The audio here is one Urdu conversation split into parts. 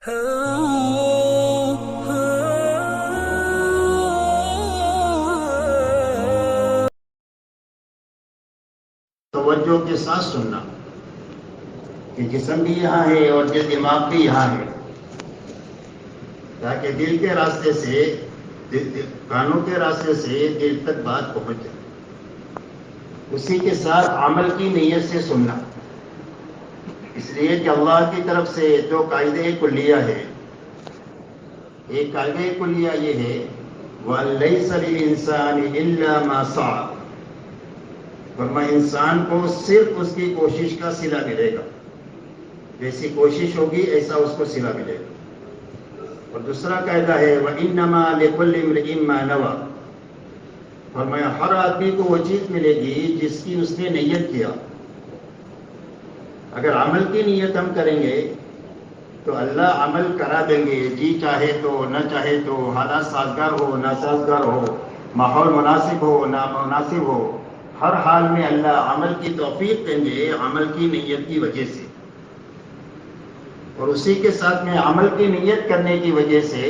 توجہ کے ساتھ سننا کہ جسم بھی یہاں ہے اور دماغ بھی یہاں ہے، تاکہ دل کے راستے سے کانوں کے راستے سے دل تک بات پہنچ جائے۔ اسی کے ساتھ عمل کی نیت سے سننا، اس لیے کہ اللہ کی طرف سے جو قاعدہ کلیہ ہے، ایک قاعدہ کلیہ یہ ہے وَلَيْسَ لِلْإِنسَانِ إِلَّا مَا سَعَى، فرمایا انسان کو صرف اس کی کوشش کا صلہ ملے گا، جیسی کوشش ہوگی ایسا اس کو صلہ ملے گا۔ اور دوسرا قاعدہ ہے وَإِنَّمَا لِكُلِّ امْرِئٍ مَّا نَوَىٰ، فرمایا ہر آدمی کو وہ چیز ملے گی جس کی اس نے نیت کیا۔ اگر عمل کی نیت ہم کریں گے تو اللہ عمل کرا دیں گے، جی چاہے تو نہ چاہے تو، حالات سازگار ہو نہ سازگار ہو، ماحول مناسب ہو نہ مناسب ہو، ہر حال میں اللہ عمل کی توفیق دیں گے عمل کی نیت کی وجہ سے۔ اور اسی کے ساتھ میں عمل کی نیت کرنے کی وجہ سے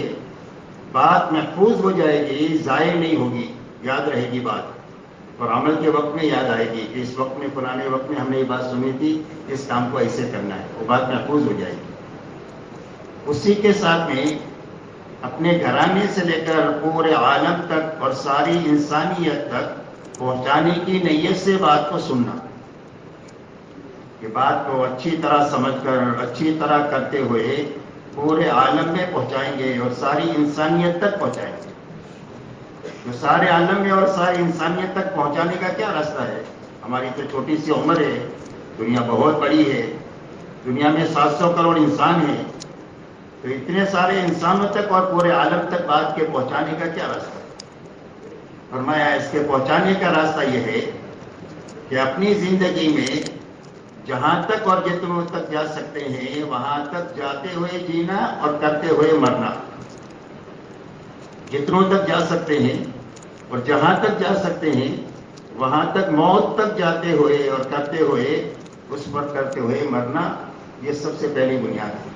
بات محفوظ ہو جائے گی، ضائع نہیں ہوگی، یاد رہے گی بات، اور عمل کے وقت میں یاد آئے گی کہ اس وقت میں پرانے وقت میں ہم نے یہ بات سنی تھی، اس کام کو ایسے کرنا ہے، وہ بات محفوظ ہو جائے گی۔ اسی کے ساتھ میں اپنے گھرانے سے لے کر پورے عالم تک اور ساری انسانیت تک پہنچانے کی نیت سے بات کو سننا، کہ بات کو اچھی طرح سمجھ کر اچھی طرح کرتے ہوئے پورے عالم میں پہنچائیں گے اور ساری انسانیت تک پہنچائیں گے۔ تو سارے عالم میں اور ساری انسانیت تک پہنچانے کا کیا راستہ ہے؟ ہماری تو چھوٹی سی عمر ہے، دنیا بہت بڑی ہے، دنیا میں 700 کروڑ انسان ہیں، تو اتنے سارے انسانوں تک اور پورے عالم تک بات کے پہنچانے کا کیا راستہ ہے؟ فرمایا اس کے پہنچانے کا راستہ یہ ہے کہ اپنی زندگی میں جہاں تک اور جتنوں تک جا سکتے ہیں وہاں تک جاتے ہوئے جینا اور کرتے ہوئے مرنا، جتنوں تک جا سکتے ہیں اور جہاں تک جا سکتے ہیں وہاں تک موت تک جاتے ہوئے اور کرتے ہوئے اس پر کرتے ہوئے مرنا، یہ سب سے پہلی بنیاد ہے۔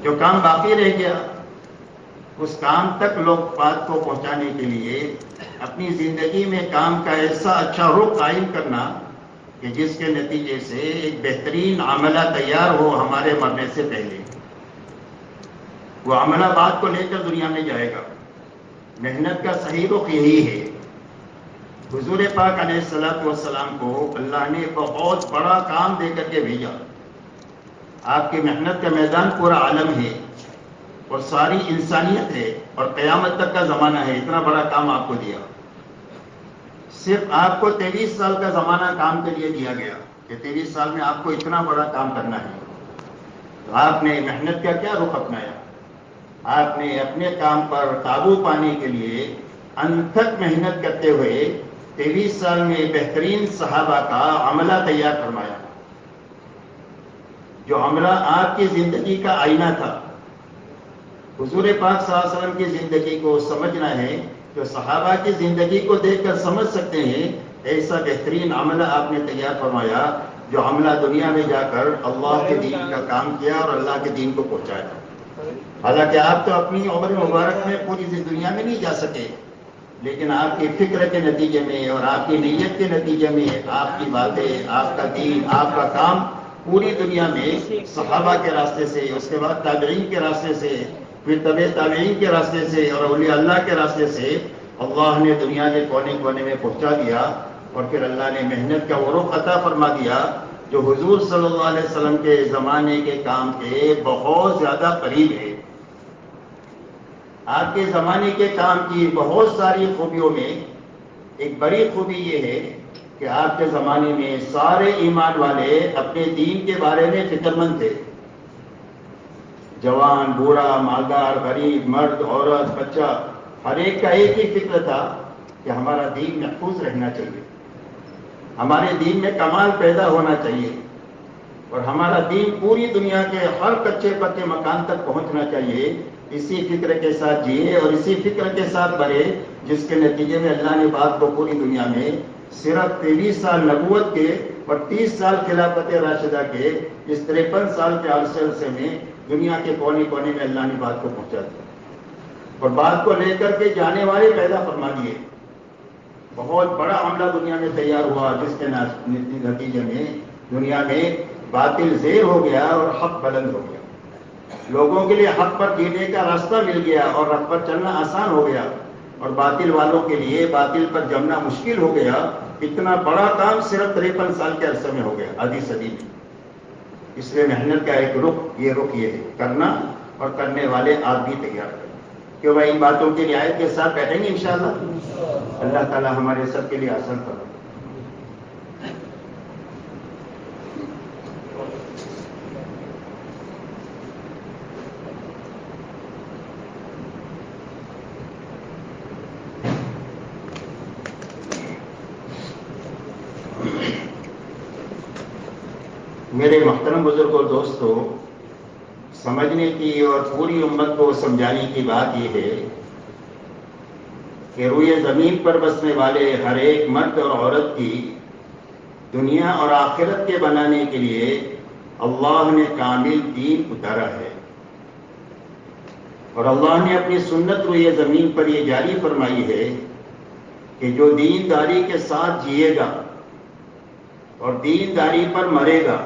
جو کام باقی رہ گیا اس کام تک لوگ بات کو پہنچانے کے لیے اپنی زندگی میں کام کا ایسا اچھا رخ قائم کرنا کہ جس کے نتیجے سے ایک بہترین عملہ تیار ہو ہمارے مرنے سے پہلے۔ وہ عملہ بات کو لے کر دنیا میں جائے گا۔ محنت کا صحیح رخ یہی ہے۔ حضور پاک علیہ السلام کو اللہ نے بہت بڑا کام دے کر کے بھیجا۔ آپ کی محنت کا میدان پورا عالم ہے اور ساری انسانیت ہے اور قیامت تک کا زمانہ ہے، اتنا بڑا کام آپ کو دیا۔ صرف آپ کو 23 سال کا زمانہ کام کے لیے دیا گیا کہ 23 سال میں آپ کو اتنا بڑا کام کرنا ہے۔ تو آپ نے محنت کا کیا رخ اپنایا؟ آپ نے اپنے کام پر قابو پانے کے لیے انتھک محنت کرتے ہوئے 23 سال میں بہترین صحابہ کا عملہ تیار فرمایا، جو عملہ آپ کی زندگی کا آئینہ تھا۔ حضور پاک صلی اللہ علیہ وسلم کی زندگی کو سمجھنا ہے تو صحابہ کی زندگی کو دیکھ کر سمجھ سکتے ہیں، ایسا بہترین عملہ آپ نے تیار فرمایا جو عملہ دنیا میں جا کر اللہ کے دین کا کام کیا اور اللہ کے دین کو پہنچایا۔ حالانکہ آپ تو اپنی عمر مبارک میں پوری دنیا میں نہیں جا سکے، لیکن آپ کی فکر کے نتیجے میں اور آپ کی نیت کے نتیجے میں آپ کی باتیں، آپ کا دین، آپ کا کام پوری دنیا میں صحابہ کے راستے سے، اس کے بعد تابعین کے راستے سے، پھر تبع تابعین کے راستے سے اور اولیاء اللہ کے راستے سے اللہ نے دنیا کے کونے کونے میں پہنچا دیا۔ اور پھر اللہ نے محنت کا وہ رخ عطا فرما دیا جو حضور صلی اللہ علیہ وسلم کے زمانے کے کام کے بہت زیادہ قریب ہے۔ آپ کے زمانے کے کام کی بہت ساری خوبیوں میں ایک بڑی خوبی یہ ہے کہ آپ کے زمانے میں سارے ایمان والے اپنے دین کے بارے میں فکر مند تھے۔ جوان، بوڑھا، مالدار، غریب، مرد، عورت، بچہ، ہر ایک کا ایک ہی فکر تھا کہ ہمارا دین محفوظ رہنا چاہیے، ہمارے دین میں کمال پیدا ہونا چاہیے اور ہمارا دین پوری دنیا کے ہر کچے پکے مکان تک پہنچنا چاہیے۔ اسی فکر کے ساتھ جیے اور اسی فکر کے ساتھ بڑھے، جس کے نتیجے میں اللہ نے بات کو پوری دنیا میں صرف 23 سال نبوت کے اور 30 سال خلافت راشدہ کے اس 53 سال کے عرصے میں دنیا کے کونے کونے میں اللہ نے بات کو پہنچا دیا اور بات کو لے کر کے جانے والے پیدا فرما دیے. بہت بڑا عملہ دنیا میں تیار ہوا جس کے نتیجے میں دنیا میں باطل زیر ہو گیا اور حق بلند ہو گیا. لوگوں کے لیے حق پر جینے کا راستہ مل گیا اور حق پر چلنا آسان ہو گیا اور باطل والوں کے لیے باطل پر جمنا مشکل ہو گیا. اتنا بڑا کام صرف 53 سال کے عرصے میں ہو گیا، آدھی صدی میں. اس لیے محنت کا ایک رخ یہ ہے، کرنا اور کرنے والے آدمی تیار کرنا. کیوں بھائی ان باتوں کی رعایت کے ساتھ بیٹھیں گے انشاءاللہ. اللہ تعالی ہمارے سب کے لیے آسان کرے. میرے محترم بزرگوں اور دوستوں، سمجھنے کی اور پوری امت کو سمجھانے کی بات یہ ہے کہ روئے زمین پر بسنے والے ہر ایک مرد اور عورت کی دنیا اور آخرت کے بنانے کے لیے اللہ نے کامل دین اتارا ہے. اور اللہ نے اپنی سنت روئے زمین پر یہ جاری فرمائی ہے کہ جو دینداری کے ساتھ جیے گا اور دینداری پر مرے گا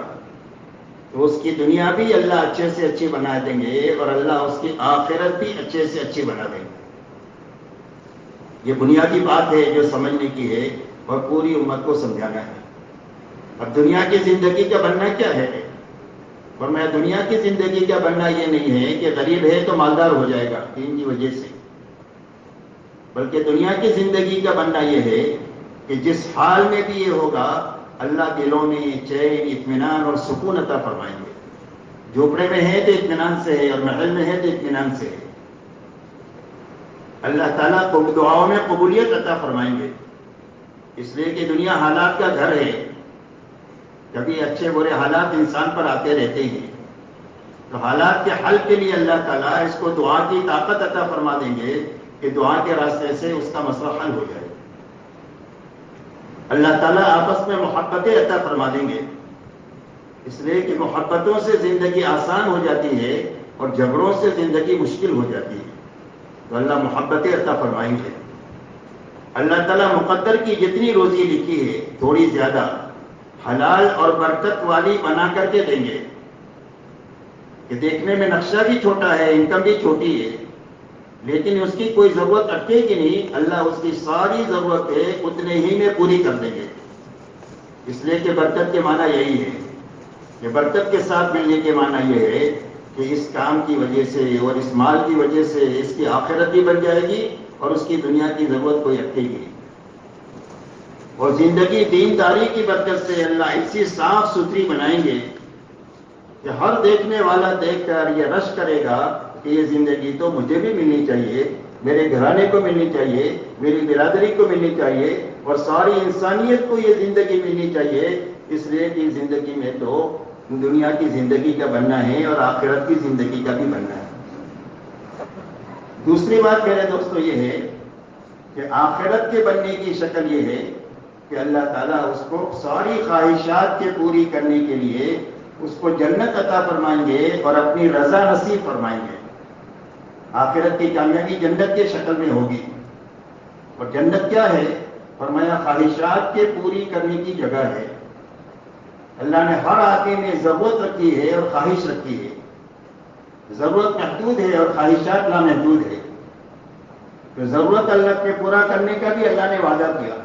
تو اس کی دنیا بھی اللہ اچھے سے اچھی بنا دیں گے اور اللہ اس کی آخرت بھی اچھے سے اچھی بنا دیں گے. یہ بنیادی بات ہے جو سمجھنے کی ہے اور پوری امت کو سمجھانا ہے. اب دنیا کی زندگی کا بننا کیا ہے؟ اور میں دنیا کی زندگی کا بننا یہ نہیں ہے کہ غریب ہے تو مالدار ہو جائے گا دین کی وجہ سے، بلکہ دنیا کی زندگی کا بننا یہ ہے کہ جس حال میں بھی یہ ہوگا اللہ دلوں میں چین، اطمینان اور سکون عطا فرمائیں گے. جھوپڑے میں ہے تو اطمینان سے ہے اور محل میں ہے تو اطمینان سے ہے. اللہ تعالیٰ کو دعاؤں میں قبولیت عطا فرمائیں گے، اس لیے کہ دنیا حالات کا گھر ہے. کبھی اچھے برے حالات انسان پر آتے رہتے ہیں، تو حالات کے حل کے لیے اللہ تعالیٰ اس کو دعا کی طاقت عطا فرما دیں گے کہ دعا کے راستے سے اس کا مسئلہ حل ہو جائے. اللہ تعالیٰ آپس میں محبتیں عطا فرما دیں گے، اس لیے کہ محبتوں سے زندگی آسان ہو جاتی ہے اور جھگڑوں سے زندگی مشکل ہو جاتی ہے. تو اللہ محبتیں عطا فرمائیں گے. اللہ تعالیٰ مقدر کی جتنی روزی لکھی ہے تھوڑی زیادہ حلال اور برکت والی بنا کر کے دیں گے کہ دیکھنے میں نقشہ بھی چھوٹا ہے، انکم بھی چھوٹی ہے، لیکن اس کی کوئی ضرورت اٹکے گی نہیں. اللہ اس کی ساری ضرورتیں اتنے ہی میں پوری کر دیں گے. اس لیے کہ برکت کے معنی یہی ہے کہ برکت کے ساتھ ملنے کے معنی یہ ہے کہ اس کام کی وجہ سے اور اس مال کی وجہ سے اس کی آخرت بھی بن جائے گی اور اس کی دنیا کی ضرورت کوئی اٹکے گی. اور زندگی دینداری کی برکت سے اللہ ایسی صاف ستھری بنائیں گے کہ ہر دیکھنے والا دیکھ کر یہ رش کرے گا کہ یہ زندگی تو مجھے بھی ملنی چاہیے، میرے گھرانے کو ملنی چاہیے، میری برادری کو ملنی چاہیے اور ساری انسانیت کو یہ زندگی ملنی چاہیے. اس لیے کہ زندگی میں تو دنیا کی زندگی کا بننا ہے اور آخرت کی زندگی کا بھی بننا ہے. دوسری بات میرے دوستو یہ ہے کہ آخرت کے بننے کی شکل یہ ہے کہ اللہ تعالیٰ اس کو ساری خواہشات کے پوری کرنے کے لیے اس کو جنت عطا فرمائیں گے اور اپنی رضا نصیب فرمائیں گے. آخرت کی کامیابی جنت کے شکل میں ہوگی. اور جنت کیا ہے؟ فرمایا خواہشات کے پوری کرنے کی جگہ ہے. اللہ نے ہر آدمی میں ضرورت رکھی ہے اور خواہش رکھی ہے. ضرورت محدود ہے اور خواہشات لامحدود ہے. تو ضرورت اللہ کے پورا کرنے کا بھی اللہ نے وعدہ کیا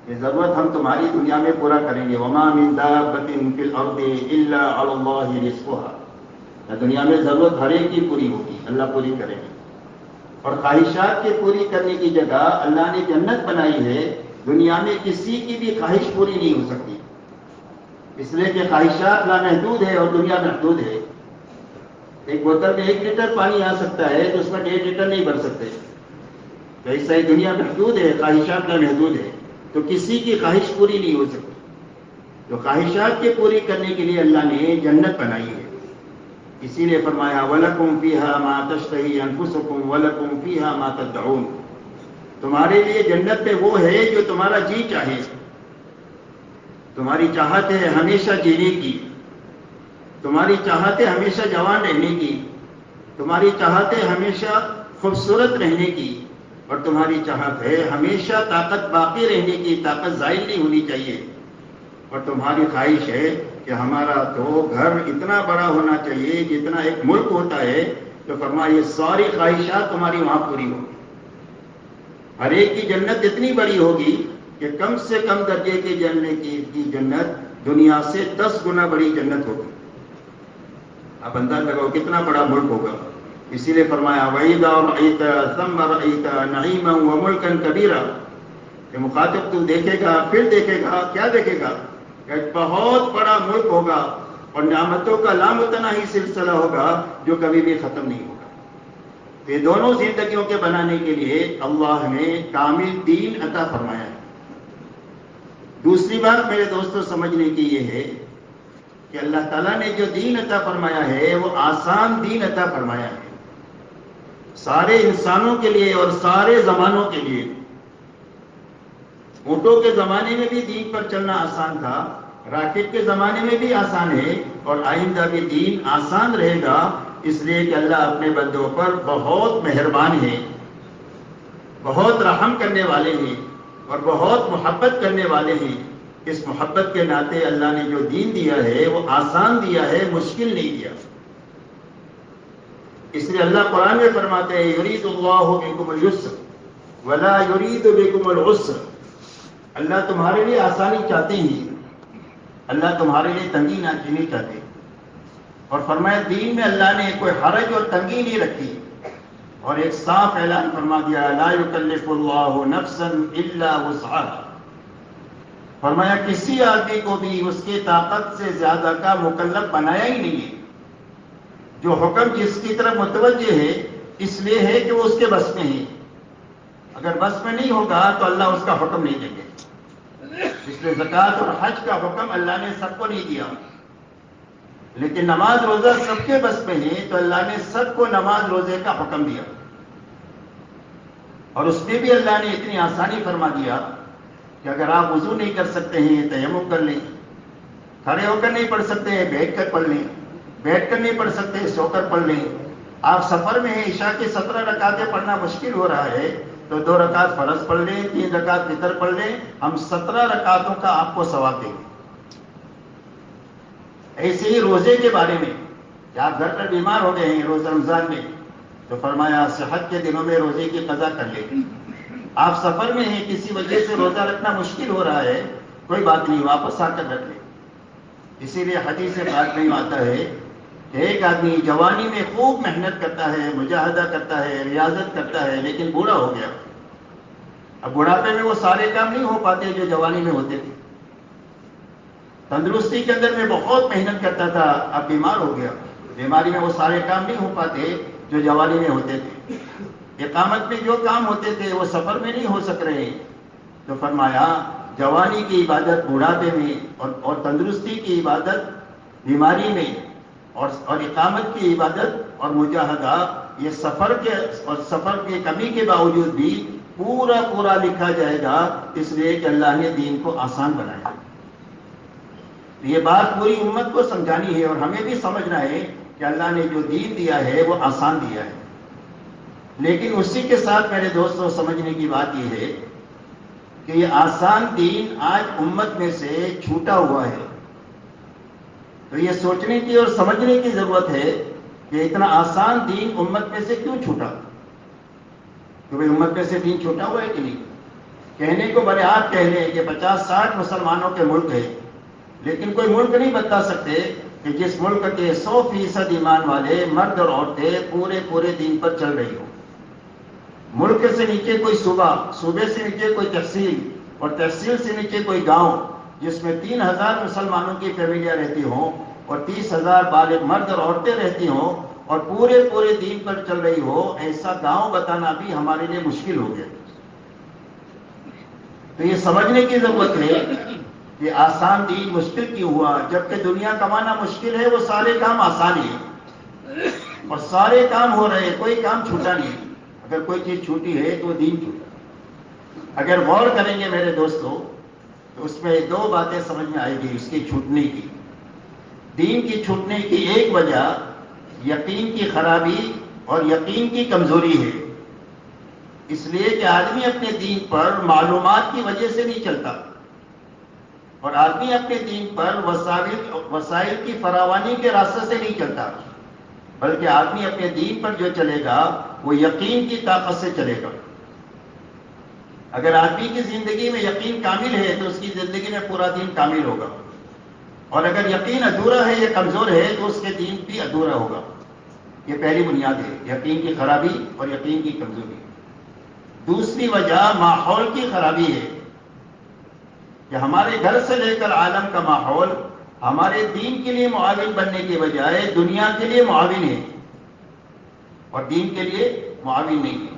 کہ ضرورت ہم تمہاری دنیا میں پورا کریں گے. وما من دابۃ فی الارض الا علی اللہ رزقها. دنیا میں ضرورت ہر ایک کی پوری ہوگی، اللہ پوری کرے گی. اور خواہشات کے پوری کرنے کی جگہ اللہ نے جنت بنائی ہے. دنیا میں کسی کی بھی خواہش پوری نہیں ہو سکتی، اس لیے کہ خواہشات لامحدود ہے اور دنیا محدود ہے. ایک بوتل میں 1 لیٹر پانی آ سکتا ہے تو اس میں 1.5 لیٹر نہیں بھر سکتے. تو ایسا ہی دنیا محدود ہے، خواہشات لامحدود ہے، تو کسی کی خواہش پوری نہیں ہو سکتی. تو خواہشات کے پوری کرنے کے لیے اللہ نے جنت بنائی ہے. اسی لیے فرمایا وَلَكُمْ فِيهَا مَا تَشْتَهِي أَنفُسُكُمْ وَلَكُمْ فِيهَا مَا تَدَّعُونَ. تمہارے لیے جنت میں وہ ہے جو تمہارا جی چاہے. تمہاری چاہت ہے ہمیشہ جینے کی تمہاری چاہت ہے ہمیشہ جوان رہنے کی، تمہاری چاہت ہے ہمیشہ خوبصورت رہنے کی، اور تمہاری چاہت ہے ہمیشہ طاقت باقی رہنے کی، طاقت ضائع نہیں ہونی چاہیے، اور تمہاری خواہش ہے کہ ہمارا تو گھر اتنا بڑا ہونا چاہیے جتنا ایک ملک ہوتا ہے، تو فرمایا یہ ساری خواہشات تمہاری وہاں پوری ہوگی۔ ہر ایک کی جنت اتنی بڑی ہوگی کہ کم سے کم درجے کے جنت کی جنت دنیا سے 10 گنا بڑی جنت ہوگی۔ اب انداز لگاؤ کتنا بڑا ملک ہوگا۔ اسی لیے فرمایا وَإِذَا رَأَيْتَ ثَمَّ رَأَيْتَ نَعِيمًا وَمُلْكًا كَبِيرًا، کہ مخاطب تو دیکھے گا، پھر دیکھے گا، کیا دیکھے گا؟ کہ بہت بڑا ملک ہوگا اور نعمتوں کا لامتناہی سلسلہ ہوگا جو کبھی بھی ختم نہیں ہوگا۔ یہ دونوں زندگیوں کے بنانے کے لیے اللہ نے کامل دین عطا فرمایا ہے۔ دوسری بات میرے دوستوں سمجھنے کی یہ ہے کہ اللہ تعالیٰ نے جو دین عطا فرمایا ہے وہ آسان دین عطا فرمایا ہے، سارے انسانوں کے لیے اور سارے زمانوں کے لیے۔ اونٹوں کے زمانے میں بھی دین پر چلنا آسان تھا، راکٹ کے زمانے میں بھی آسان ہے، اور آئندہ بھی دین آسان رہے گا، اس لیے کہ اللہ اپنے بندوں پر بہت مہربان ہے، بہت رحم کرنے والے ہیں اور بہت محبت کرنے والے ہیں۔ اس محبت کے ناطے اللہ نے جو دین دیا ہے وہ آسان دیا ہے، مشکل نہیں دیا۔ اس لیے اللہ قرآن میں فرماتے ہیں یرید اللہ بکم اليسر ولا یرید بکم العسر، اللہ تمہارے لیے آسانی چاہتے ہیں، اللہ تمہارے لیے تنگی نہیں چاہتے۔ اور فرمایا دین میں اللہ نے کوئی حرج اور تنگی نہیں رکھی، اور ایک صاف اعلان فرما دیا لا یکلف اللہ نفسا الا وسعها، فرمایا کسی آدمی کو بھی اس کی طاقت سے زیادہ کا مکلف بنایا ہی نہیں ہے۔ جو حکم جس کی طرف متوجہ ہے اس لیے ہے کہ وہ اس کے بس میں ہے، اگر بس میں نہیں ہوگا تو اللہ اس کا حکم نہیں دیں گے۔ اس لیے زکوٰۃ اور حج کا حکم اللہ نے سب کو نہیں دیا، لیکن نماز روزہ سب کے بس میں ہے تو اللہ نے سب کو نماز روزے کا حکم دیا، اور اس میں بھی اللہ نے اتنی آسانی فرما دیا کہ اگر آپ وضو نہیں کر سکتے ہیں تیمم کر لیں، کھڑے ہو کر نہیں پڑھ سکتے ہیں بیٹھ کر پڑھ لیں، بیٹھ کر نہیں پڑھ سکتے سو کر پڑھ لیں، آپ سفر میں ہیں عشاء کی 17 رکعتیں پڑھنا مشکل ہو رہا ہے تو 2 رکعت فرض پڑھ لیں، 3 رکعت وتر پڑھ لیں، ہم 17 رکعتوں کا آپ کو ثواب دیں گے۔ ایسے ہی روزے کے بارے میں کہ آپ گھر پر بیمار ہو گئے ہیں روزہ رمضان میں تو فرمایا صحت کے دنوں میں روزے کی قضا کر لیں۔ آپ سفر میں ہیں کسی وجہ سے روزہ رکھنا مشکل ہو رہا ہے، کوئی بات نہیں واپس آ کر رکھ لیں۔ اسی لیے حدیث سے بات نہیں آتا ہے کہ ایک آدمی جوانی میں خوب محنت کرتا ہے، مجاہدہ کرتا ہے، ریاضت کرتا ہے، لیکن بوڑھا ہو گیا۔ اب بڑھاپے میں وہ سارے کام نہیں ہو پاتے جو جوانی میں ہوتے تھے۔ تندرستی کے اندر میں بہت محنت کرتا تھا، اب بیمار ہو گیا، بیماری میں وہ سارے کام نہیں ہو پاتے جو جوانی میں ہوتے تھے۔ اقامت میں جو کام ہوتے تھے وہ سفر میں نہیں ہو سک رہے، تو فرمایا جوانی کی عبادت بڑھاپے میں اور تندرستی کی عبادت بیماری میں اور اقامت کی عبادت اور مجاہدہ یہ سفر کے کمی کے باوجود بھی پورا لکھا جائے گا، اس لیے کہ اللہ نے دین کو آسان بنایا۔ یہ بات پوری امت کو سمجھانی ہے اور ہمیں بھی سمجھنا ہے کہ اللہ نے جو دین دیا ہے وہ آسان دیا ہے، لیکن اسی کے ساتھ میرے دوستوں سمجھنے کی بات یہ ہے کہ یہ آسان دین آج امت میں سے چھوٹا ہوا ہے، تو یہ سوچنے کی اور سمجھنے کی ضرورت ہے کہ اتنا آسان دین امت میں سے کیوں چھوٹا، کہ بھئی امت میں سے دین چھوٹا ہوا ہے کہ نہیں؟ کہنے کو بڑے آپ کہہ لیں کہ 50-60 مسلمانوں کے ملک ہے، لیکن کوئی ملک نہیں بتا سکتے کہ جس ملک کے 100% ایمان والے مرد اور عورتیں پورے دین پر چل رہی ہوں۔ ملک سے نیچے کوئی صوبہ، صوبے سے نیچے کوئی تحصیل اور تحصیل سے نیچے کوئی گاؤں جس میں 3000 مسلمانوں کی فیملیاں رہتی ہوں اور 30,000 بالغ مرد اور عورتیں رہتی ہوں اور پورے دین پر چل رہی ہو، ایسا گاؤں بتانا بھی ہمارے لیے مشکل ہو گیا۔ تو یہ سمجھنے کی ضرورت ہے کہ آسان دین مشکل کیوں ہوا، جبکہ دنیا کمانا مشکل ہے، وہ سارے کام آسان ہیں اور سارے کام ہو رہے ہیں، کوئی کام چھوٹا نہیں۔ اگر کوئی چیز چھوٹی ہے تو دین چھوٹا۔ اگر غور کریں گے میرے دوستوں تو اس میں 2 باتیں سمجھ میں آئے گی اس کی چھوٹنے کی۔ دین کی چھوٹنے کی ایک وجہ یقین کی خرابی اور یقین کی کمزوری ہے، اس لیے کہ آدمی اپنے دین پر معلومات کی وجہ سے نہیں چلتا، اور آدمی اپنے دین پر وسائل کی فراوانی کے راستے سے نہیں چلتا، بلکہ آدمی اپنے دین پر جو چلے گا وہ یقین کی طاقت سے چلے گا۔ اگر آدمی کی زندگی میں یقین کامل ہے تو اس کی زندگی میں پورا دین کامل ہوگا، اور اگر یقین ادھورا ہے یا کمزور ہے تو اس کے دین بھی ادھورا ہوگا۔ یہ پہلی بنیاد ہے، یقین کی خرابی اور یقین کی کمزوری۔ دوسری وجہ ماحول کی خرابی ہے کہ ہمارے گھر سے لے کر عالم کا ماحول ہمارے دین کے لیے معاون بننے کے بجائے دنیا کے لیے معاون ہے، اور دین کے لیے معاون نہیں ہے۔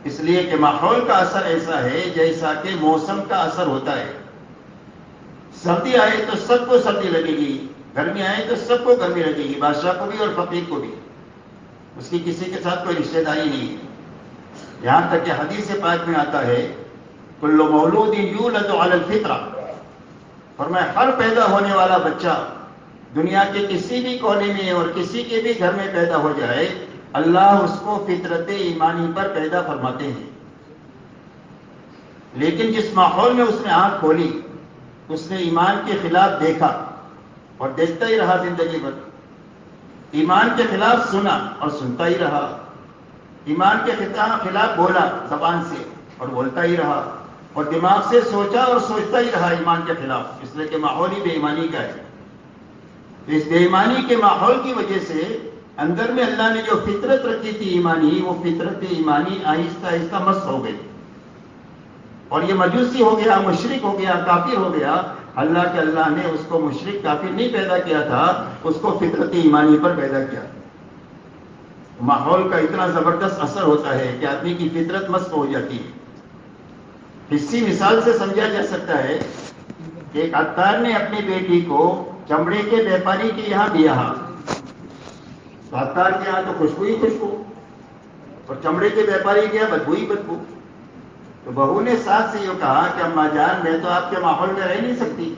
اس لیے کہ ماحول کا اثر ایسا ہے جیسا کہ موسم کا اثر ہوتا ہے۔ سردی آئے تو سب کو سردی لگے گی، گرمی آئے تو سب کو گرمی لگے گی، بادشاہ کو بھی اور فقیر کو بھی، اس کی کسی کے ساتھ کوئی رشتہ داری نہیں ہے۔ یہاں تک کہ حدیث پاک میں آتا ہے کل مولود یولد علی الفطرہ، فرمایا ہر پیدا ہونے والا بچہ دنیا کے کسی بھی کونے میں اور کسی کے بھی گھر میں پیدا ہو جائے، اللہ اس کو فطرت ایمانی پر پیدا فرماتے ہیں۔ لیکن جس ماحول میں اس نے آنکھ کھولی، اس نے ایمان کے خلاف دیکھا اور دیکھتا ہی رہا زندگی بھر، ایمان کے خلاف سنا اور سنتا ہی رہا، ایمان کے خلاف بولا زبان سے اور بولتا ہی رہا، اور دماغ سے سوچا اور سوچتا ہی رہا ایمان کے خلاف، اس لیے کہ ماحول ہی بے ایمانی کا ہے۔ اس بے ایمانی کے ماحول کی وجہ سے اندر میں اللہ نے جو فطرت رکھی تھی ایمانی، وہ فطرت ایمانی آہستہ آہستہ مست ہو گئی، اور یہ مجوسی ہو گیا، مشرک ہو گیا، کافر ہو گیا۔ اللہ کے اللہ نے اس کو مشرک کافر نہیں پیدا کیا تھا، اس کو فطرت ایمانی پر پیدا کیا۔ ماحول کا اتنا زبردست اثر ہوتا ہے کہ آدمی کی فطرت مست ہو جاتی ہے۔ اسی مثال سے سمجھا جا سکتا ہے کہ ایک عطار نے اپنی بیٹی کو چمڑے کے بیپاری کے یہاں دیا، تو عطار کے یہاں تو خوشبو ہی خوشبو، اور چمڑے کے بیپاری کے یہاں بدبو ہی بدبو۔ تو بہو نے ساس سے یہ کہا کہ اماں جان میں تو آپ کے ماحول میں رہ نہیں سکتی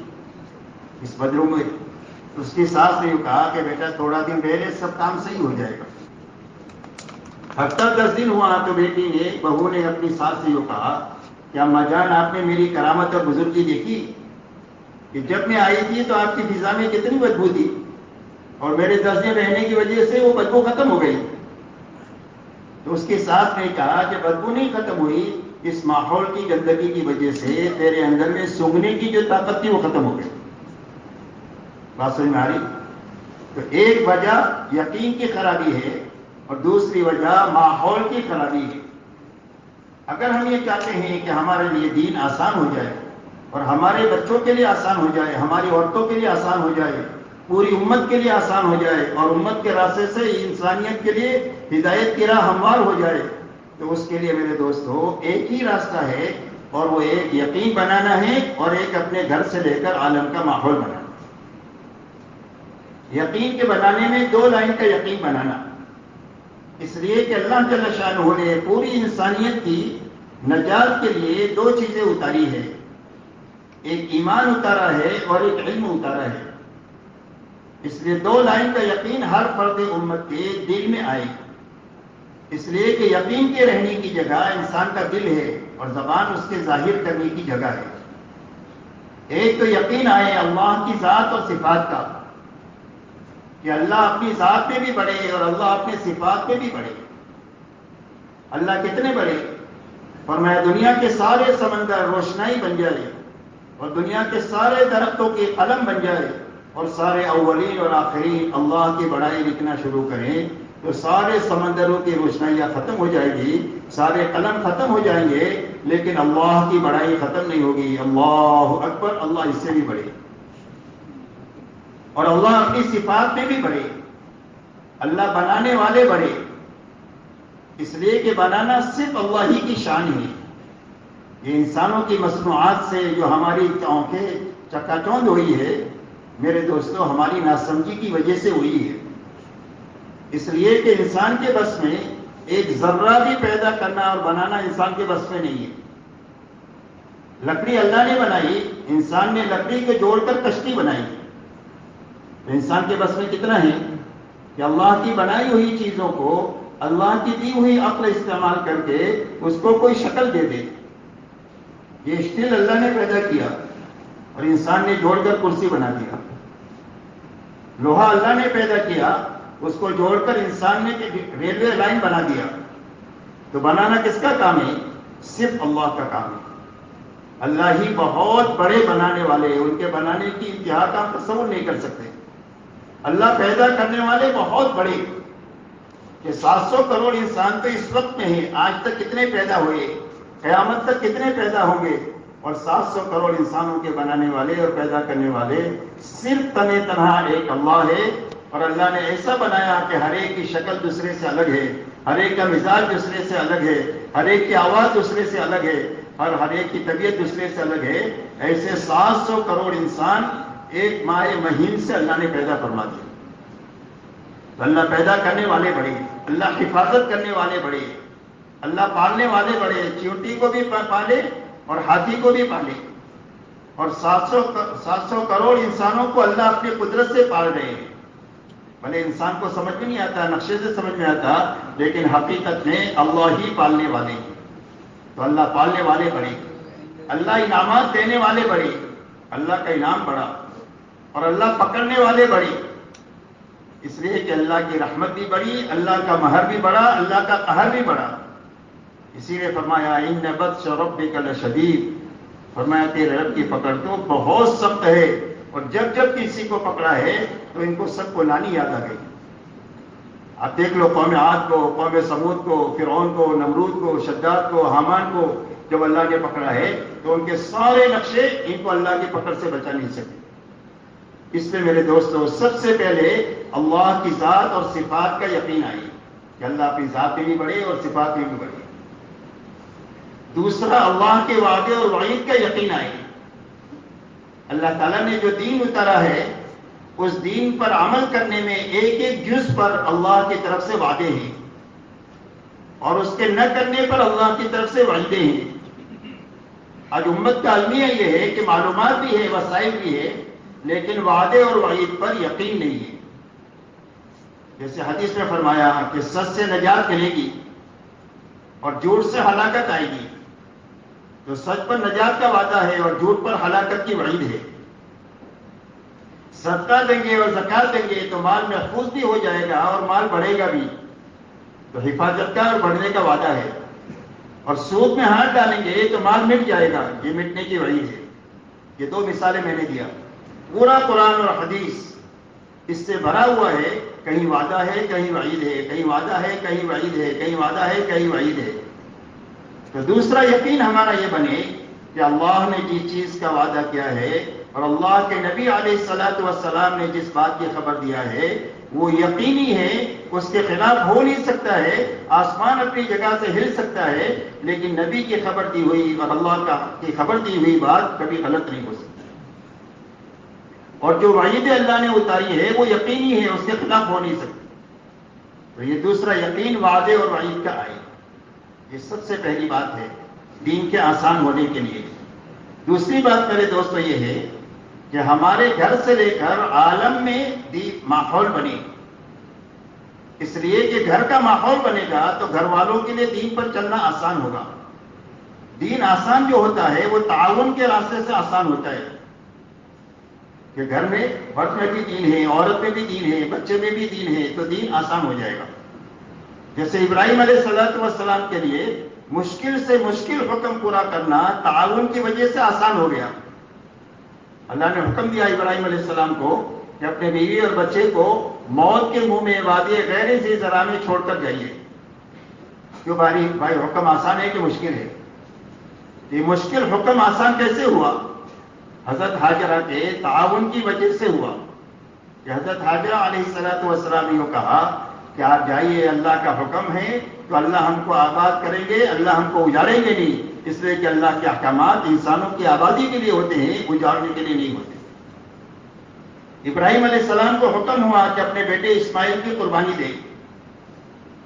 اس بدرو میں۔ اس کی ساس نے یہ کہا کہ بیٹا تھوڑا دن رہ لے، سب کام صحیح ہو جائے گا۔ ہفتہ 10 دن ہوا تو بیٹی نے، بہو نے اپنی ساس سے یہ کہا کہ اماں جان آپ نے میری کرامت اور بزرگی دیکھی کہ جب میں آئی تھی تو آپ کی فضا میں کتنی بدبو تھی، اور میرے 10 دن رہنے کی وجہ سے وہ بدبو ختم ہو گئی۔ تو اس کی ساس نے کہا کہ بدبو نہیں ختم ہوئی، اس ماحول کی گندگی کی وجہ سے تیرے اندر میں سونگھنے کی جو طاقت تھی وہ ختم ہو گئی۔ بات سمجھ میں آ رہی؟ تو ایک وجہ یقین کی خرابی ہے اور دوسری وجہ ماحول کی خرابی ہے۔ اگر ہم یہ چاہتے ہیں کہ ہمارے لیے دین آسان ہو جائے اور ہمارے بچوں کے لیے آسان ہو جائے، ہماری عورتوں کے لیے آسان ہو جائے، پوری امت کے لیے آسان ہو جائے، اور امت کے راستے سے انسانیت کے لیے ہدایت کی راہ ہموار ہو جائے، تو اس کے لیے میرے دوستو ایک ہی راستہ ہے، اور وہ ایک یقین بنانا ہے اور ایک اپنے گھر سے لے کر عالم کا ماحول بنانا۔ یقین کے بنانے میں 2 لائن کا یقین بنانا، اس لیے کہ اللہ جل شانہ نے پوری انسانیت کی نجات کے لیے 2 چیزیں اتاری ہے، ایک ایمان اتارا ہے اور ایک علم اتارا ہے۔ اس لیے 2 لائن کا یقین ہر فرد امت کے دل میں آئے، اس لیے کہ یقین کے رہنے کی جگہ انسان کا دل ہے اور زبان اس کے ظاہر کرنے کی جگہ ہے۔ ایک تو یقین آئے اللہ کی ذات اور صفات کا، کہ اللہ اپنی ذات میں بھی بڑے اور اللہ اپنے صفات میں بھی بڑے۔ اللہ کتنے بڑے؟ فرمایا دنیا کے سارے سمندر روشنائی بن جائے اور دنیا کے سارے درختوں کے قلم بن جائے اور سارے اولین اور آخرین اللہ کی بڑائی لکھنا شروع کریں تو سارے سمندروں کی روشنائیاں ختم ہو جائے گی، سارے قلم ختم ہو جائیں گے، لیکن اللہ کی بڑائی ختم نہیں ہوگی۔ اللہ اکبر، اللہ اس سے بھی بڑے، اور اللہ اپنی صفات میں بھی بڑے۔ اللہ بنانے والے بڑے، اس لیے کہ بنانا صرف اللہ ہی کی شان ہے۔ یہ انسانوں کی مصنوعات سے جو ہماری آنکھیں چکا چوندھ ہوئی ہے میرے دوستو، ہماری ناسمجھی کی وجہ سے ہوئی ہے۔ اس لیے کہ انسان کے بس میں ایک ذرہ بھی پیدا کرنا اور بنانا انسان کے بس میں نہیں ہے۔ لکڑی اللہ نے بنائی، انسان نے لکڑی کو جوڑ کر کشتی بنائی، انسان کے بس میں کتنا ہے کہ اللہ کی بنائی ہوئی چیزوں کو اللہ کی دی ہوئی عقل استعمال کر کے اس کو کوئی شکل دے دے. یہ اسٹیل اللہ نے پیدا کیا اور انسان نے جوڑ کر کرسی بنا دیا. لوہا اللہ نے پیدا کیا، اس کو جوڑ کر انسان نے ریلوے لائن بنا دیا. تو بنانا کس کا کام ہے؟ صرف اللہ کا کام ہے. اللہ ہی بہت بڑے بنانے والے ہیں، ان کے بنانے کی انتہا کا ہم تصور نہیں کر سکتے. اللہ پیدا کرنے والے بہت بڑے، کہ 700 کروڑ انسان تو اس وقت میں ہیں. آج تک کتنے پیدا ہوئے، قیامت تک کتنے پیدا ہوں گے، اور 700 کروڑ انسانوں کے بنانے والے اور پیدا کرنے والے صرف تنے تنہا ایک اللہ ہے. اور اللہ نے ایسا بنایا کہ ہر ایک کی شکل دوسرے سے الگ ہے، ہر ایک کا مزاج دوسرے سے الگ ہے، ہر ایک کی آواز دوسرے سے الگ ہے، اور ہر ایک کی طبیعت دوسرے سے الگ ہے. ایسے 700 کروڑ انسان ایک ماہ مہین سے اللہ نے پیدا فرما دیا. تو اللہ پیدا کرنے والے بڑے، اللہ حفاظت کرنے والے بڑے، اللہ پالنے والے بڑے. چیونٹی کو بھی پالے اور ہاتھی کو بھی پالے، اور 700 کروڑ انسانوں کو اللہ اپنی قدرت سے پال رہے ہیں. بھلے انسان کو سمجھ میں نہیں آتا، نقشے سے سمجھ میں آتا، لیکن حقیقت میں اللہ ہی پالنے والے ہیں. تو اللہ پالنے والے بڑے، اللہ انعامات دینے والے بڑے. اللہ کا انعام بڑا اور اللہ پکڑنے والے بڑے. اس لیے کہ اللہ کی رحمت بھی بڑی، اللہ کا مہر بھی بڑا، اللہ کا قہر بھی بڑا. اسی لیے فرمایا ان بطش ربک لشدید، فرمایا تیرے رب کی پکڑ تو بہت سخت ہے. اور جب جب کسی کو پکڑا ہے تو ان کو سب کو نانی یاد آ گئی. آپ دیکھ لو قوم عاد کو، قوم سمود کو، فرعون کو، نمرود کو، شداد کو، حامان کو جب اللہ نے پکڑا ہے تو ان کے سارے نقشے ان کو اللہ کی پکڑ سے بچا نہیں سکے. اس میں میرے دوستو سب سے پہلے اللہ کی ذات اور صفات کا یقین آئی کہ اللہ اپنی ذات میں بھی بڑے اور صفات میں بھی بڑے. دوسرا اللہ کے وعدے اور وعید کا یقین آئی. اللہ تعالیٰ نے جو دین اتارا ہے اس دین پر عمل کرنے میں ایک ایک جز پر اللہ کی طرف سے وعدے ہیں، اور اس کے نہ کرنے پر اللہ کی طرف سے وعدے ہیں. آج امت کا المیہ یہ ہے کہ معلومات بھی ہے، وسائل بھی ہے، لیکن وعدے اور وعید پر یقین نہیں ہے. جیسے حدیث میں فرمایا کہ سچ سے نجات ملے گی اور جھوٹ سے ہلاکت آئے گی. تو سچ پر نجات کا وعدہ ہے اور جھوٹ پر ہلاکت کی وعید ہے. صدقہ دیں گے اور زکات دیں گے تو مال محفوظ بھی ہو جائے گا اور مال بڑھے گا بھی، تو حفاظت کا اور بڑھنے کا وعدہ ہے. اور سود میں ہاتھ ڈالیں گے تو مال مٹ جائے گا، یہ مٹنے کی وعید ہے. یہ دو مثالیں میں نے دیا. پورا قرآن اور حدیث اس سے بھرا ہوا ہے. کہیں وعدہ ہے، کہیں وعید ہے، کہیں وعدہ ہے، کہیں وعید ہے، کہیں وعدہ ہے، کہیں وعید ہے. تو دوسرا یقین ہمارا یہ بنے کہ اللہ نے جس چیز کا وعدہ کیا ہے اور اللہ کے نبی علیہ الصلوۃ والسلام نے جس بات کی خبر دیا ہے وہ یقینی ہے، اس کے خلاف ہو نہیں سکتا ہے. آسمان اپنی جگہ سے ہل سکتا ہے لیکن نبی کی خبر دی ہوئی اور اللہ کی خبر دی ہوئی بات کبھی غلط نہیں ہو سکتی. اور جو وعید اللہ نے اتاری ہے وہ یقینی ہے، اس کے خلاف ہو نہیں سکتی. تو یہ دوسرا یقین وعدے اور وعید کا آئے. یہ سب سے پہلی بات ہے دین کے آسان ہونے کے لیے. دوسری بات میرے دوستو یہ ہے کہ ہمارے گھر سے لے کر عالم میں ماحول بنے. اس لیے کہ گھر کا ماحول بنے گا تو گھر والوں کے لیے دین پر چلنا آسان ہوگا. دین آسان جو ہوتا ہے وہ تعاون کے راستے سے آسان ہوتا ہے کہ گھر میں مرد میں بھی دین ہے، عورت میں بھی دین ہے، بچے میں بھی دین ہے، تو دین آسان ہو جائے گا. جیسے ابراہیم علیہ الصلوۃ والسلام کے لیے مشکل سے مشکل حکم پورا کرنا تعاون کی وجہ سے آسان ہو گیا. اللہ نے حکم دیا ابراہیم علیہ السلام کو کہ اپنے بیوی اور بچے کو موت کے منہ میں وادی غیر ذی زرع میں چھوڑ کر جائیے. کیوں بھائی حکم آسان ہے کہ مشکل ہے؟ یہ مشکل حکم آسان کیسے ہوا؟ حضرت حاجرہ کے تعاون کی وجہ سے ہوا. کہ حضرت حاجرہ علیہ الصلوۃ والسلام نے کہا کہ آپ جائیے، اللہ کا حکم ہے تو اللہ ہم کو آباد کریں گے، اللہ ہم کو اجاڑیں گے نہیں. اس لیے کہ اللہ کے احکامات انسانوں کی آبادی کے لیے ہوتے ہیں، اجاڑنے کے لیے نہیں ہوتے. ابراہیم علیہ السلام کو حکم ہوا کہ اپنے بیٹے اسماعیل کی قربانی دے.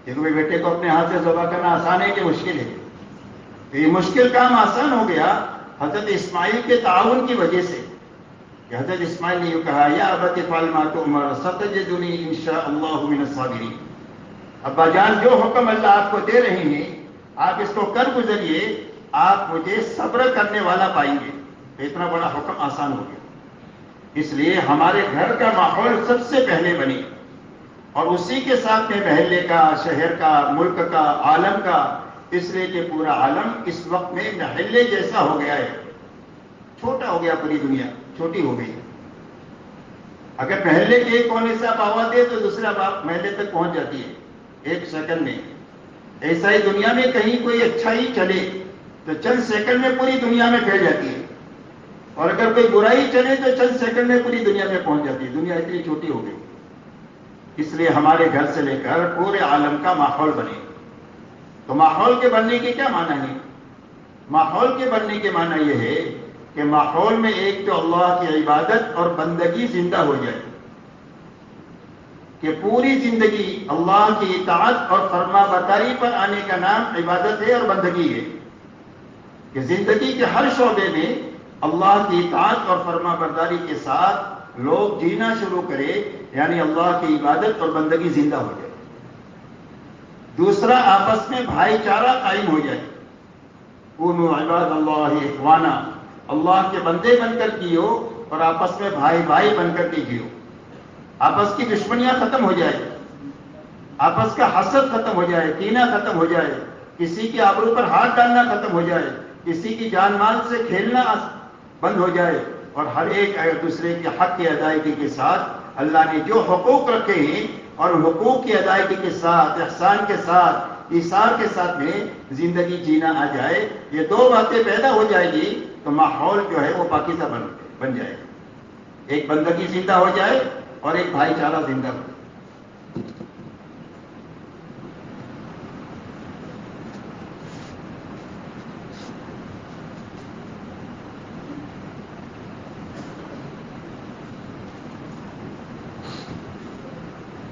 دیکھو بیٹے کو اپنے ہاتھ سے ذبح کرنا آسان ہے کہ مشکل ہے؟ تو یہ مشکل کام آسان ہو گیا حضرت اسماعیل کے تعاون کی وجہ سے. کہ حضرت اسماعیل نے یہ کہا یا ابت افعل ما تؤمر ستجدنی ان شاء اللہ من الصابرین، ابا جان جو حکم اللہ آپ کو دے رہے ہیں آپ اس کو کر گزریے، آپ مجھے صبر کرنے والا پائیں گے۔ اتنا بڑا حکم آسان ہو گیا۔ اس لیے ہمارے گھر کا ماحول سب سے پہلے بنے، اور اسی کے ساتھ میں محلے کا، شہر کا، ملک کا، عالم کا، اس لیے کہ پورا عالم اس وقت میں محلے جیسا ہو گیا ہے، چھوٹا ہو گیا، پوری دنیا چھوٹی ہو گئی۔ اگر محلے کے ایک کونے سے آپ آواز دیں تو دوسرا محلے تک پہنچ جاتی ہے ایک سیکنڈ میں۔ ایسا ہی دنیا میں کہیں کوئی اچھائی چلے تو چند سیکنڈ میں پوری دنیا میں پھیل جاتی ہے، اور اگر کوئی برائی چلے تو چند سیکنڈ میں پوری دنیا میں پہنچ جاتی ہے۔ دنیا اتنی چھوٹی ہو گئی، اس لیے ہمارے گھر سے لے کر پورے عالم کا ماحول بنے۔ تو ماحول کے بننے کے کیا معنی ہے؟ ماحول کے بننے کے معنی یہ ہے کہ ماحول میں ایک تو اللہ کی عبادت اور بندگی زندہ ہو جائے، کہ پوری زندگی اللہ کی اطاعت اور فرما برداری پر آنے کا نام عبادت ہے اور بندگی ہے، کہ زندگی کے ہر شعبے میں اللہ کی اطاعت اور فرما برداری کے ساتھ لوگ جینا شروع کرے، یعنی اللہ کی عبادت اور بندگی زندہ ہو جائے۔ دوسرا، آپس میں بھائی چارہ قائم ہو جائے، کونوا عباد اللہ اخوانا، اللہ کے بندے بن کر جیو اور آپس میں بھائی بھائی بن کر کے جیو۔ آپس کی دشمنیاں ختم ہو جائے، آپس کا حسد ختم ہو جائے، کینہ ختم ہو جائے، کسی کی آبرو پر ہاتھ ڈالنا ختم ہو جائے، کسی کی جان مال سے کھیلنا بند ہو جائے، اور ہر ایک دوسرے کے حق کی ادائیگی کے ساتھ اللہ نے جو حقوق رکھے ہیں اور حقوق کی ادائیگی کے ساتھ، احسان کے ساتھ، ایثار کے ساتھ میں زندگی جینا آ جائے، یہ دو باتیں پیدا ہو جائے گی تو ماحول جو ہے وہ پاکیزہ بن جائے گا۔ ایک بندگی زندہ ہو جائے اور ایک بھائی چارہ زندہ ہو جائے۔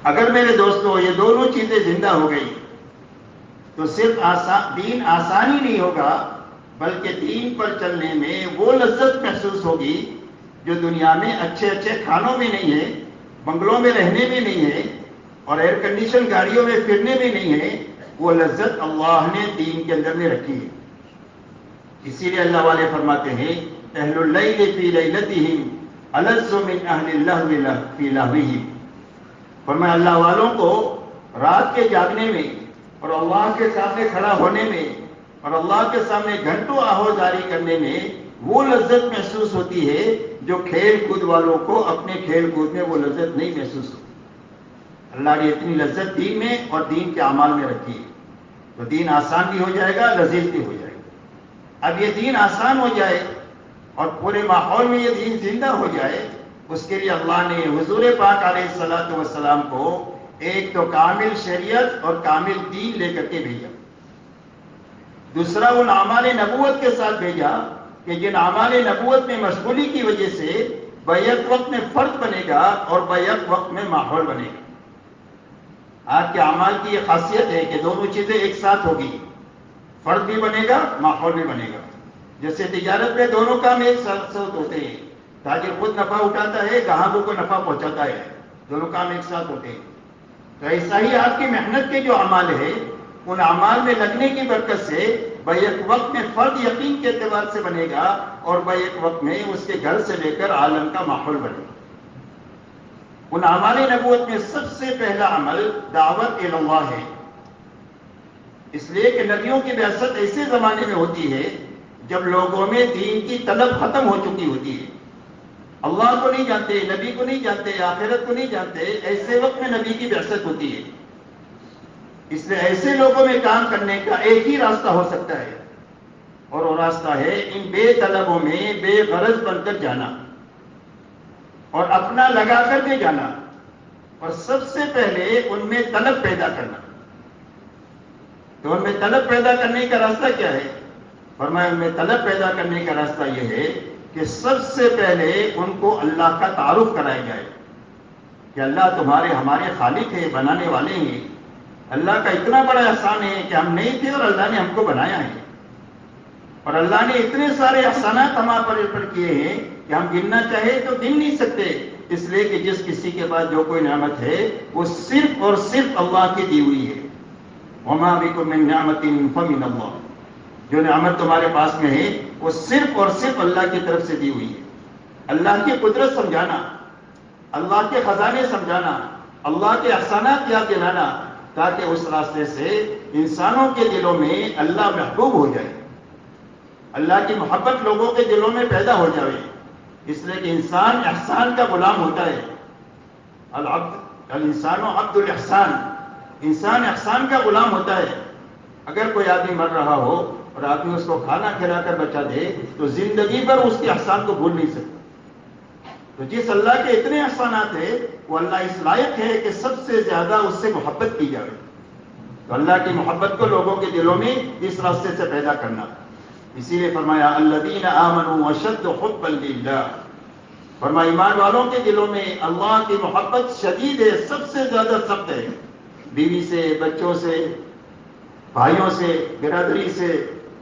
اگر میرے دوستو یہ دونوں چیزیں زندہ ہو گئی تو صرف دین آسانی نہیں ہوگا، بلکہ دین پر چلنے میں وہ لذت محسوس ہوگی جو دنیا میں اچھے اچھے کھانوں میں نہیں ہے، بنگلوں میں رہنے میں نہیں ہے، اور ایئر کنڈیشن گاڑیوں میں پھرنے میں نہیں ہے۔ وہ لذت اللہ نے دین کے اندر میں رکھی ہے۔ اسی لیے اللہ والے فرماتے ہیں اہل اللیل فی لیلتہم الذ من اہل اللہو فی لہوہم، فرمایا اللہ والوں کو رات کے جاگنے میں اور اللہ کے سامنے کھڑا ہونے میں اور اللہ کے سامنے گھنٹوں آہوزاری کرنے میں وہ لذت محسوس ہوتی ہے جو کھیل کود والوں کو اپنے کھیل کود میں وہ لذت نہیں محسوس ہوتی۔ اللہ نے اتنی لذت دین میں اور دین کے اعمال میں رکھی ہے، تو دین آسان بھی ہو جائے گا، لذیذ بھی ہو جائے گا۔ اب یہ دین آسان ہو جائے اور پورے ماحول میں یہ دین زندہ ہو جائے، اس کے لیے اللہ نے حضور پاک علیہ الصلوۃ والسلام کو ایک تو کامل شریعت اور کامل دین لے کر کے بھیجا، دوسرا ان اعمال نبوت کے ساتھ بھیجا کہ جن اعمال نبوت میں مشغولی کی وجہ سے بیک وقت میں فرد بنے گا اور بیک وقت میں ماحول بنے گا۔ آج کے اعمال کی یہ خاصیت ہے کہ دونوں چیزیں ایک ساتھ ہوگی، فرد بھی بنے گا، ماحول بھی بنے گا۔ جیسے تجارت میں دونوں کام ایک ساتھ ہوتے ہیں، تاجر خود نفع اٹھاتا ہے، گاہکوں کو نفع پہنچاتا ہے، دونوں کام ایک ساتھ ہوتے ہیں۔ تو ایسا ہی آپ کی محنت کے جو اعمال ہے، ان اعمال میں لگنے کی برکت سے بیک وقت میں فرد یقین کے اعتبار سے بنے گا اور بیک وقت میں اس کے گھر سے لے کر عالم کا ماحول بنے گا۔ ان اعمال نبوت میں سب سے پہلا عمل دعوت الی اللہ ہے، اس لیے کہ نبیوں کی بعثت ایسے زمانے میں ہوتی ہے جب لوگوں میں دین کی طلب ختم ہو چکی ہوتی ہے، اللہ کو نہیں جانتے، نبی کو نہیں جانتے، آخرت کو نہیں جانتے، ایسے وقت میں نبی کی بعثت ہوتی ہے۔ اس لیے ایسے لوگوں میں کام کرنے کا ایک ہی راستہ ہو سکتا ہے، اور وہ راستہ ہے ان بے طلبوں میں بے غرض بن کر جانا اور اپنا لگا کر کے جانا، اور سب سے پہلے ان میں طلب پیدا کرنا۔ تو ان میں طلب پیدا کرنے کا راستہ کیا ہے؟ فرمایا ان میں طلب پیدا کرنے کا راستہ یہ ہے کہ سب سے پہلے ان کو اللہ کا تعارف کرایا جائے کہ اللہ تمہارے ہمارے خالق ہے، بنانے والے ہیں۔ اللہ کا اتنا بڑا احسان ہے کہ ہم نہیں تھے اور اللہ نے ہم کو بنایا ہے، اور اللہ نے اتنے سارے احسانات ہمارے پر کیے ہیں کہ ہم گننا چاہے تو گن نہیں سکتے، اس لیے کہ جس کسی کے پاس جو کوئی نعمت ہے وہ صرف اور صرف اللہ کی دی ہوئی ہے. وما بکم من نعمت فمن اللہ، جو نعمت تمہارے پاس میں ہے وہ صرف اور صرف اللہ کی طرف سے دی ہوئی ہے. اللہ کی قدرت سمجھانا، اللہ کے خزانے سمجھانا، اللہ کے احسانات یاد دلانا، تاکہ اس راستے سے انسانوں کے دلوں میں اللہ محبوب ہو جائے، اللہ کی محبت لوگوں کے دلوں میں پیدا ہو جائے. اس لیے کہ انسان احسان کا غلام ہوتا ہے. الانسان عبد الاحسان، انسان احسان کا غلام ہوتا ہے. اگر کوئی آدمی مر رہا ہو اور آدمی اس کو کھانا کھلا کر بچا دے تو زندگی بھر اس کے احسان کو بھول نہیں سکتا. تو جس اللہ کے اتنے احسانات ہیں وہ اللہ اس لائق ہے کہ سب سے زیادہ اس سے محبت کی جائے. تو اللہ کی محبت کو لوگوں کے دلوں میں اس راستے سے پیدا کرنا. اسی لیے فرمایا الذین آمنوا اشد حبا للہ، فرمایا ایمان والوں کے دلوں میں اللہ کی محبت شدید ہے، سب سے زیادہ سخت ہے. بیوی سے، بچوں سے، بھائیوں سے، برادری سے،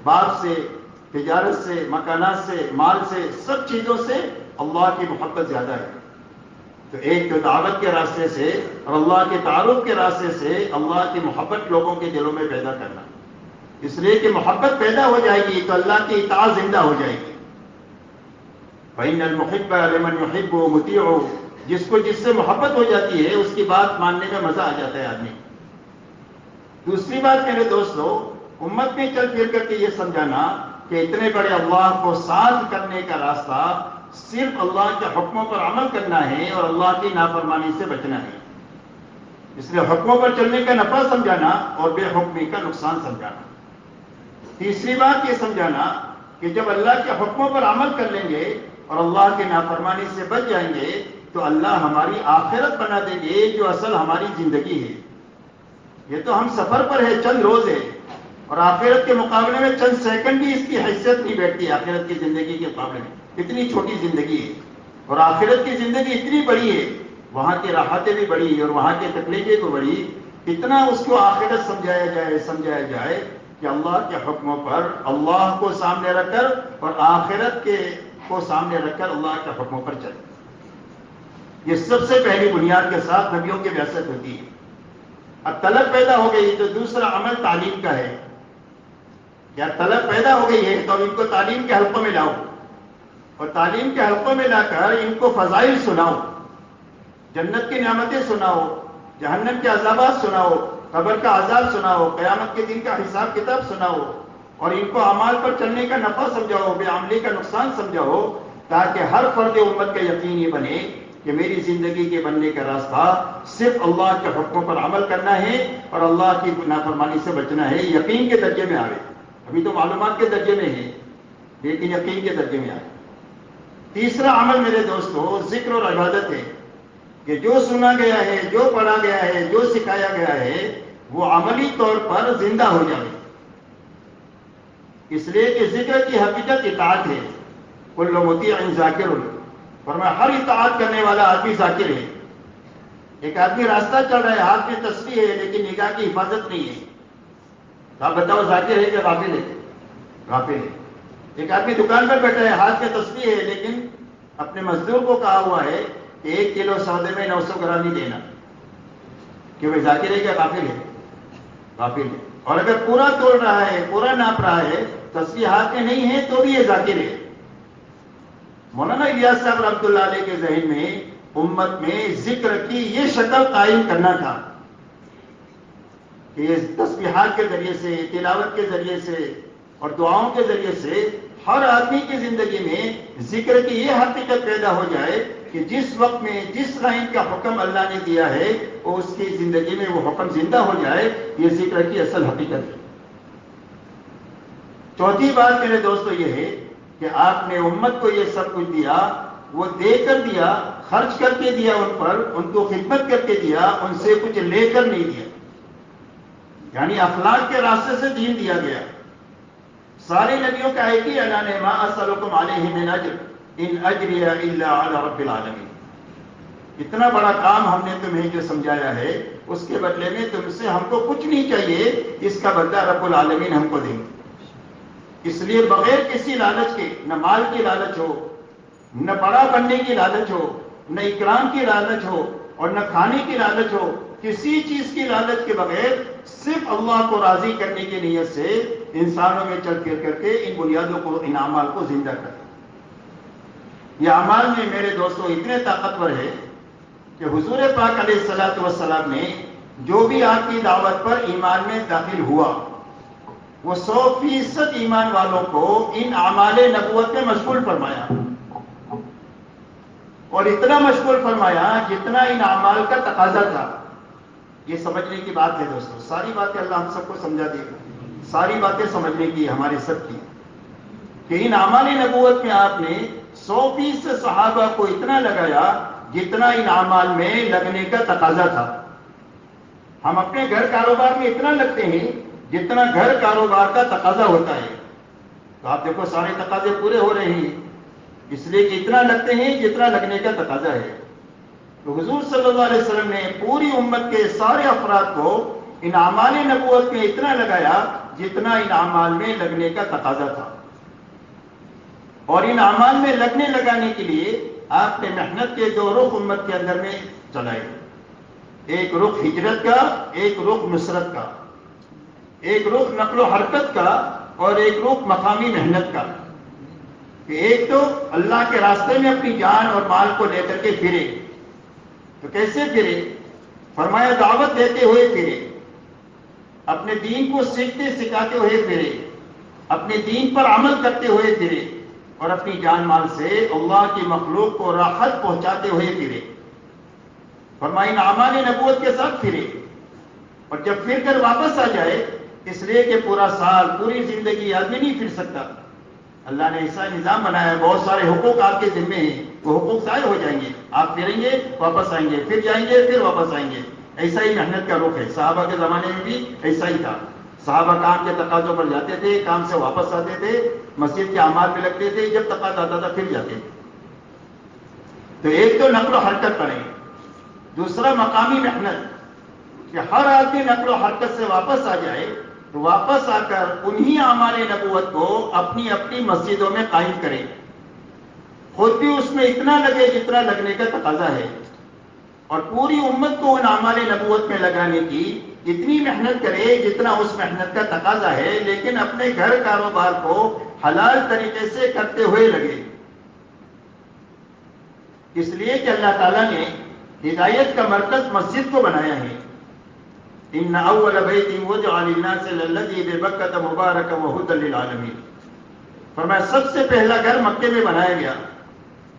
باپ سے، تجارت سے، مکانات سے، مال سے، سب چیزوں سے اللہ کی محبت زیادہ ہے. تو ایک تو دعوت کے راستے سے اور اللہ کے تعارف کے راستے سے اللہ کی محبت لوگوں کے دلوں میں پیدا کرنا. اس لیے کہ محبت پیدا ہو جائے گی تو اللہ کی اطاعت زندہ ہو جائے گی. فإن المحب لمن يحب مطیع، جس کو جس سے محبت ہو جاتی ہے اس کی بات ماننے میں مزہ آ جاتا ہے آدمی. دوسری بات میرے دوستو، امت میں چل پھر کر کے یہ سمجھانا کہ اتنے بڑے اللہ کو ساتھ کرنے کا راستہ صرف اللہ کے حکموں پر عمل کرنا ہے اور اللہ کی نافرمانی سے بچنا ہے. اس لیے حکموں پر چلنے کا نفع سمجھانا اور بے حکمی کا نقصان سمجھانا. تیسری بات یہ سمجھانا کہ جب اللہ کے حکموں پر عمل کر لیں گے اور اللہ کی نافرمانی سے بچ جائیں گے تو اللہ ہماری آخرت بنا دیں گے جو اصل ہماری زندگی ہے. یہ تو ہم سفر پر ہے، چند روز ہے، اور آخرت کے مقابلے میں چند سیکنڈ بھی اس کی حیثیت نہیں بیٹھتی. آخرت کی زندگی کے مقابلے میں اتنی چھوٹی زندگی ہے، اور آخرت کی زندگی اتنی بڑی ہے، وہاں کی راحتیں بھی بڑی اور وہاں کی تکلیفیں بھی بڑی. اتنا اس کو آخرت سمجھایا جائے کہ اللہ کے حکموں پر اللہ کو سامنے رکھ کر اور آخرت کے کو سامنے رکھ کر اللہ کے حکموں پر چلے. یہ سب سے پہلی بنیاد کے ساتھ نبیوں کی بعثت ہوتی ہے. اب طلب پیدا ہو گئی تو دوسرا عمل تعلیم کا ہے. یا طلب پیدا ہو گئی ہے تو ان کو تعلیم کے حلقوں میں لاؤ، اور تعلیم کے حلقوں میں لا کر ان کو فضائل سناؤ، جنت کی نعمتیں سناؤ، جہنم کے عذابات سناؤ، قبر کا عذاب سناؤ، قیامت کے دن کا حساب کتاب سناؤ، اور ان کو اعمال پر چلنے کا نفع سمجھاؤ، بے عملی کا نقصان سمجھاؤ، تاکہ ہر فرد امت کا یقین یہ بنے کہ میری زندگی کے بننے کا راستہ صرف اللہ کے حکموں پر عمل کرنا ہے اور اللہ کی نافرمانی سے بچنا ہے. یقین کے درجے میں آئے. ابھی تو معلومات کے درجے میں ہے لیکن یقین کے درجے میں آئے. تیسرا عمل میرے دوستو ذکر اور عبادت ہے کہ جو سنا گیا ہے، جو پڑھا گیا ہے، جو سکھایا گیا ہے وہ عملی طور پر زندہ ہو جائے. اس لیے کہ ذکر کی حقیقت اطاعت ہے. کل مطیع ذاکر، فرمایا ہر اطاعت کرنے والا آدمی ذاکر ہے. ایک آدمی راستہ چل رہا ہے، ہاتھ میں تسبیح ہے لیکن نگاہ کی حفاظت نہیں ہے، تو آپ بتاؤ ذاکر ہے کہ غافل ہے؟ غافل ہے. ایک آدمی دکان پر بیٹھا ہے، ہاتھ میں تسبیح ہے لیکن اپنے مزدور کو کہا ہوا ہے کہ 1 کلو سودے میں 900 گرام ہی دینا، کہ وہ ذاکر ہے کیا غافل ہے؟ غافل ہے. اور اگر پورا تول رہا ہے، پورا ناپ رہا ہے، تسبیح ہاتھ میں نہیں ہے تو بھی یہ ذاکر ہے. مولانا الیاس صاحب رحمۃ اللہ علیہ کے ذہن میں امت میں ذکر کی یہ شکل قائم کرنا تھا کہ یہ تسبیحات کے ذریعے سے، تلاوت کے ذریعے سے اور دعاؤں کے ذریعے سے ہر آدمی کی زندگی میں ذکر کی یہ حقیقت پیدا ہو جائے کہ جس وقت میں جس لائن کا حکم اللہ نے دیا ہے وہ اس کی زندگی میں وہ حکم زندہ ہو جائے. یہ ذکر کی اصل حقیقت ہے. چوتھی بات میرے دوستو یہ ہے کہ آپ نے امت کو یہ سب کچھ دیا، وہ دے کر دیا، خرچ کر کے دیا، ان پر ان کو خدمت کر کے دیا، ان سے کچھ لے کر نہیں دیا. یعنی اخلاق کے راستے سے دین دیا گیا. سارے نبیوں کا ایک ہی اعلان ہے، ما اسألکم علیہ من اجر ان اجریہ الا علی رب العالمین. اتنا بڑا کام ہم نے تمہیں جو سمجھایا ہے اس کے بدلے میں تم سے ہم کو کچھ نہیں چاہیے، اس کا بدلہ رب العالمین ہم کو دیں گے. اس لیے بغیر کسی لالچ کے، نہ مال کی لالچ ہو، نہ بڑا بننے کی لالچ ہو، نہ اکرام کی لالچ ہو، اور نہ کھانے کی لالچ ہو، کسی چیز کی لالچ کے بغیر صرف اللہ کو راضی کرنے کی نیت سے انسانوں میں چل پھر کر کے ان بنیادوں کو، ان اعمال کو زندہ کریں۔ یہ اعمال میں میرے دوستوں اتنے طاقتور ہے کہ حضور پاک علیہ الصلوۃ والسلام نے جو بھی آپ کی دعوت پر ایمان میں داخل ہوا، وہ 100% ایمان والوں کو ان اعمال نبوت میں مشغول فرمایا، اور اتنا مشغول فرمایا جتنا ان اعمال کا تقاضا تھا۔ یہ سمجھنے کی بات ہے دوستوں، ساری باتیں اللہ ہم سب کو سمجھا دے گا، ساری باتیں سمجھنے کی ہمارے سب کی، کہ ان اعمال نبوت میں آپ نے 100% صحابہ کو اتنا لگایا جتنا ان اعمال میں لگنے کا تقاضا تھا۔ ہم اپنے گھر کاروبار میں اتنا لگتے ہیں جتنا گھر کاروبار کا تقاضا ہوتا ہے، تو آپ دیکھو سارے تقاضے پورے ہو رہے ہیں، اس لیے کہ اتنا لگتے ہیں جتنا لگنے کا تقاضا ہے۔ تو حضور صلی اللہ علیہ وسلم نے پوری امت کے سارے افراد کو ان اعمال نبوت میں اتنا لگایا جتنا ان اعمال میں لگنے کا تقاضا تھا، اور ان اعمال میں لگنے لگانے کے لیے آپ نے محنت کے 2 رخ امت کے اندر میں چلائے، ایک رخ ہجرت کا، ایک رخ نصرت کا، ایک رخ نقل و حرکت کا، اور ایک رخ مقامی محنت کا، کہ ایک تو اللہ کے راستے میں اپنی جان اور مال کو لے کر کے پھرے، تو کیسے پھرے؟ فرمایا دعوت دیتے ہوئے پھرے، اپنے دین کو سیکھتے سکھاتے ہوئے پھرے، اپنے دین پر عمل کرتے ہوئے پھرے، اور اپنی جان مال سے اللہ کی مخلوق کو راحت پہنچاتے ہوئے پھرے۔ فرمایا ان اعمال نبوت کے ساتھ پھرے، اور جب پھر کر واپس آ جائے، اس لیے کہ پورا سال، پوری زندگی آدمی نہیں پھر سکتا، اللہ نے ایسا نظام بنایا ہے، بہت سارے حقوق آپ کے ذمے ہیں، وہ حقوق ضائع ہو جائیں گے، آپ پھریں گے واپس آئیں گے، پھر جائیں گے پھر واپس آئیں گے، ایسا ہی محنت کا رخ ہے۔ صحابہ کے زمانے میں بھی ایسا ہی تھا، صحابہ کام کے تقاضوں پر جاتے تھے، کام سے واپس آتے تھے، مسجد کے اعمال میں لگتے تھے، جب تقاضا آتا تھا پھر جاتے تھے۔ تو ایک تو نقل و حرکت کریں، دوسرا مقامی محنت، کہ ہر آدمی نقل و حرکت سے واپس آ جائے، تو واپس آ کر انہی اعمال نبوت کو اپنی اپنی مسجدوں میں قائم کرے، خود بھی اس میں اتنا لگے جتنا لگنے کا تقاضا ہے، اور پوری امت کو ان اعمال نبوت میں لگانے کی اتنی محنت کرے جتنا اس محنت کا تقاضا ہے، لیکن اپنے گھر کاروبار کو حلال طریقے سے کرتے ہوئے لگے، اس لیے کہ اللہ تعالیٰ نے ہدایت کا مرکز مسجد کو بنایا ہے۔ ان اول بیت وضع للناس للذی ببکۃ مبارکا وہدی للعالمین، فرمایا سب سے پہلا گھر مکے میں بنایا گیا،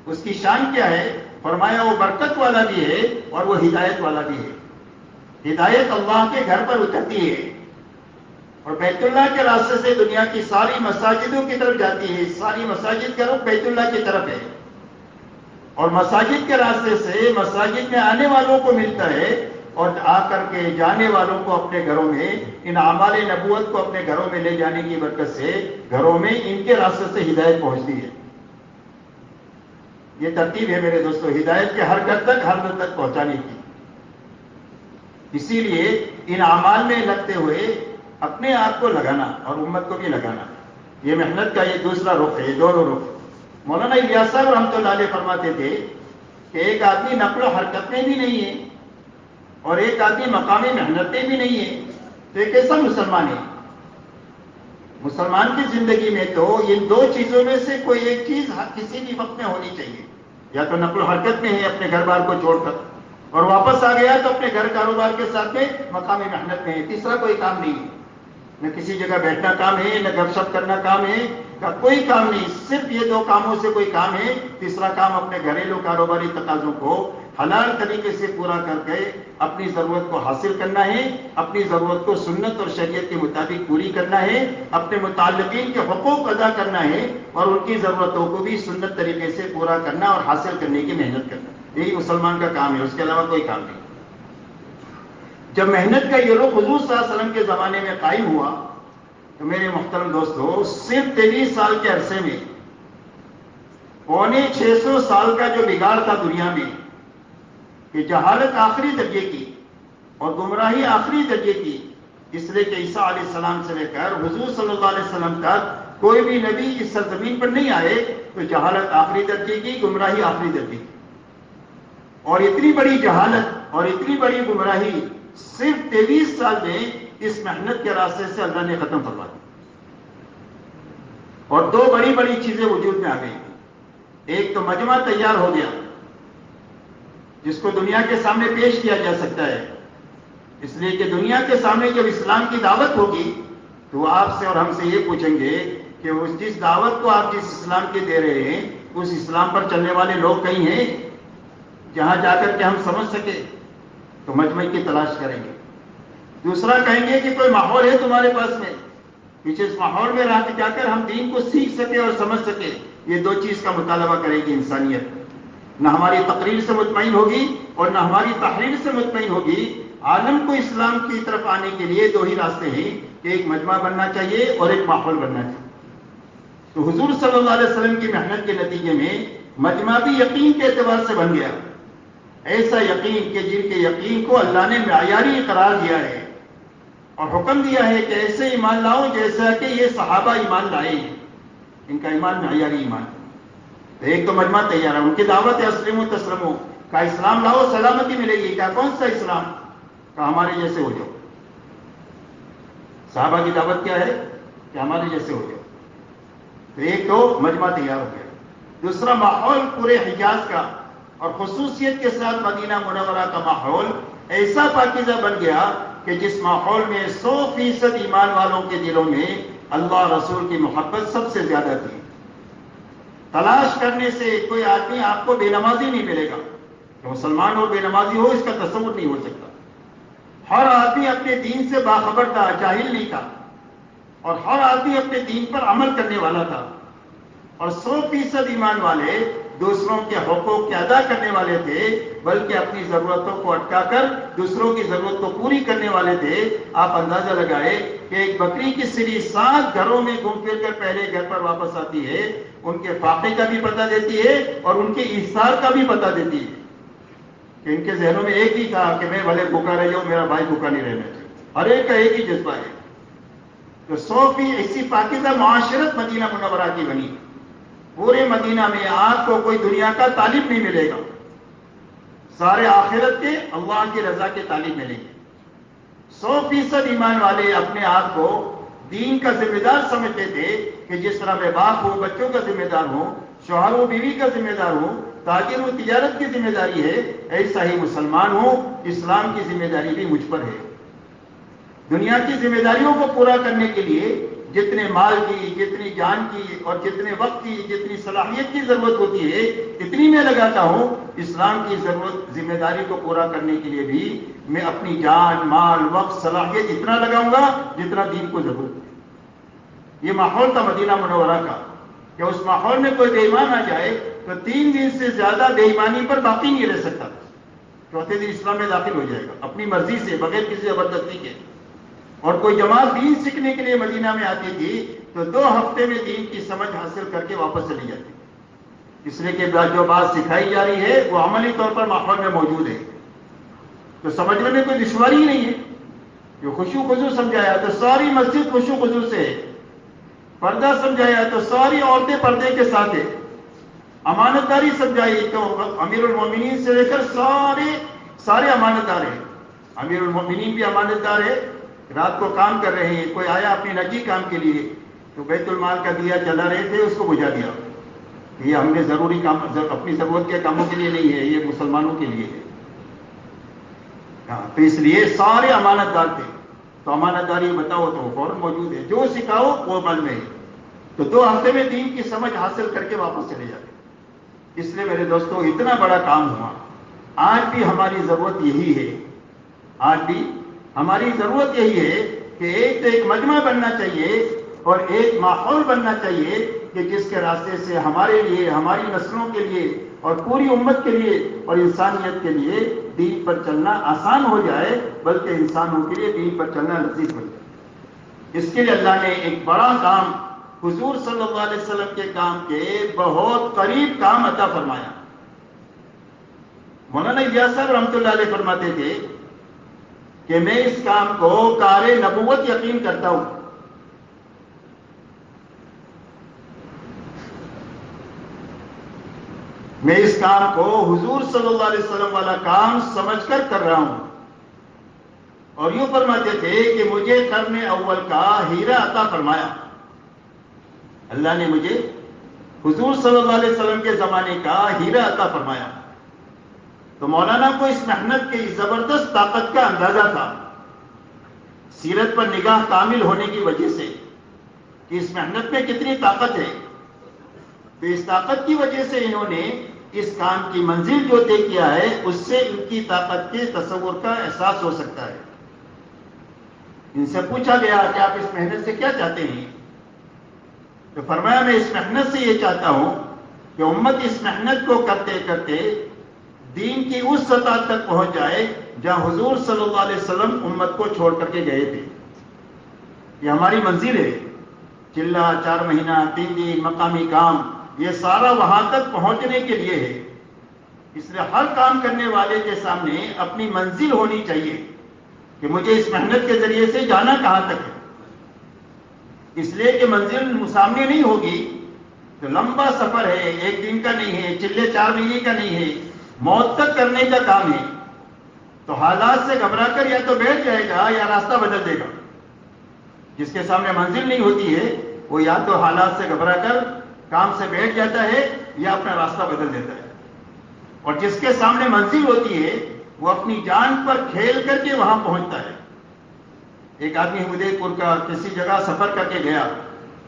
اس کی شان کیا ہے؟ فرمایا وہ برکت والا بھی ہے اور وہ ہدایت والا بھی ہے، ہدایت اللہ کے گھر پر اترتی ہے، اور بیت اللہ کے راستے سے دنیا کی ساری مساجدوں کی طرف جاتی ہے، ساری مساجد کا رخ بیت اللہ کی طرف ہے، اور مساجد کے راستے سے مساجد میں آنے والوں کو ملتا ہے، اور آ کر کے جانے والوں کو اپنے گھروں میں ان اعمال نبوت کو اپنے گھروں میں لے جانے کی برکت سے گھروں میں ان کے راستے سے ہدایت پہنچتی ہے۔ یہ ترتیب ہے میرے دوستو، ہدایت کے ہر گھر تک، ہر گھر تک پہنچانے کی۔ اسی لیے ان اعمال میں لگتے ہوئے اپنے آپ کو لگانا اور امت کو بھی لگانا، یہ محنت کا یہ دوسرا رخ ہے، یہ دونوں رخ۔ مولانا الیاس صاحب رحمۃ اللہ علیہ فرماتے تھے کہ ایک آدمی نقل و حرکت میں بھی نہیں ہے اور ایک آدمی مقامی محنت میں بھی نہیں ہے، تو ایک ایسا مسلمان ہے۔ مسلمان کی زندگی میں تو ان 2 چیزوں میں سے کوئی ایک چیز کسی بھی وقت میں ہونی چاہیے، یا تو نقل و حرکت میں ہے اپنے گھر بار کو چھوڑ کر، اور واپس آ گیا تو اپنے گھر کاروبار کے ساتھ میں مقامی محنت میں ہے، تیسرا کوئی کام نہیں ہے، نہ کسی جگہ بیٹھنا کام ہے، نہ گپ شپ کرنا کام ہے، کوئی کام نہیں، صرف یہ 2 کاموں سے کوئی کام ہے۔ تیسرا کام اپنے گھریلو کاروباری تقاضوں کو حلال طریقے سے پورا کر کے اپنی ضرورت کو حاصل کرنا ہے، اپنی ضرورت کو سنت اور شریعت کے مطابق پوری کرنا ہے، اپنے متعلقین کے حقوق ادا کرنا ہے، اور ان کی ضرورتوں کو بھی سنت طریقے سے پورا کرنا اور حاصل کرنے کی محنت کرنا، یہی مسلمان کا کام ہے، اس کے علاوہ کوئی کام نہیں۔ جب محنت کا یہ رخ حضور صلی اللہ علیہ وسلم کے زمانے میں قائم ہوا تو میرے محترم دوستو، صرف 23 سال کے عرصے میں 650 سال کا جو بگاڑ تھا دنیا میں، کہ جہالت آخری درجے کی اور گمراہی آخری درجے کی، اس لیے کہ عیسیٰ علیہ السلام سے لے کر حضور صلی اللہ علیہ وسلم تک کوئی بھی نبی اس سرزمین پر نہیں آئے تو جہالت آخری درجے کی، گمراہی آخری درجے کی. اور اتنی بڑی جہالت اور اتنی بڑی گمراہی صرف 23 سال میں اس محنت کے راستے سے اللہ نے ختم کروا دی. اور دو بڑی بڑی چیزیں وجود میں آ گئی. ایک تو مجمع تیار ہو گیا جس کو دنیا کے سامنے پیش کیا جا سکتا ہے، اس لیے کہ دنیا کے سامنے جب اسلام کی دعوت ہوگی تو وہ آپ سے اور ہم سے یہ پوچھیں گے کہ جس دعوت کو آپ جس اسلام کے دے رہے ہیں اس اسلام پر چلنے والے لوگ کہیں ہیں جہاں جا کر کے ہم سمجھ سکے، تو مجمع کی تلاش کریں گے. دوسرا کہیں گے کہ کوئی ماحول ہے تمہارے پاس میں کہ جس ماحول میں رہ کے جا کر ہم دین کو سیکھ سکے اور سمجھ سکے. یہ دو چیز کا مطالبہ کرے گی انسانیت. نہ ہماری تقریر سے مطمئن ہوگی اور نہ ہماری تحریر سے مطمئن ہوگی. عالم کو اسلام کی طرف آنے کے لیے دو ہی راستے ہیں کہ ایک مجمع بننا چاہیے اور ایک ماحول بننا چاہیے. تو حضور صلی اللہ علیہ وسلم کی محنت کے نتیجے میں مجمع بھی یقین کے اعتبار سے بن گیا. ایسا یقین کہ جن کے یقین کو اللہ نے معیاری قرار دیا ہے اور حکم دیا ہے کہ ایسے ایمان لاؤ جیسا کہ یہ صحابہ ایمان لائے ہیں. ان کا ایمان معیاری ایمان. تو ایک تو مجمع تیار ہے، ان کی دعوت ہے اسلم و تسلمو، کا اسلام لاؤ سلامتی ملے گی. کیا کون سا اسلام؟ کہ ہمارے جیسے ہو جاؤ. صحابہ کی دعوت کیا ہے کہ ہمارے جیسے ہو جاؤ. تو ایک تو مجمع تیار ہو گیا. دوسرا ماحول پورے حجاز کا اور خصوصیت کے ساتھ مدینہ منورہ کا ماحول ایسا پاکیزہ بن گیا کہ جس ماحول میں 100% ایمان والوں کے دلوں میں اللہ رسول کی محبت سب سے زیادہ تھی. تلاش کرنے سے کوئی آدمی آپ کو بے نمازی نہیں ملے گا کہ مسلمان اور بے نمازی ہو، اس کا تصور نہیں ہو سکتا. ہر آدمی اپنے دین سے باخبر تھا، جاہل نہیں تھا، اور ہر آدمی اپنے دین پر عمل کرنے والا تھا. اور 100% ایمان والے دوسروں کے حقوق کے ادا کرنے والے تھے، بلکہ اپنی ضرورتوں کو اٹکا کر دوسروں کی ضرورت کو پوری کرنے والے تھے. آپ اندازہ لگائے کہ ایک بکری کی سری 7 گھروں میں گھوم پھر کر پہلے گھر پر واپس آتی ہے، ان کے فاقے کا بھی پتہ دیتی ہے اور ان کے ایثار کا بھی پتہ دیتی ہے. کہ ان کے ذہنوں میں ایک ہی تھا کہ میں بھلے بھوکا رہ جاؤں، میرا بھائی بھوکا نہیں رہنا چاہیے. ہر ایک کا ایک ہی جذبہ ہے. تو 100% ایسی پاکیزہ معاشرت مدینہ منورہ کی بنی. پورے مدینہ میں آپ کو کوئی دنیا کا طالب نہیں ملے گا، سارے آخرت کے اللہ کی رضا کے طالب ملیں گے. 100% ایمان والے اپنے آپ کو دین کا ذمہ دار سمجھتے تھے کہ جس طرح میں باپ ہوں، بچوں کا ذمہ دار ہوں، شوہر و بیوی کا ذمہ دار ہوں، تاجر و تجارت کی ذمہ داری ہے، ایسا ہی مسلمان ہوں، اسلام کی ذمہ داری بھی مجھ پر ہے. دنیا کی ذمہ داریوں کو پورا کرنے کے لیے جتنے مال کی، جتنی جان کی اور جتنے وقت کی، جتنی صلاحیت کی ضرورت ہوتی ہے اتنی میں لگاتا ہوں. اسلام کی ضرورت ذمہ داری کو پورا کرنے کے لیے بھی میں اپنی جان، مال، وقت، صلاحیت اتنا لگاؤں گا جتنا دین کو ضرورت ہے. یہ ماحول تھا مدینہ منورہ کا کہ اس ماحول میں کوئی بے ایمان آ جائے تو 3 دن سے زیادہ بے ایمانی پر باقی نہیں رہ سکتا. چوتھے دن اسلام میں داخل ہو جائے گا اپنی مرضی سے، بغیر کسی زبردستی کے. اور کوئی جماعت دین سیکھنے کے لیے مدینہ میں آتی تھی تو 2 ہفتے میں دین کی سمجھ حاصل کر کے واپس چلی جاتی. اس لیے کہ جو بات سکھائی جا رہی ہے وہ عملی طور پر ماحول میں موجود ہے، تو سمجھنے میں کوئی دشواری ہی نہیں ہے. جو خشوع خضوع سمجھایا تو ساری مسجد خشوع خضوع سے ہے. پردہ سمجھایا تو ساری عورتیں پردے کے ساتھ ہے. امانت داری سمجھائی تو امیر المومنین سے لے کر سارے امانت دار ہیں. امیر المومنین بھی امانت دار ہے، رات کو کام کر رہے ہیں، کوئی آیا اپنے نجی کام کے لیے تو بیت المال کا دیا جلا رہے تھے، اس کو بجھا دیا. یہ ہم نے ضروری کام، اپنی ضرورت کے کاموں کے لیے نہیں ہے، یہ مسلمانوں کے لیے ہے. تو اس لیے سارے امانت دار تھے. تو امانت داری بتاؤ تو فوراً موجود ہے، جو سکھاؤ وہ عمل میں ہے. تو 2 ہفتے میں دین کی سمجھ حاصل کر کے واپس چلے جاتے. اس لیے میرے دوستوں اتنا بڑا کام ہوا. آج بھی ہماری ضرورت یہی ہے، آج بھی ہماری ضرورت یہی ہے کہ ایک تو ایک مجمع بننا چاہیے اور ایک ماحول بننا چاہیے کہ جس کے راستے سے ہمارے لیے، ہماری نسلوں کے لیے اور پوری امت کے لیے اور انسانیت کے لیے دین پر چلنا آسان ہو جائے، بلکہ انسانوں کے لیے دین پر چلنا لذیذ ہو جائے. اس کے لیے اللہ نے ایک بڑا کام حضور صلی اللہ علیہ وسلم کے کام کے بہت قریب کام عطا فرمایا. مولانا الیاس صاحب رحمۃ اللہ علیہ فرماتے تھے کہ میں اس کام کو کار نبوت یقین کرتا ہوں. میں اس کام کو حضور صلی اللہ علیہ وسلم والا کام سمجھ کر کر رہا ہوں. اور یوں فرماتے تھے کہ مجھے قرن اول کا ہیرا عطا فرمایا. اللہ نے مجھے حضور صلی اللہ علیہ وسلم کے زمانے کا ہیرا عطا فرمایا. تو مولانا کو اس محنت کی زبردست طاقت کا اندازہ تھا، سیرت پر نگاہ کامل ہونے کی وجہ سے، کہ اس محنت میں کتنی طاقت ہے. تو اس طاقت کی وجہ سے انہوں نے اس کام کی منزل جو طے کیا ہے، اس سے ان کی طاقت کے تصور کا احساس ہو سکتا ہے. ان سے پوچھا گیا کہ آپ اس محنت سے کیا چاہتے ہیں؟ تو فرمایا میں اس محنت سے یہ چاہتا ہوں کہ امت اس محنت کو کرتے کرتے دین کی اس سطح تک پہنچ جائے جہاں حضور صلی اللہ علیہ وسلم امت کو چھوڑ کر کے گئے تھے. یہ ہماری منزل ہے. چلہ، 4 مہینہ، 3 دن، مقامی کام، یہ سارا وہاں تک پہنچنے کے لیے ہے. اس لیے ہر کام کرنے والے کے سامنے اپنی منزل ہونی چاہیے کہ مجھے اس محنت کے ذریعے سے جانا کہاں تک ہے. اس لیے کہ منزل سامنے نہیں ہوگی تو لمبا سفر ہے، 1 دن کا نہیں ہے، چلے 4 مہینے کا نہیں ہے، موت تک کرنے کا کام ہے. تو حالات سے گھبرا کر یا تو بیٹھ جائے گا یا راستہ بدل دے گا. جس کے سامنے منزل نہیں ہوتی ہے وہ یا تو حالات سے گھبرا کر کام سے بیٹھ جاتا ہے یا اپنا راستہ بدل دیتا ہے. اور جس کے سامنے منزل ہوتی ہے وہ اپنی جان پر کھیل کر کے وہاں پہنچتا ہے. ایک آدمی ادے پور کا کسی جگہ سفر کر کے گیا،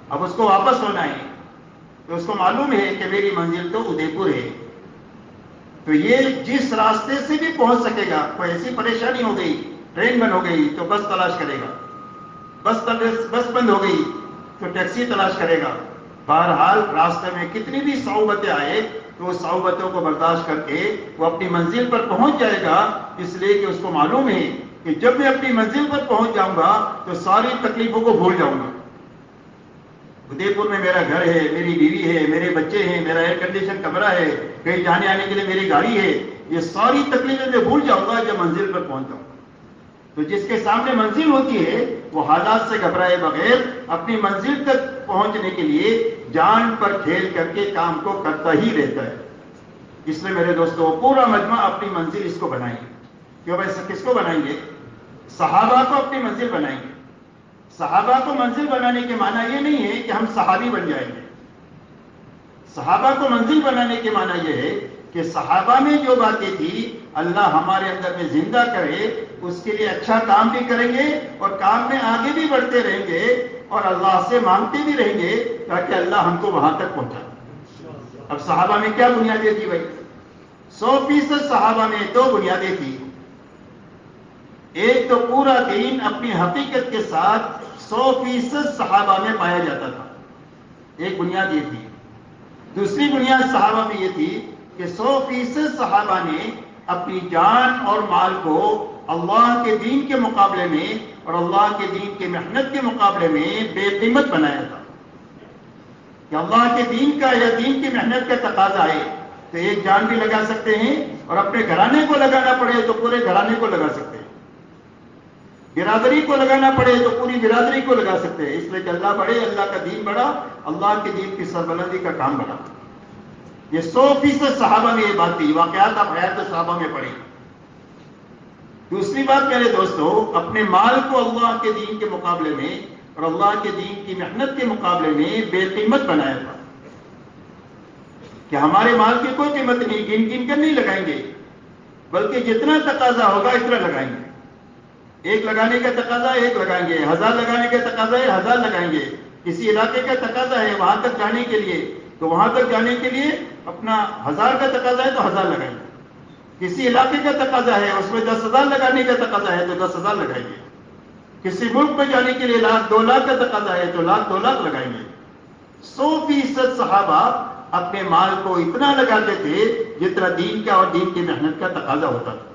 اب اس کو واپس ہونا ہے، تو اس کو معلوم ہے کہ میری منزل تو ادے پور ہے. تو یہ جس راستے سے بھی پہنچ سکے گا، کوئی ایسی پریشانی ہو گئی، ٹرین بند ہو گئی تو بس تلاش کرے گا، بس بند ہو گئی تو ٹیکسی تلاش کرے گا. بہرحال راستے میں کتنی بھی صعوبتیں آئے تو اس صعوبتوں کو برداشت کر کے وہ اپنی منزل پر پہنچ جائے گا. اس لیے کہ اس کو معلوم ہے کہ جب میں اپنی منزل پر پہنچ جاؤں گا تو ساری تکلیفوں کو بھول جاؤں گا. ادے پور میں میرا گھر ہے، میری بیوی ہے، میرے بچے ہیں، میرا ایئر کنڈیشن کمرہ ہے، کہیں جانے آنے کے لیے میری گاڑی ہے، یہ ساری تکلیفیں میں بھول جاؤں گا جب منزل پر پہنچ جاؤں گا. تو جس کے سامنے منزل ہوتی ہے وہ حالات سے گھبرائے بغیر اپنی منزل تک پہنچنے کے لیے جان پر کھیل کر کے کام کو کرتا ہی رہتا ہے. اس لیے میرے دوستوں پورا مجمع اپنی منزل اس کو بنائیں گے. کیوں بھائی کس کو بنائیں گے؟ صحابہ کو اپنی منزل بنائیں گے. صحابہ کو منزل بنانے کے معنی یہ نہیں ہے کہ ہم صحابی بن جائیں گے. صحابہ کو منزل بنانے کے معنی یہ ہے کہ صحابہ میں جو باتیں تھی اللہ ہمارے اندر میں زندہ کرے، اس کے لیے اچھا کام بھی کریں گے اور کام میں آگے بھی بڑھتے رہیں گے اور اللہ سے مانگتے بھی رہیں گے تاکہ اللہ ہم کو وہاں تک پہنچائے. اب صحابہ میں کیا بنیادیں تھی بھائی؟ 100% صحابہ میں 2 بنیادیں تھی. ایک تو پورا دین اپنی حقیقت کے ساتھ 100% صحابہ میں پایا جاتا تھا، ایک بنیاد یہ تھی. دوسری بنیاد صحابہ میں یہ تھی کہ 100% صحابہ نے اپنی جان اور مال کو اللہ کے دین کے مقابلے میں اور اللہ کے دین کی محنت کے مقابلے میں بے قیمت بنایا تھا. کہ اللہ کے دین کا یا دین کی محنت کا تقاضا ہے تو ایک جان بھی لگا سکتے ہیں اور اپنے گھرانے کو لگانا پڑے تو پورے گھرانے کو لگا سکتے ہیں، برادری کو لگانا پڑے تو پوری برادری کو لگا سکتے ہیں. اس لیے کہ اللہ بڑھے، اللہ کا دین بڑھا، اللہ کے دین کی سربلندی کا کام بڑھا. یہ 100% صحابہ میں یہ بات تھی. واقعات آپ حیات صحابہ میں پڑھی. دوسری بات میرے دوستو، اپنے مال کو اللہ کے دین کے مقابلے میں اور اللہ کے دین کی محنت کے مقابلے میں بے قیمت بنایا تھا کہ ہمارے مال کی کوئی قیمت نہیں، گن گن کر نہیں لگائیں گے بلکہ جتنا تقاضا ہوگا اتنا لگائیں گے. 1 لگانے کا تقاضا ہے 1 لگائیں گے، 1000 لگانے کا تقاضا ہے 1000 لگائیں گے. کسی علاقے کا تقاضا ہے وہاں تک جانے کے لیے تو وہاں تک جانے کے لیے اپنا 1000 کا تقاضا ہے تو 1000 لگائیں گے. کسی علاقے کا تقاضا ہے اس میں 10,000 لگانے کا تقاضا ہے تو 10,000 لگائیں گے. کسی ملک میں جانے کے لیے 1,00,000 2 لاکھ کا تقاضا ہے تو 1,00,000 2 لاکھ لگائیں گے. 100% صحابہ اپنے مال کو اتنا لگاتے تھے جتنا دین کا اور دین کی محنت کا تقاضا ہوتا تھا،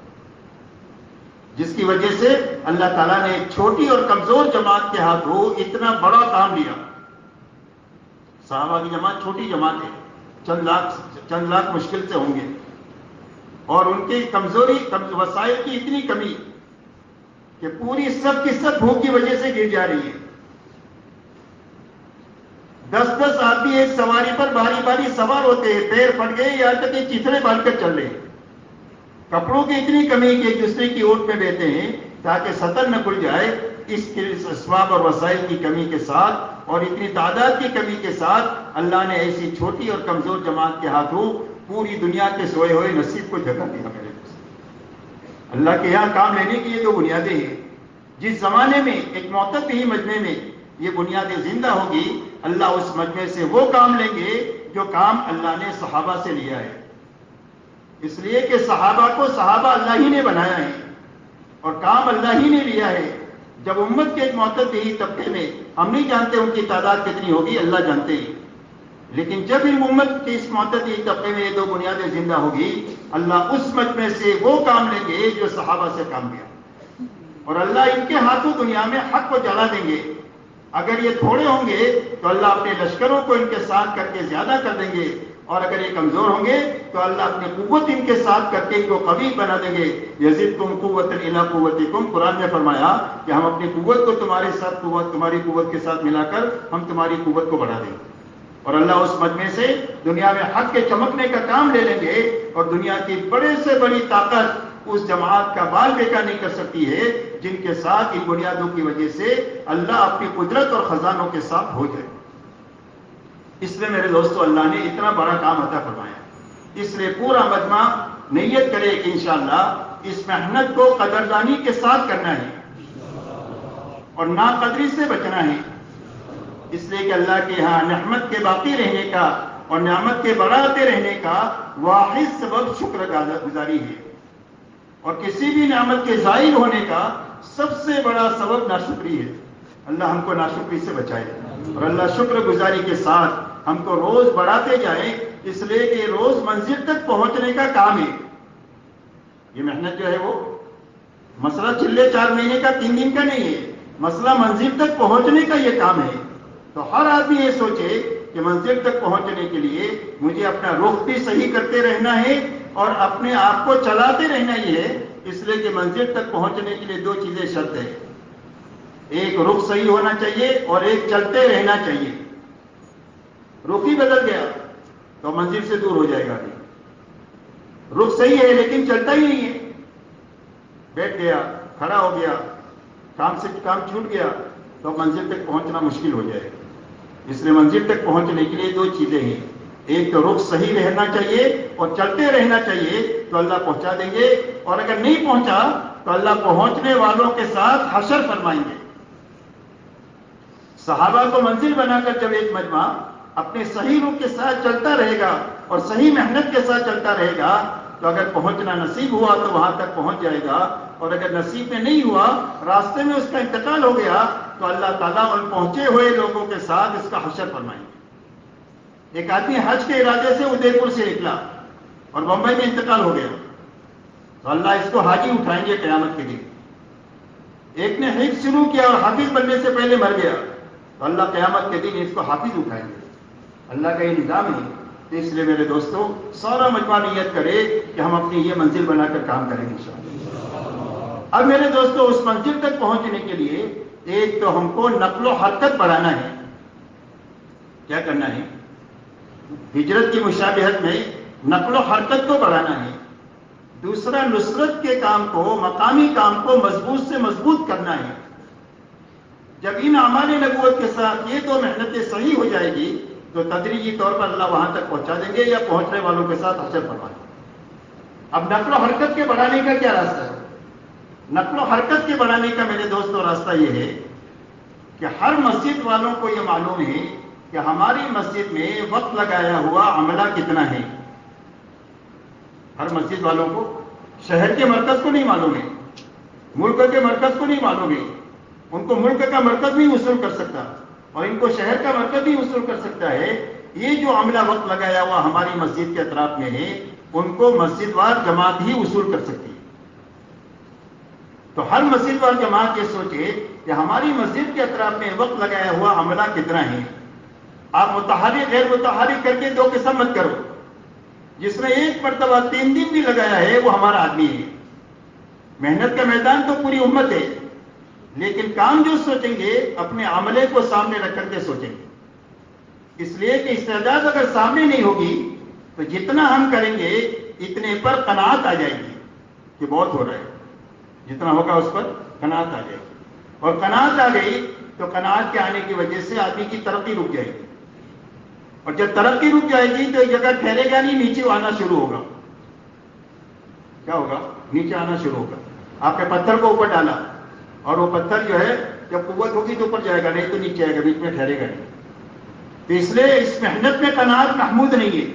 جس کی وجہ سے اللہ تعالیٰ نے ایک چھوٹی اور کمزور جماعت کے ہاتھوں اتنا بڑا کام لیا. صحابہ کی جماعت چھوٹی جماعت ہے، چند لاکھ مشکل سے ہوں گے اور ان کی کمزوری وسائل کی اتنی کمی کہ پوری سب کی سب بھوک کی وجہ سے گر جا رہی ہے. 10-10 آدمی ایک سواری پر باری باری سوار ہوتے ہیں، پیر پھٹ گئے، یہاں تک کہ چیتڑے باندھ کر چل رہے ہیں. کپڑوں کی اتنی کمی کہ ایک دوسرے کی اوٹ میں بیٹھتے ہیں تاکہ سطر نہ کھل جائے. اس اسباب اور وسائل کی کمی کے ساتھ اور اتنی تعداد کی کمی کے ساتھ اللہ نے ایسی چھوٹی اور کمزور جماعت کے ہاتھوں پوری دنیا کے سوئے ہوئے نصیب کو جگہ دیا. میرے اللہ کے یہاں کام لینے کی یہ دو بنیادیں ہیں. جس زمانے میں ایک معتدل مجمع میں یہ بنیادیں زندہ ہوگی، اللہ اس مجمع سے وہ کام لیں گے جو کام اللہ نے صحابہ سے لیا ہے. اس لیے کہ صحابہ کو صحابہ اللہ ہی نے بنایا ہے اور کام اللہ ہی نے لیا ہے. جب امت کے ایک معتدل طبقے میں ہم نہیں جانتے ان کی تعداد کتنی ہوگی، اللہ جانتے ہیں، لیکن جب ان امت کے اس معتدل طبقے میں یہ دو بنیادیں زندہ ہوگی، اللہ اس مجمع سے وہ کام لیں گے جو صحابہ سے کام لیا. اور اللہ ان کے ہاتھوں دنیا میں حق کو جلا دیں گے. اگر یہ تھوڑے ہوں گے تو اللہ اپنے لشکروں کو ان کے ساتھ کر کے زیادہ کر دیں گے، اور اگر یہ کمزور ہوں گے تو اللہ اپنی قوت ان کے ساتھ کر کے ان کو قوی بنا دیں گے. یزدکم قوۃ الی قوتکم، قرآن نے فرمایا کہ ہم اپنی قوت کو تمہاری قوت کے ساتھ ملا کر ہم تمہاری قوت کو بڑھا دیں گے. اور اللہ اس مجمع سے دنیا میں حق کے چمکنے کا کام لے لیں گے، اور دنیا کی بڑے سے بڑی طاقت اس جماعت کا بال بیکا نہیں کر سکتی ہے جن کے ساتھ ان بنیادوں کی وجہ سے اللہ اپنی قدرت اور خزانوں کے ساتھ ہو جائے. اس لیے میرے دوستو اللہ نے اتنا بڑا کام عطا فرمایا. اس لیے پورا مجمع نیت کرے کہ انشاءاللہ اس محنت کو قدردانی کے ساتھ کرنا ہے اور ناقدری سے بچنا ہے. اس لیے کہ اللہ کے ہاں نعمت کے باقی رہنے کا اور نعمت کے بڑھاتے رہنے کا واحد سبب شکر گزاری ہے، اور کسی بھی نعمت کے ظاہر ہونے کا سب سے بڑا سبب ناشکری ہے. اللہ ہم کو ناشکری سے بچائے اور اللہ شکر گزاری کے ساتھ ہم کو روز بڑھاتے جائیں. اس لیے کہ روز منزل تک پہنچنے کا کام ہے. یہ محنت جو ہے وہ مسئلہ چلے 4 مہینے کا 3 دن کا نہیں ہے، مسئلہ منزل تک پہنچنے کا یہ کام ہے. تو ہر آدمی یہ سوچے کہ منزل تک پہنچنے کے لیے مجھے اپنا رخ بھی صحیح کرتے رہنا ہے اور اپنے آپ کو چلاتے رہنا ہی ہے. اس لیے کہ منزل تک پہنچنے کے لیے 2 چیزیں شرط ہے. ایک رخ صحیح ہونا چاہیے اور ایک چلتے رہنا چاہیے. رخ ہی بدل گیا تو منزل سے دور ہو جائے گا. رخ صحیح ہے لیکن چلتا ہی نہیں ہے، بیٹھ گیا، کھڑا ہو گیا، کام سے کام چھوٹ گیا تو منزل تک پہنچنا مشکل ہو جائے گا. اس لیے منزل تک پہنچنے کے لیے 2 چیزیں ہیں. ایک تو رخ صحیح رہنا چاہیے اور چلتے رہنا چاہیے تو اللہ پہنچا دیں گے، اور اگر نہیں پہنچا تو اللہ پہنچنے والوں کے ساتھ حشر فرمائیں گے. صحابہ کو منزل بنا کر جب ایک مجمع اپنے صحیح رخ کے ساتھ چلتا رہے گا اور صحیح محنت کے ساتھ چلتا رہے گا تو اگر پہنچنا نصیب ہوا تو وہاں تک پہنچ جائے گا، اور اگر نصیب میں نہیں ہوا، راستے میں اس کا انتقال ہو گیا تو اللہ تعالیٰ ان پہنچے ہوئے لوگوں کے ساتھ اس کا حشر فرمائیں گے. ایک آدمی حج کے ارادے سے ادے پور سے نکلا اور بمبئی میں انتقال ہو گیا تو اللہ اس کو حاجی اٹھائیں گے قیامت کے دن. ایک نے حج شروع کیا اور حافظ بننے سے پہلے مر گیا تو اللہ قیامت کے دن اس کو حافظ اٹھائیں گے. اللہ کا یہ نظام ہے. تو اس لیے میرے دوستوں سارا مجمع نیت کرے کہ ہم اپنی یہ منزل بنا کر کام کریں گے انشاءاللہ. اب میرے دوستوں اس منزل تک پہنچنے کے لیے ایک تو ہم کو نقل و حرکت بڑھانا ہے. کیا کرنا ہے؟ ہجرت کی مشابہت میں نقل و حرکت کو بڑھانا ہے. دوسرا نصرت کے کام کو، مقامی کام کو مضبوط سے مضبوط کرنا ہے. جب ان اعمال نبوت کے ساتھ یہ 2 محنتیں صحیح ہو جائے گی تو تدریجی طور پر اللہ وہاں تک پہنچا دیں گے یا پہنچنے والوں کے ساتھ حشر فرما دیں گے. اب نقل و حرکت کے بڑھانے کا کیا راستہ ہے؟ نقل و حرکت کے بڑھانے کا میرے دوستوں راستہ یہ ہے کہ ہر مسجد والوں کو یہ معلوم ہے کہ ہماری مسجد میں وقت لگایا ہوا عملہ کتنا ہے. ہر مسجد والوں کو، شہر کے مرکز کو نہیں معلوم ہے، ملک کے مرکز کو نہیں معلوم ہے. ان کو ملک کا مرکز بھی وصول کر سکتا اور ان کو شہر کا مرکز بھی وصول کر سکتا ہے. یہ جو عملہ وقت لگایا ہوا ہماری مسجد کے اطراف میں ہے ان کو مسجد وار جماعت ہی وصول کر سکتی ہے. تو ہر مسجد وار جماعت یہ سوچے کہ ہماری مسجد کے اطراف میں وقت لگایا ہوا عملہ کتنا ہے. آپ متحرک غیر متحرک کر کے 2 قسم مت کرو. جس نے 1 مرتبہ 3 دن بھی لگایا ہے وہ ہمارا آدمی ہے. محنت کا میدان تو پوری امت ہے، لیکن کام جو سوچیں گے اپنے عملے کو سامنے رکھ کر کے سوچیں گے. اس لیے کہ استعداد اگر سامنے نہیں ہوگی تو جتنا ہم کریں گے اتنے پر قناعت آ جائے گی کہ بہت ہو رہا ہے، جتنا ہوگا اس پر قناعت آ جائے گی، اور قناعت آ گئی تو قناعت کے آنے کی وجہ سے آدمی کی ترقی رک جائے گی، اور جب ترقی رک جائے گی تو ایک جگہ ٹھہرے گا نہیں، نیچے آنا شروع ہوگا۔ کیا ہوگا؟ نیچے آنا شروع ہوگا۔ آپ نے پتھر کو اوپر ڈالا اور وہ پتھر جو ہے جب قوت ہوگی تو اوپر جائے گا، نہیں تو نیچے آئے گا، بیچ میں ٹھہرے گا نہیں۔ تو اس لیے اس محنت میں قناعت محمود نہیں ہے۔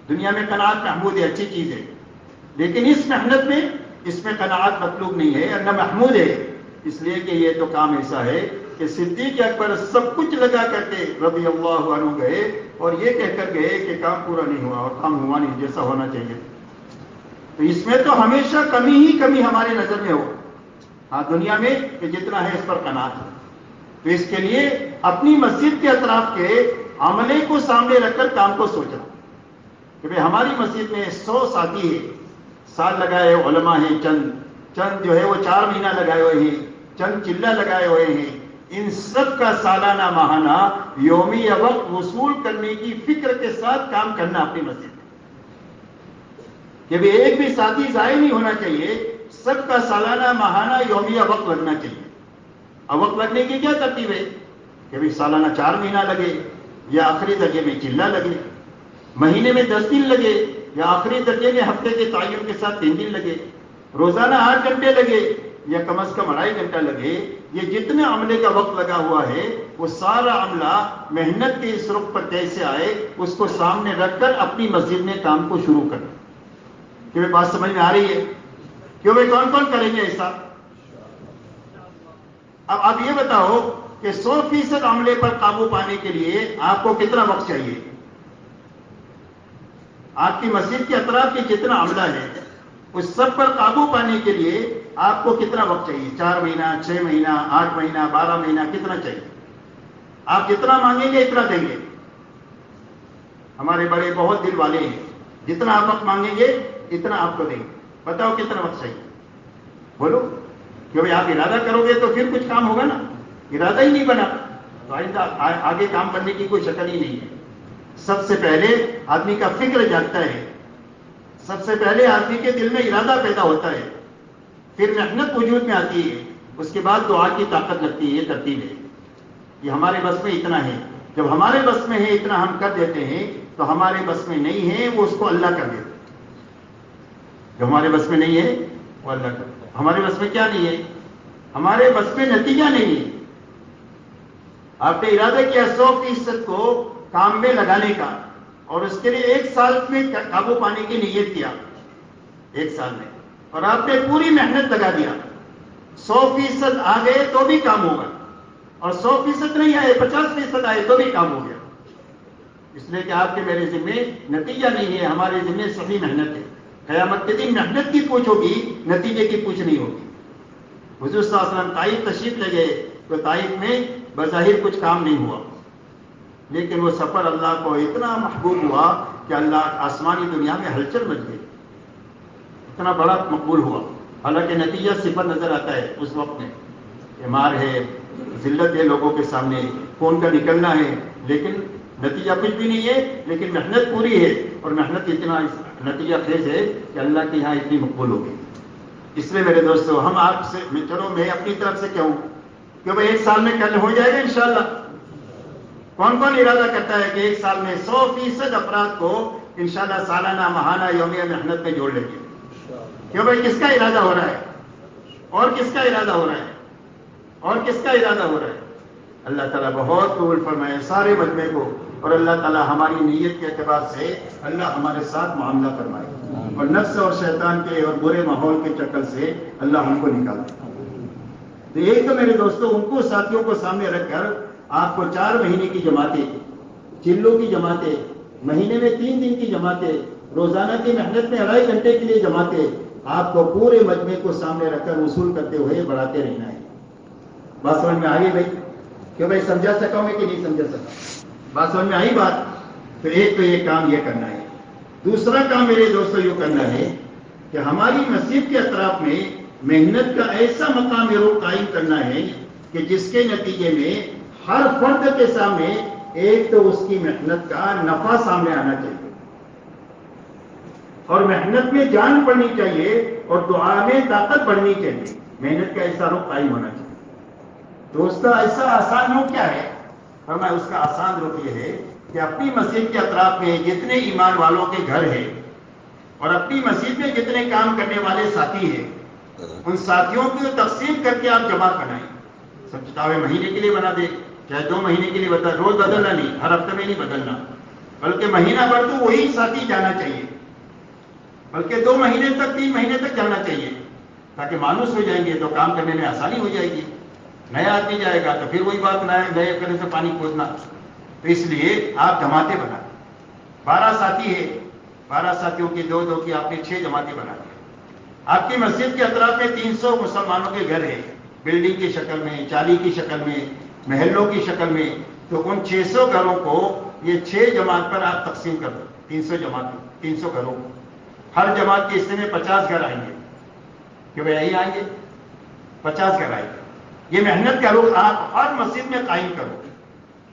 دنیا میں قناعت محمود ہے، اچھی چیز ہے، لیکن اس محنت میں اس میں قناعت مطلوب نہیں ہے، نہ محمود ہے، اس لیے کہ یہ تو کام ایسا ہے کہ صدیق اکبر سب کچھ لگا کر کے رضی اللہ عنہ گئے اور یہ کہہ کر گئے کہ کام پورا نہیں ہوا اور کام ہوا نہیں جیسا ہونا چاہیے۔ تو اس میں تو ہمیشہ کمی ہی کمی ہمارے نظر میں ہو، ہاں دنیا میں کہ جتنا ہے اس پر قناعت ہے۔ تو اس کے لیے اپنی مسجد کے اطراف کے عملے کو سامنے رکھ کر کام کو سوچنا کہ بھئی ہماری مسجد میں 100 ساتھی ہے، سال لگائے علماء ہیں، چند جو ہے وہ 4 مہینہ لگائے ہوئے ہیں، چند چلہ لگائے ہوئے ہیں، ان سب کا سالانہ ماہانہ یومی وقت وصول کرنے کی فکر کے ساتھ کام کرنا اپنی مسجد میں، کہ بھی ایک بھی ساتھی ضائع نہیں ہونا چاہیے، سب کا سالانہ ماہانہ یومیہ وقت لگنا چاہیے۔ اب وقت لگنے کی کیا ترتیب ہے کہ بھی سالانہ 4 مہینہ لگے، یا آخری درجے میں چلہ لگے، مہینے میں 10 دن لگے، یا آخری درجے میں ہفتے کے تعین کے ساتھ 3 دن لگے، روزانہ 8 گھنٹے لگے، یا کم از کم 2.5 گھنٹہ لگے۔ یہ جتنے عملے کا وقت لگا ہوا ہے وہ سارا عملہ محنت کے اس رخ پر کیسے آئے اس کو سامنے رکھ کر اپنی مسجد میں کام کو شروع کرنا۔ کہ بات سمجھ میں آ رہی ہے؟ کیوں بھائی کون کون کریں گے ایسا؟ اب آپ یہ بتاؤ کہ 100% عملے پر قابو پانے کے لیے آپ کو کتنا وقت چاہیے؟ آپ کی مسجد کے اطراف کے جتنا عملہ ہے اس سب پر قابو پانے کے لیے آپ کو کتنا وقت چاہیے؟ 4 مہینہ، 6 مہینہ، 8 مہینہ، 12 مہینہ، کتنا چاہیے؟ آپ جتنا مانگیں گے اتنا دیں گے۔ ہمارے بڑے بہت دل والے ہیں، جتنا آپ وقت مانگیں گے اتنا آپ کو دیں گے۔ بتاؤ کتنا وقت چاہیے؟ بولو، کہ بھائی آپ ارادہ کرو گے تو پھر کچھ کام ہوگا نا، ارادہ ہی نہیں بنا تو آئندہ آگے کام کرنے کی کوئی شکل ہی نہیں ہے۔ سب سے پہلے آدمی کا فکر جاگتا ہے، سب سے پہلے آدمی کے دل میں ارادہ پیدا ہوتا ہے، پھر محنت وجود میں آتی ہے، اس کے بعد دعا کی طاقت لگتی ہے۔ یہ ترتیب ہے، یہ ہمارے بس میں اتنا ہے۔ جب ہمارے بس میں ہے اتنا ہم کر دیتے ہیں، تو ہمارے بس میں نہیں ہے وہ اس کو اللہ کر دیتا ہے۔ جو ہمارے بس میں نہیں ہے وہ اللہ کرتا ہے۔ ہمارے بس میں کیا نہیں ہے؟ ہمارے بس میں نتیجہ نہیں ہے۔ آپ نے ارادہ کیا 100% کو کام میں لگانے کا، اور اس کے لیے 1 سال میں قابو پانے کی نیت کیا، 1 سال میں، اور آپ نے پوری محنت لگا دیا۔ 100% آ گئے تو بھی کام ہوگا، اور 100% نہیں آئے، 50% آئے تو بھی کام ہو گیا، اس لیے کہ آپ کے میرے ذمہ نتیجہ نہیں ہے، ہمارے ذمہ صحیح محنت ہے۔ قیامت کے دن محنت کی پوچھ ہوگی، نتیجے کی پوچھ نہیں ہوگی۔ حضور صلی اللہ علیہ وسلم طائف تشریف لے گئے تو طائف میں بظاہر کچھ کام نہیں ہوا، لیکن وہ سفر اللہ کو اتنا محبوب ہوا کہ اللہ آسمانی دنیا میں ہلچل مچ گئی، اتنا بڑا مقبول ہوا۔ حالانکہ نتیجہ صفر نظر آتا ہے اس وقت میں، بیمار ہے، ذلت ہے لوگوں کے سامنے، خون کا نکلنا ہے، لیکن نتیجہ کچھ بھی نہیں ہے، لیکن محنت پوری ہے، اور محنت اتنا نتیجہ خیز ہے کہ اللہ کے یہاں اتنی مقبول ہوگی۔ اس لیے میرے دوستو، ہم آپ سے چلو میں اپنی طرف سے کہوں کہ بھائی 1 سال میں کل ہو جائے گا انشاءاللہ۔ کون کون ارادہ کرتا ہے کہ 1 سال میں 100% افراد کو انشاءاللہ سالانہ ماہانہ یومیہ محنت میں جوڑ لیں گے؟ کیوں بھائی کس کا ارادہ ہو رہا ہے؟ اور کس کا ارادہ ہو رہا ہے؟ اور کس کا ارادہ ہو رہا ہے؟ اللہ تعالیٰ بہت قبول فرمائے سارے مجمع کو، اور اللہ تعالیٰ ہماری نیت کے اعتبار سے اللہ ہمارے ساتھ معاملہ فرمائے، اور نفس اور شیطان کے اور برے ماحول کے چکر سے اللہ ہم کو نکالے۔ تو ایک تو میرے دوستوں ان کو ساتھیوں کو سامنے رکھ کر آپ کو 4 مہینے کی جماعتیں، چلوں کی جماعتیں، مہینے میں 3 دن کی جماعتیں، روزانہ کی محنت میں 2.5 گھنٹے کے لیے جماعتیں، آپ کو پورے مجمع کو سامنے رکھ کر وصول کرتے ہوئے بڑھاتے رہنا ہے۔ بات سمجھ میں آئی بھائی؟ کہ بھائی سمجھا سکا میں کہ نہیں سمجھا سکا؟ بات سمجھ میں آئی بات؟ تو ایک تو یہ کام یہ کرنا ہے۔ دوسرا کام میرے دوستوں یہ کرنا ہے کہ ہماری مسجد کے اطراف میں محنت کا ایسا مقام قائم کرنا ہے کہ جس کے نتیجے میں ہر فرد کے سامنے ایک تو اس کی محنت کا نفع سامنے آنا چاہیے، اور محنت میں جان پڑنی چاہیے، اور دعا میں طاقت بڑھنی چاہیے، محنت کا ایسا رخ قائم ہونا چاہیے۔ تو اس کا ایسا آسان رخ کیا ہے؟ فرمایا اس کا آسان رخ یہ ہے کہ اپنی مسجد کے اطراف میں جتنے ایمان والوں کے گھر ہیں اور اپنی مسجد میں جتنے کام کرنے والے ساتھی ہیں، ان ساتھیوں کو تقسیم کر کے آپ جمع کرائیں۔ سب کتابیں مہینے کے لیے بنا دے، چاہے 2 مہینے کے لیے بتا، روز بدلنا نہیں، ہر ہفتے میں نہیں بدلنا، بلکہ مہینہ بھر تو وہی ساتھی جانا چاہیے، بلکہ 2 مہینے تک 3 مہینے تک جانا چاہیے، تاکہ مانوس ہو جائیں گے تو کام کرنے میں آسانی ہو جائے گی۔ نیا آدمی جائے گا تو پھر وہی بات، نئے کرنے سے پانی کھودنا، تو اس لیے آپ جماعتیں بنا دیں۔ 12 ساتھی ہے، 12 ساتھیوں کی 2 کی آپ نے 6 جماعتیں بنا دی۔ آپ کی مسجد کے اطراف میں 300 مسلمانوں کے گھر ہیں، بلڈنگ کی شکل میں، چالی کی شکل میں، محلوں کی شکل میں، تو ان 600 گھروں کو یہ 6 جماعت پر آپ تقسیم کر دو، 300 جماعتیں، 300 گھروں کو، ہر جماعت کے حصے میں 50 گھر آئیں گے، کہ بھائی یہی آئیں گے، 50 گھر آئیں گے۔ یہ محنت کا رخ آپ ہر مسجد میں قائم کرو،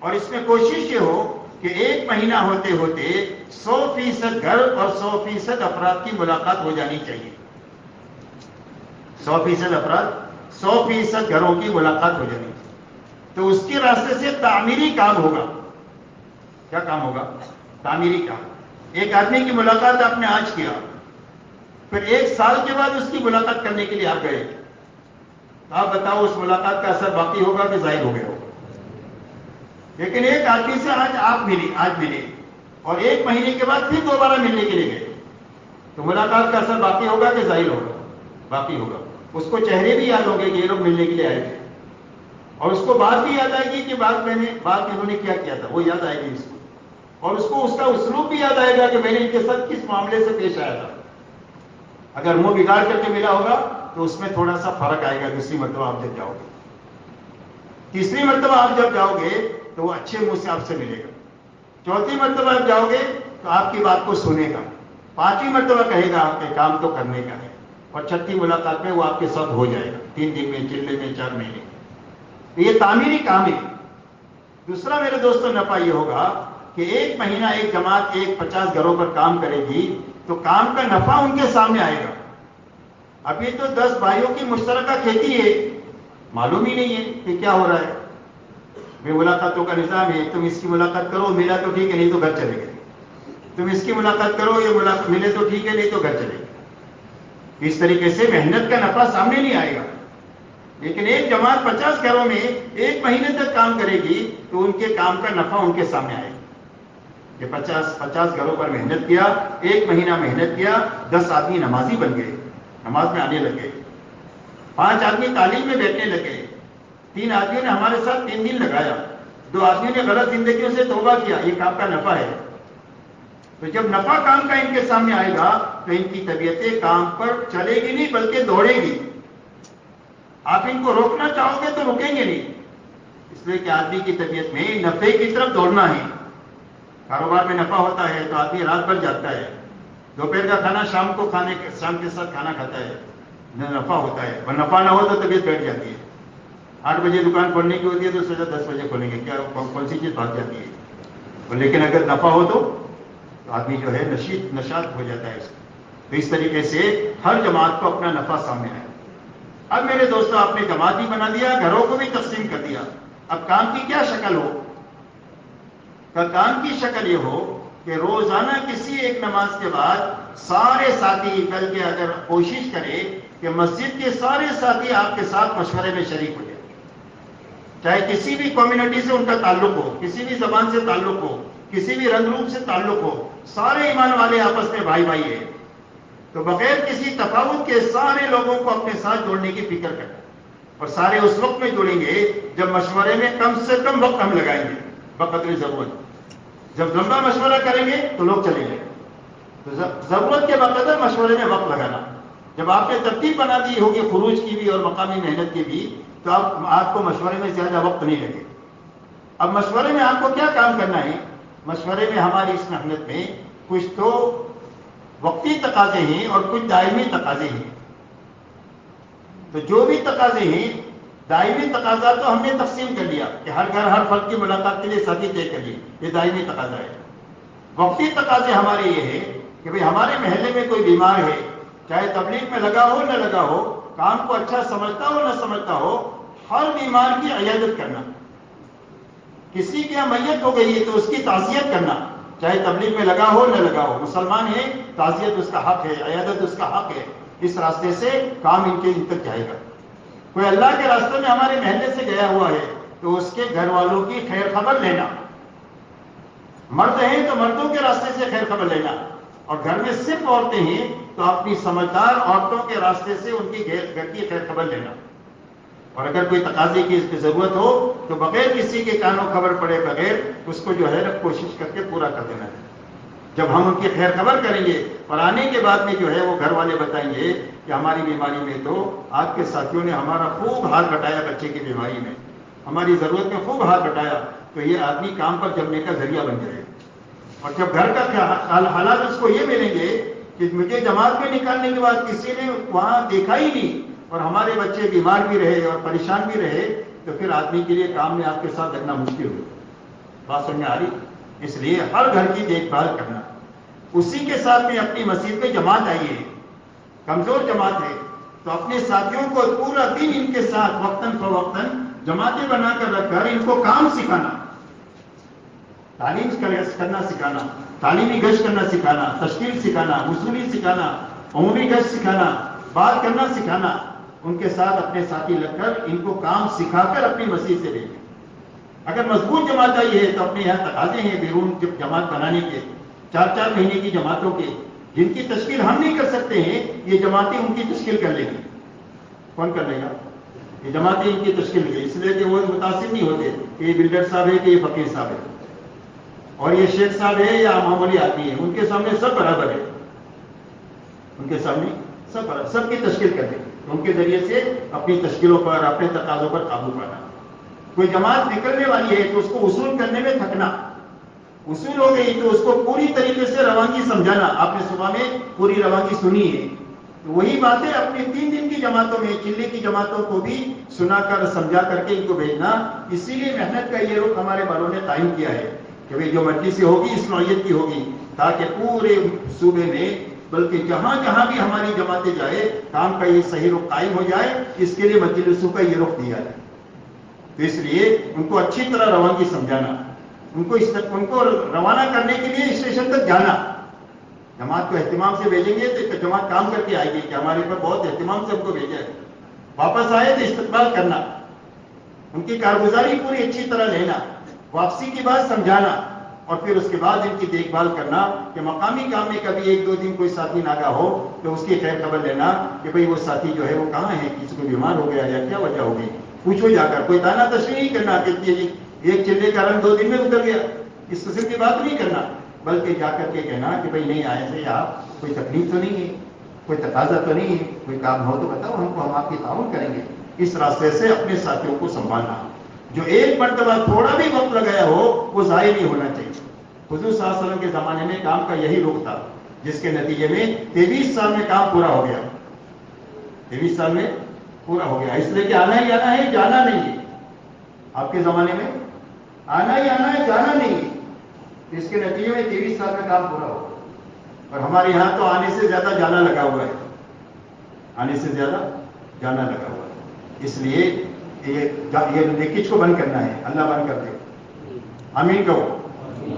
اور اس میں کوشش یہ ہو کہ 1 مہینہ ہوتے ہوتے 100% گھر اور 100% افراد کی ملاقات ہو جانی چاہیے۔ 100% افراد، 100% گھروں کی ملاقات ہو جانی چاہیے۔ تو اس کے راستے سے تعمیری کام ہوگا۔ کیا کام ہوگا؟ تعمیری کام۔ ایک آدمی کی ملاقات آپ نے آج کیا، پھر 1 سال کے بعد اس کی ملاقات کرنے کے لیے آپ گئے، تو آپ بتاؤ اس ملاقات کا اثر باقی ہوگا کہ ظاہر ہو گیا ہوگا؟ لیکن ایک آدمی سے آج آپ ملے اور 1 مہینے کے بعد پھر دوبارہ ملنے کے لیے گئے، تو ملاقات کا اثر باقی ہوگا کہ ظاہر ہوگا؟ باقی ہوگا۔ اس کو چہرے بھی یاد ہوں گے کہ یہ لوگ ملنے کے لیے آئے تھے، اور اس کو بات بھی یاد آئے گی کہ بات انہوں نے کیا کیا تھا، وہ یاد آئے گی اس کو، اور اس کو اس کا اسلوب بھی یاد آئے گا کہ میں نے ان کے ساتھ کس معاملے سے پیش آیا تھا۔ اگر منہ بگاڑ کر کے ملا ہوگا تو اس میں تھوڑا سا فرق آئے گا دوسری مرتبہ آپ جب جاؤ گے۔ تیسری مرتبہ آپ جب جاؤ گے تو وہ اچھے منہ سے آپ سے ملے گا، 4تھی مرتبہ آپ جاؤ گے تو آپ کی بات کو سنے گا، 5ویں مرتبہ کہے گا آپ کے کام تو کرنے کا ہے، اور 6ٹھی ملاقات میں وہ آپ کے ساتھ ہو جائے گا، 3 دن میں، چلے میں، 4 مہینے میں۔ یہ تعمیری کام ہے۔ دوسرا میرے دوستوں نفع یہ ہوگا کہ 1 مہینہ ایک جماعت 50 گھروں پر کام کرے گی تو کام کا نفع ان کے سامنے آئے گا۔ ابھی تو 10 بھائیوں کی مشترکہ کھیتی ہے، معلوم ہی نہیں ہے کہ کیا ہو رہا ہے۔ بے ملاقاتوں کا نظام ہے، تم اس کی ملاقات کرو، ملا تو ٹھیک ہے، نہیں تو گھر چلے گئے۔ تم اس کی ملاقات کرو، یہ ملے تو ٹھیک ہے، نہیں تو گھر چلے گئے۔ اس طریقے سے محنت کا نفع سامنے نہیں آئے گا۔ لیکن ایک جماعت 50 گھروں میں 1 مہینے تک کام کرے گی تو ان کے کام کا نفع ان کے سامنے آئے گا کہ 50 گھروں پر محنت کیا، 1 مہینہ محنت کیا، 10 آدمی نمازی بن گئے، نماز میں آنے لگے، 5 آدمی تعلیم میں بیٹھنے لگے، 3 آدمیوں نے ہمارے ساتھ 3 دن لگایا، 2 آدمیوں نے غلط زندگیوں سے توبہ کیا۔ یہ کام کا نفع ہے۔ تو جب نفع کام کا ان کے سامنے آئے گا تو ان کی طبیعتیں کام پر چلے گی نہیں بلکہ دوڑے گی۔ آپ ان کو روکنا چاہو گے تو رکیں گے نہیں، اس لیے کہ آدمی کی طبیعت میں نفع کی طرف دوڑنا ہے۔ کاروبار میں نفع ہوتا ہے تو آدمی رات بھر جاگتا ہے، دوپہر کا کھانا شام کے ساتھ کھانا کھاتا ہے، نفع ہوتا ہے، اور نفع نہ ہو تو طبیعت بیٹھ جاتی ہے۔ 8 بجے دکان کھولنے کی ہوتی ہے تو سوچا 10 بجے کھولیں گے، کیا کون سی چیز بھاگ جاتی ہے۔ لیکن اگر نفع ہو تو آدمی جو ہے نشاط ہو جاتا ہے اس کو۔ تو اس طریقے سے ہر جماعت کو اپنا نفع سامنے آئے۔ اب میرے دوستوں، آپ نے جماعت بھی بنا دیا، گھروں کو بھی تقسیم کر دیا، اب کام کی کیا شکل ہو؟ کام کی شکل یہ ہو کہ روزانہ کسی ایک نماز کے بعد سارے ساتھی مل کے اگر کوشش کرے کہ مسجد کے سارے ساتھی آپ کے ساتھ مشورے میں شریک ہو جائے، چاہے کسی بھی کمیونٹی سے ان کا تعلق ہو، کسی بھی زبان سے تعلق ہو، کسی بھی رنگ روپ سے تعلق ہو، سارے ایمان والے آپس میں بھائی بھائی ہیں، تو بغیر کسی تفاوت کے سارے لوگوں کو اپنے ساتھ جوڑنے کی فکر کریں، اور سارے اس وقت میں جڑیں گے جب مشورے میں کم سے کم وقت ہم لگائیں گے بقدر ضرورت۔ جب لمبا مشورہ کریں گے تو لوگ چلے جائیں، تو ضرورت کے بقدر مشورے میں وقت لگانا۔ جب آپ نے ترتیب بنا دی ہوگی خروج کی بھی اور مقامی محنت کی بھی تو آپ کو مشورے میں زیادہ وقت نہیں لگے۔ اب مشورے میں آپ کو کیا کام کرنا ہے؟ مشورے میں ہماری اس محنت میں کچھ تو وقتی تقاضے ہیں اور کچھ دائمی تقاضے ہیں۔ تو جو بھی تقاضے ہیں دائمی تقاضا تو ہم نے تقسیم کر لیا کہ ہر گھر ہر فرد کی ملاقات کے لیے ساتھی طے کر لیے، یہ دائمی تقاضا ہے۔ وقتی تقاضے ہمارے یہ ہے کہ بھئی ہمارے محلے میں کوئی بیمار ہے، چاہے تبلیغ میں لگا ہو نہ لگا ہو، کام کو اچھا سمجھتا ہو نہ سمجھتا ہو، ہر بیمار کی عیادت کرنا۔ کسی کی میت ہو گئی ہے تو اس کی تعزیت کرنا، چاہے تبلیغ میں لگا ہو نہ لگا ہو، مسلمان ہے، تعزیت اس کا حق ہے، عیادت اس کا حق ہے۔ اس راستے سے کام ان تک جائے گا۔ کوئی اللہ کے راستے میں ہمارے محلے سے گیا ہوا ہے تو اس کے گھر والوں کی خیر خبر لینا، مرد ہیں تو مردوں کے راستے سے خیر خبر لینا، اور گھر میں صرف عورتیں ہیں تو اپنی سمجھدار عورتوں کے راستے سے ان کی گھر کی خیر خبر لینا۔ اور اگر کوئی تقاضے کی اس کی ضرورت ہو تو بغیر کسی کے کانوں خبر پڑے بغیر اس کو جو ہے کوشش کر کے پورا کر دینا ہے۔ جب ہم ان کی خیر خبر کریں گے اور آنے کے بعد میں جو ہے وہ گھر والے بتائیں گے کہ ہماری بیماری میں تو آپ کے ساتھیوں نے ہمارا خوب ہاتھ بٹایا، بچے کی بیماری میں ہماری ضرورت میں خوب ہاتھ بٹایا، تو یہ آدمی کام پر جمنے کا ذریعہ بن جائے۔ اور جب گھر کا حالات اس کو یہ ملیں گے کہ مجھے جماعت میں نکالنے کے بعد کسی نے وہاں دیکھا ہی نہیں اور ہمارے بچے بیمار بھی رہے اور پریشان بھی رہے، تو پھر آدمی کے لیے کام میں آپ کے ساتھ لگنا مشکل ہو۔ بات سمجھ میں آ رہی؟ اس لیے ہر گھر کی دیکھ بھال کرنا، اسی کے ساتھ میں اپنی مسجد میں جماعت آئی ہے، کمزور جماعت ہے تو اپنے ساتھیوں کو پورا دن ان کے ساتھ وقتاً فوقتاً جماعتیں بنا کر رکھ کر ان کو کام سکھانا، تعلیم کرنا سکھانا، تعلیمی گشت کرنا سکھانا، تشکیل سکھانا، وصولی سکھانا، عمومی گشت سکھانا، بات کرنا سکھانا، ان کے ساتھ اپنے ساتھی لگ کر ان کو کام سکھا کر اپنی مسجد سے بھیجیں۔ اگر مضبوط جماعت آئی ہے تو اپنے یہاں تقاضے ہیں بیرون جماعت بنانے کے، 4 مہینے کی جماعتوں کے، جن کی تشکیل ہم نہیں کر سکتے ہیں، یہ جماعتیں ان کی تشکیل کر لیں گی۔ کون کر لے گا؟ یہ جماعتیں ان کی تشکیل کی، اس لیے کہ وہ متاثر نہیں ہوتے کہ یہ بلڈر صاحب ہے کہ یہ فقیر صاحب ہے اور یہ شیخ صاحب ہے یا معمولی آدمی ہے، ان کے سامنے سب برابر ہے، ان کے سامنے سب برابر، سب کی تشکیل کر دیں، ان کے ذریعے سے اپنی تشکیلوں پر، اپنے تقاضوں پر قابو پانا۔ کوئی جماعت نکلنے والی ہے تو اس کو اصول کرنے میں تھکنا، اصول ہو گئی تو اس کو پوری طریقے سے روانگی سمجھانا۔ آپ نے صبح میں پوری روانگی سنی ہے، تو وہی باتیں اپنی 3 دن کی جماعتوں میں، چلے کی جماعتوں کو بھی سنا کر سمجھا کر کے ان کو بھیجنا۔ اسی لیے محنت کا یہ رخ ہمارے والوں نے قائم کیا ہے کہ بھئی جو مجلس سے ہوگی اس نوعیت کی ہوگی، تاکہ پورے صوبے میں بلکہ جہاں جہاں بھی ہماری جماعتیں جائے کام کا یہ صحیح رخ قائم ہو جائے، اس کے لیے مجلسوں کا یہ رخ دیا ہے۔ تو اس لیے ان کو اچھی طرح روانگی سمجھانا، ان کو روانہ کرنے کے لیے اسٹیشن تک جانا۔ جماعت کو اہتمام سے بھیجیں گے تو جماعت کام کر کے آئے گی کہ ہمارے پر بہت اہتمام سے ہم کو بھیجا ہے، واپس آئے تو استقبال کرنا، ان کی کارگزاری پوری اچھی طرح لینا، واپسی کی بات سمجھانا، اور پھر اس کے بعد ان کی دیکھ بھال کرنا کہ مقامی کام میں کبھی 1-2 دن کوئی ساتھی ناگاہ ہو تو اس کی خیر خبر لینا کہ بھئی وہ ساتھی جو ہے وہ کہاں ہے، کسی کو بیمار ہو گیا یا کیا وجہ ہو گئی، پوچھو جا کر۔ کوئی تانا تشریح نہیں کرنا کہ ایک چلے کا رنگ 2 دن میں اتر گیا، اس قسم کی بات نہیں کرنا، بلکہ جا کر کے کہنا کہ بھئی نہیں آئے تھے آپ، کوئی تکلیف تو نہیں ہے، کوئی تقاضا تو نہیں ہے، کوئی کام ہو تو بتاؤ ہم کو، ہم آپ کی تعاون کریں گے۔ اس راستے سے اپنے ساتھیوں کو سنبھالنا، جو ایک مرتبہ تھوڑا بھی وقت لگایا ہو وہ ضائع نہیں ہونا چاہیے۔ حضور صلی اللہ علیہ وسلم کے زمانے میں کام کا یہی رخ تھا، جس کے نتیجے میں 23 سال میں کام پورا ہو گیا، 23 سال میں پورا ہو گیا، اس لیے کہ آنا ہی آنا ہے، جانا نہیں ہے۔ آپ کے زمانے میں آنا ہی آنا ہے، جانا نہیں ہے، اس کے نتیجے میں 23 سال میں کام پورا ہو گیا۔ اور ہمارے یہاں تو آنے سے زیادہ جانا لگا ہوا ہے، آنے سے زیادہ جانا لگا ہوا ہے۔ اس لیے یہ لیکیج کو بند کرنا ہے، اللہ بند کر دے، آمین کہو۔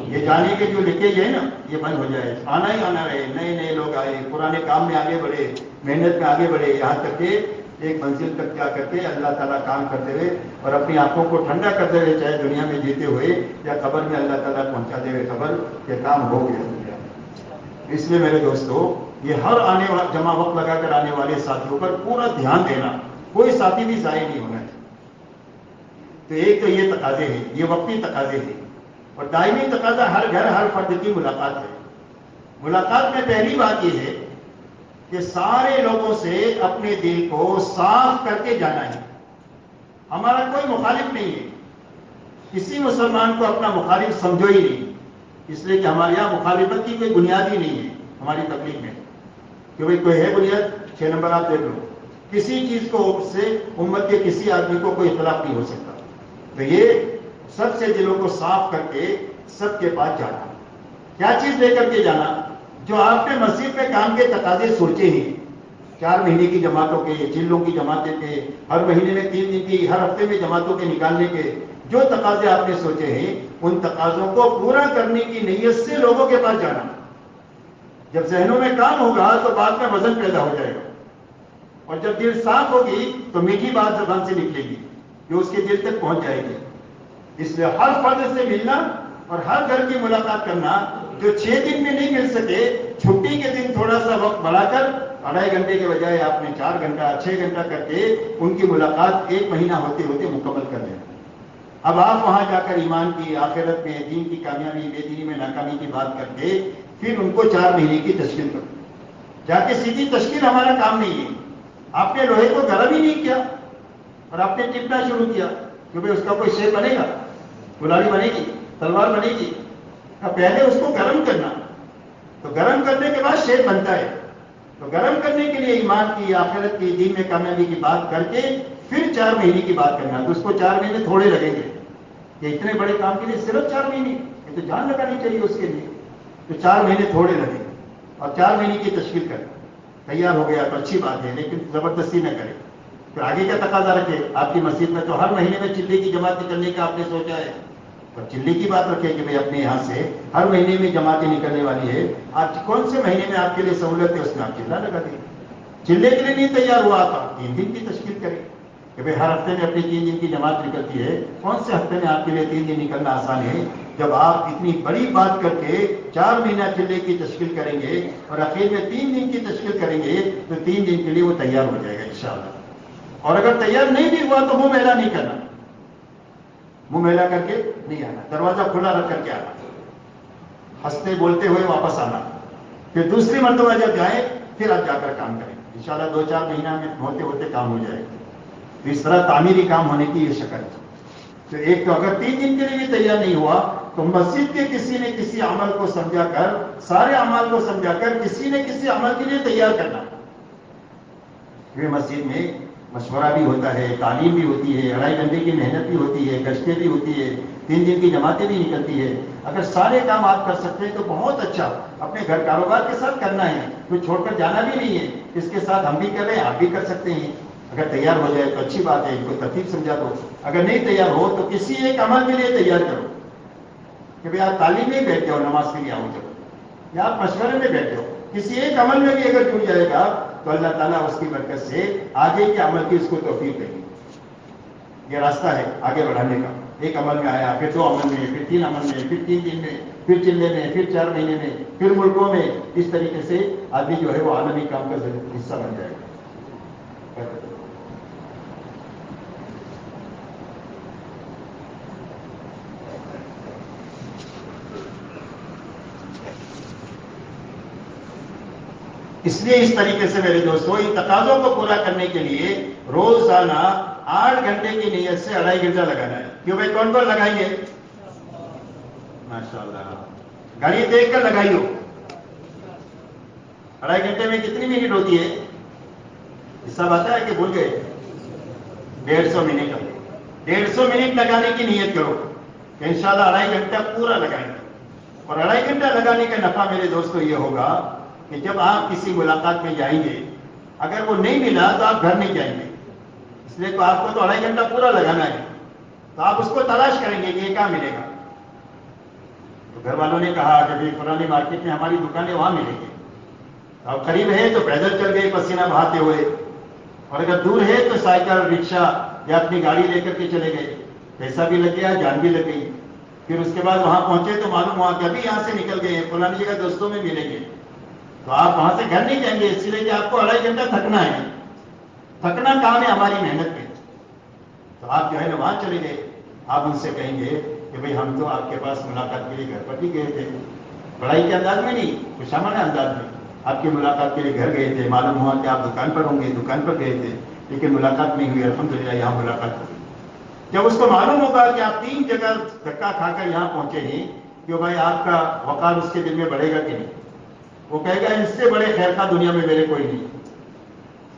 یہ جانے کے جو لیکیج ہے نا یہ بند ہو جائے، آنا ہی آنا رہے، نئے لوگ آئے، پرانے کام میں آگے بڑھے، محنت میں آگے بڑھے، یہاں تک کہ ایک منزل تک جا کر کے اللہ تعالیٰ کام کرتے ہوئے اور اپنی آنکھوں کو ٹھنڈا کرتے ہوئے، چاہے دنیا میں جیتے ہوئے یا قبر میں اللہ تعالیٰ پہنچا دے ہوئے خبر کہ کام ہو گیا دنیا میں۔ اس لیے میرے دوستو، یہ ہر آنے والا جمع وقت لگا کر آنے والے ساتھیوں پر پورا دھیان دینا، کوئی ساتھی بھی ضائع نہیں ہونا چاہیے۔ تو ایک تو یہ تقاضے ہیں، یہ وقتی تقاضے ہیں، اور دائمی تقاضا ہر گھر ہر فرد کی ملاقات ہے۔ ملاقات میں پہلی بات یہ ہے کہ سارے لوگوں سے اپنے دل کو صاف کر کے جانا ہے۔ ہمارا کوئی مخالف نہیں ہے، کسی مسلمان کو اپنا مخالف سمجھو ہی نہیں، اس لیے کہ ہمارے یہاں مخالفت کی کوئی بنیاد ہی نہیں ہے ہماری تبلیغ میں کہ بھئی کوئی ہے بنیاد، 6 نمبر آپ دیکھ لو کسی چیز کو سے امت کے کسی آدمی کو کوئی اختلاف نہیں ہو سکتا. تو یہ سب سے دلوں کو صاف کر کے سب کے پاس جانا. کیا چیز لے کر کے جانا؟ جو آپ نے مسجد میں کام کے تقاضے سوچے ہیں، 4 مہینے کی جماعتوں کے، جلدوں کی جماعتیں کے، ہر مہینے میں 3 دن کی، ہر ہفتے میں جماعتوں کے نکالنے کے جو تقاضے آپ نے سوچے ہیں، ان تقاضوں کو پورا کرنے کی نیت سے لوگوں کے پاس جانا. جب ذہنوں میں کام ہوگا تو بعد میں وزن پیدا ہو جائے گا، اور جب دل صاف ہوگی تو میٹھی بات زبان سے نکلے گی جو اس کے دل تک پہنچ جائے گی. اس لیے ہر فرد سے ملنا اور ہر گھر کی ملاقات کرنا. جو 6 دن میں نہیں مل سکے، چھٹی کے دن تھوڑا سا وقت بڑھا کر 2.5 گھنٹے کے بجائے آپ نے 4 گھنٹہ 6 گھنٹہ کر کے ان کی ملاقات 1 مہینہ ہوتے ہوتے مکمل کر لینا. اب آپ وہاں جا کر ایمان کی، آخرت میں، دین کی کامیابی، بے دینی میں ناکامی کی بات کر کے پھر ان کو 4 مہینے کی تشکیل کرو. جا کے سیدھی تشکیل ہمارا کام نہیں ہے. آپ نے لوہے کو گرم ہی نہیں کیا اور آپ نے ٹپنا شروع کیا کہ بھائی اس کا کوئی شیپ بنے گا، گلابی بنے گی، تلوار بنے گی. پہلے اس کو گرم کرنا، تو گرم کرنے کے بعد شیپ بنتا ہے. تو گرم کرنے کے لیے ایمان کی، آخرت کی، دین میں کامیابی کی بات کر کے پھر 4 مہینے کی بات کرنا. تو اس کو 4 مہینے تھوڑے لگیں گے کہ اتنے بڑے کام کے لیے صرف 4 مہینے، یہ تو جان لگانی چاہیے اس کے لیے. تو 4 مہینے تھوڑے لگیں گے اور 4 مہینے کی تشکیل کریں. تیار ہو گیا تو اچھی بات ہے، لیکن زبردستی نہ کریں. پھر آگے کا تقاضا رکھے. آپ کی مسجد میں تو ہر مہینے میں چلے کی جماعت نکلنے کا آپ نے سوچا ہے، تو چلے کی بات رکھے کہ بھائی اپنے یہاں سے ہر مہینے میں جماعتیں نکلنے والی ہے. آپ کون سے مہینے میں آپ کے لیے سہولت ہے اس میں آپ چلہ لگا دیں. چلے کے لیے نہیں تیار ہوا تو آپ 3 دن کی تشکیل کریں کہ بھائی ہر ہفتے میں اپنی 3 دن کی جماعت نکلتی ہے. کون سے ہفتے میں آپ کے لیے 3 دن نکلنا آسان ہے؟ جب آپ اتنی بڑی بات کر کے 4 مہینہ چلے کی تشکیل کریں گے اور اخیر میں 3 دن کی تشکیل کریں گے تو 3 دن کے لیے وہ تیار ہو جائے گا انشاءاللہ. اور اگر تیار نہیں بھی ہوا تو منہ میلا نہیں کرنا، منہ میلا کر کے نہیں آنا. دروازہ کھلا رکھ کر کے آنا، ہنستے بولتے ہوئے واپس آنا. پھر دوسری مرتبہ جب جائیں پھر آپ جا کر کام کریں. انشاءاللہ 2-4 مہینہ میں ہوتے ہوتے کام ہو جائے گا. تو اس طرح تعمیری کام ہونے کی یہ شکل ہے. تو ایک تو اگر 3 دن کے لیے بھی تیار نہیں ہوا تو مسجد کے کسی نے کسی عمل کو سمجھا کر، سارے اعمال کو سمجھا کر کسی نے کسی عمل کے لیے تیار کرنا. یہ مسجد میں مشورہ بھی ہوتا ہے، تعلیم بھی ہوتی ہے، 2.5 گھنٹے کی محنت بھی ہوتی ہے، گشتیں بھی ہوتی ہے، 3 دن کی جماعتیں بھی نکلتی ہے. اگر سارے کام آپ کر سکتے ہیں تو بہت اچھا. اپنے گھر کاروبار کے ساتھ کرنا ہے، کوئی چھوڑ کر جانا بھی نہیں ہے. اس کے ساتھ ہم بھی کر رہے ہیں، آپ بھی کر سکتے ہیں. اگر تیار ہو جائے تو اچھی بات ہے، کوئی ترتیب سمجھا دو. اگر نہیں تیار ہو تو کسی ایک عمل کے لیے تیار کرو کہ بھائی آپ تعلیم میں بیٹھ جاؤ، نماز کے لیے آؤ جاؤ، یا آپ مشورے میں بیٹھ جاؤ. کسی ایک عمل میں بھی اگر جڑ جائے گا تو اللہ تعالیٰ اس کی برکت سے آگے کے عمل کی اس کو توفیق دے گی. یہ راستہ ہے آگے بڑھانے کا. ایک عمل میں آیا، پھر 2 عمل میں، پھر 3 عمل میں، پھر 3 دن میں، پھر چلے میں، پھر 4 مہینے میں، پھر ملکوں میں. اس طریقے سے آدمی جو ہے وہ عالمی کام کا حصہ بن جائے گا. اس لیے اس طریقے سے میرے دوستوں ان تقاضوں کو پورا کرنے کے لیے روزانہ 8 گھنٹے کی نیت سے 2.5 گھنٹہ لگانا ہے. کیوں بھائی کون کون لگائیں گے؟ ماشاءاللہ گاڑی دیکھ کر لگائی ہو. 2.5 گھنٹے میں کتنی منٹ ہوتی ہے؟ حساب آتا ہے کہ بھول گئے؟ 150 منٹ. 150 منٹ لگانے کی نیت کرو کہ انشاءاللہ 2.5 گھنٹہ پورا لگائیں گے. اور 2.5 گھنٹہ لگانے کا نفع میرے دوستوں یہ ہوگا کہ جب آپ کسی ملاقات میں جائیں گے، اگر وہ نہیں ملا تو آپ گھر نہیں جائیں گے. اس لیے تو آپ کو تو 2.5 گھنٹہ پورا لگانا ہے. تو آپ اس کو تلاش کریں گے کہ یہ کہاں ملے گا. تو گھر والوں نے کہا کہ بھائی فلانی مارکیٹ میں ہماری دکانیں وہاں ملیں گی. اب قریب ہے تو پیدل چل گئے پسینہ بہاتے ہوئے، اور اگر دور ہے تو سائیکل، رکشا یا اپنی گاڑی لے کر کے چلے گئے. پیسہ بھی لگ گیا، جان بھی لگ گئی. پھر اس کے بعد وہاں پہنچے تو معلوم ہوا کہ ابھی یہاں سے نکل گئے ہیں، فلانی جگہ دوستوں میں ملیں گے. تو آپ وہاں سے گھر نہیں جائیں گے، اس لیے کہ آپ کو 2.5 گھنٹہ تھکنا ہے. تھکنا کام ہے ہماری محنت میں. تو آپ جو ہے نا وہاں چلے گئے. آپ ان سے کہیں گے کہ بھئی ہم تو آپ کے پاس ملاقات کے لیے گھر پر بھی گئے تھے، پڑھائی کے انداز میں نہیں، خوشامد انداز میں آپ کی ملاقات کے لیے گھر گئے تھے. معلوم ہوا کہ آپ دکان پر ہوں گے، دکان پر گئے تھے، لیکن ملاقات نہیں ہوئی. الحمدللہ یہاں ملاقات ہوئی. جب اس کو معلوم ہوگا کہ آپ 3 جگہ دھکا کھا کر یہاں پہنچے ہیں، کہ بھائی آپ کا وقار اس کے دل میں بڑھے گا کہ نہیں؟ وہ کہے گا اس سے بڑے خیر کا دنیا میں میرے کوئی نہیں.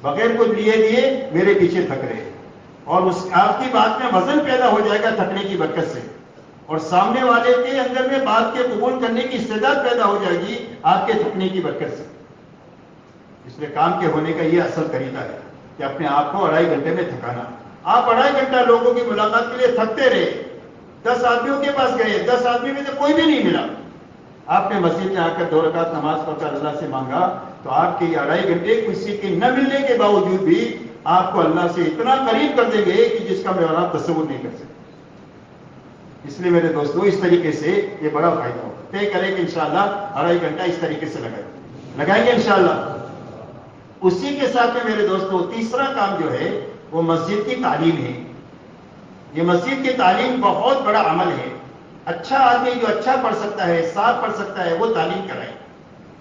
بغیر کچھ لیے میرے پیچھے تھک رہے ہیں، اور اس آپ کی بات میں وزن پیدا ہو جائے گا تھکنے کی برکت سے، اور سامنے والے کے اندر میں بات کے قبول کرنے کی استعداد پیدا ہو جائے گی آپ کے تھکنے کی برکت سے۔ اس لیے کام کے ہونے کا یہ اصل طریقہ ہے کہ اپنے آپ کو 2.5 گھنٹے میں تھکانا۔ آپ 2.5 گھنٹہ لوگوں کی ملاقات کے لیے تھکتے رہے، 10 آدمیوں کے پاس گئے، 10 آدمی میں سے کوئی بھی نہیں ملا، آپ نے مسجد میں آ کر 2 رکعت نماز پڑھ کر اللہ سے مانگا، تو آپ کے یہ 2.5 گھنٹے کسی کے نہ ملنے کے باوجود بھی آپ کو اللہ سے اتنا قریب کر دیں گے کہ جس کا میں اور آپ تصور نہیں کر سکتے۔ اس لیے میرے دوستو اس طریقے سے یہ بڑا فائدہ ہوگا۔ طے کریں کہ انشاءاللہ 2.5 گھنٹہ اس طریقے سے لگائیں گے انشاءاللہ۔ اسی کے ساتھ میں میرے دوستو تیسرا کام جو ہے وہ مسجد کی تعلیم ہے۔ یہ مسجد کی تعلیم بہت بڑا عمل ہے۔ اچھا آدمی جو اچھا پڑھ سکتا ہے، صاف پڑھ سکتا ہے، وہ تعلیم کرائے،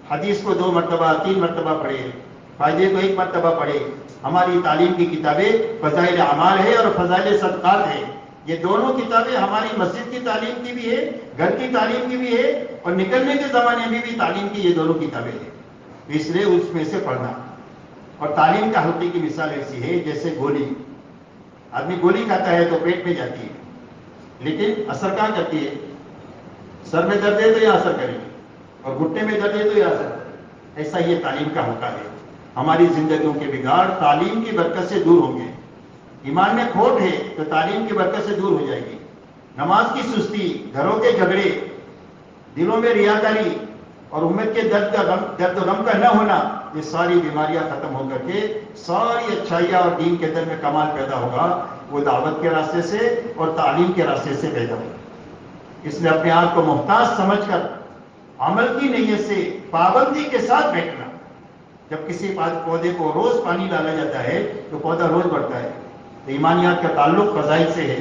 حدیث کو 2 مرتبہ 3 مرتبہ پڑھے، فائدے کو 1 مرتبہ پڑھے۔ ہماری تعلیم کی کتابیں فضائل اعمال ہے اور فضائل صدقات ہے، یہ دونوں کتابیں ہماری مسجد کی تعلیم کی بھی ہے، گھر کی تعلیم کی بھی ہے، اور نکلنے کے زمانے میں بھی تعلیم کی یہ دونوں کتابیں ہیں، اس لیے اس میں سے پڑھنا۔ اور تعلیم کا حلقے کی مثال ایسی ہے جیسے گولی، آدمی گولی کھاتا ہے تو پیٹ میں جاتی ہے، لیکن اثر کہاں کرتی ہے؟ سر میں درد ہے تو یہ اثر کرے گی، اور گھٹنے میں درد ہے تو یہ اثر کرے گی۔ ایسا یہ تعلیم کا حلقہ ہے۔ ہماری زندگیوں کے بگاڑ تعلیم کی برکت سے دور ہوں گے۔ ایمان میں کھوٹ ہے تو تعلیم کی برکت سے دور ہو جائے گی۔ نماز کی سستی، گھروں کے جھگڑے، دلوں میں ریاکاری اور امت کے درد و غم کا نہ ہونا، یہ ساری بیماریاں ختم ہو کر کے ساری اچھائیاں اور دین کے اندر میں کمال پیدا ہوگا، وہ دعوت کے راستے سے اور تعلیم کے راستے سے پیدا ہوگا۔ اس لیے اپنے آپ کو محتاج سمجھ کر عمل کی نیت سے پابندی کے ساتھ بیٹھنا۔ جب کسی پودے کو روز پانی ڈالا جاتا ہے تو پودا روز بڑھتا ہے۔ تو ایمانیات کا تعلق فضائل سے ہے۔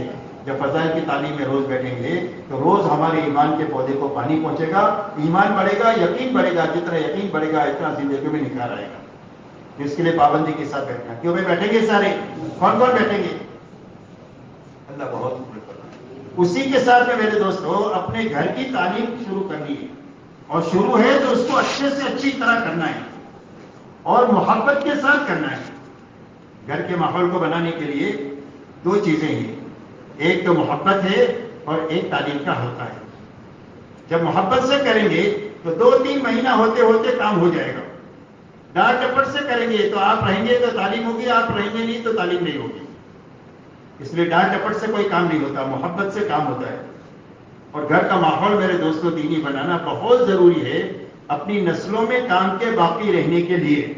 جب فضائل کی تعلیم میں روز بیٹھیں گے تو روز ہمارے ایمان کے پودے کو پانی پہنچے گا، ایمان بڑھے گا، یقین بڑھے گا، جتنا یقین بڑھے گا اتنا زندگی میں نکھار آئے گا۔ اس کے لیے پابندی کے ساتھ بیٹھنا۔ کیوں میں بیٹھیں گے سارے؟ کون کون بیٹھیں گے؟ اللہ بہت اسی کے ساتھ میں میرے دوستو اپنے گھر کی تعلیم شروع کرنی ہے، اور شروع ہے تو اس کو اچھے سے اچھی طرح کرنا ہے اور محبت کے ساتھ کرنا ہے۔ گھر کے ماحول کو بنانے کے لیے 2 چیزیں ہیں، ایک تو محبت ہے اور ایک تعلیم کا حلقہ ہے۔ جب محبت سے کریں گے تو 2-3 مہینہ ہوتے ہوتے کام ہو جائے گا۔ ڈانٹ ڈپٹ سے کریں گے تو آپ رہیں گے تو تعلیم ہوگی، آپ رہیں گے نہیں تو تعلیم نہیں ہوگی۔ اس لیے ڈانٹ ڈپٹ سے کوئی کام نہیں ہوتا، محبت سے کام ہوتا ہے۔ اور گھر کا ماحول میرے دوستوں دینی بنانا بہت ضروری ہے اپنی نسلوں میں کام کے باقی رہنے کے لیے،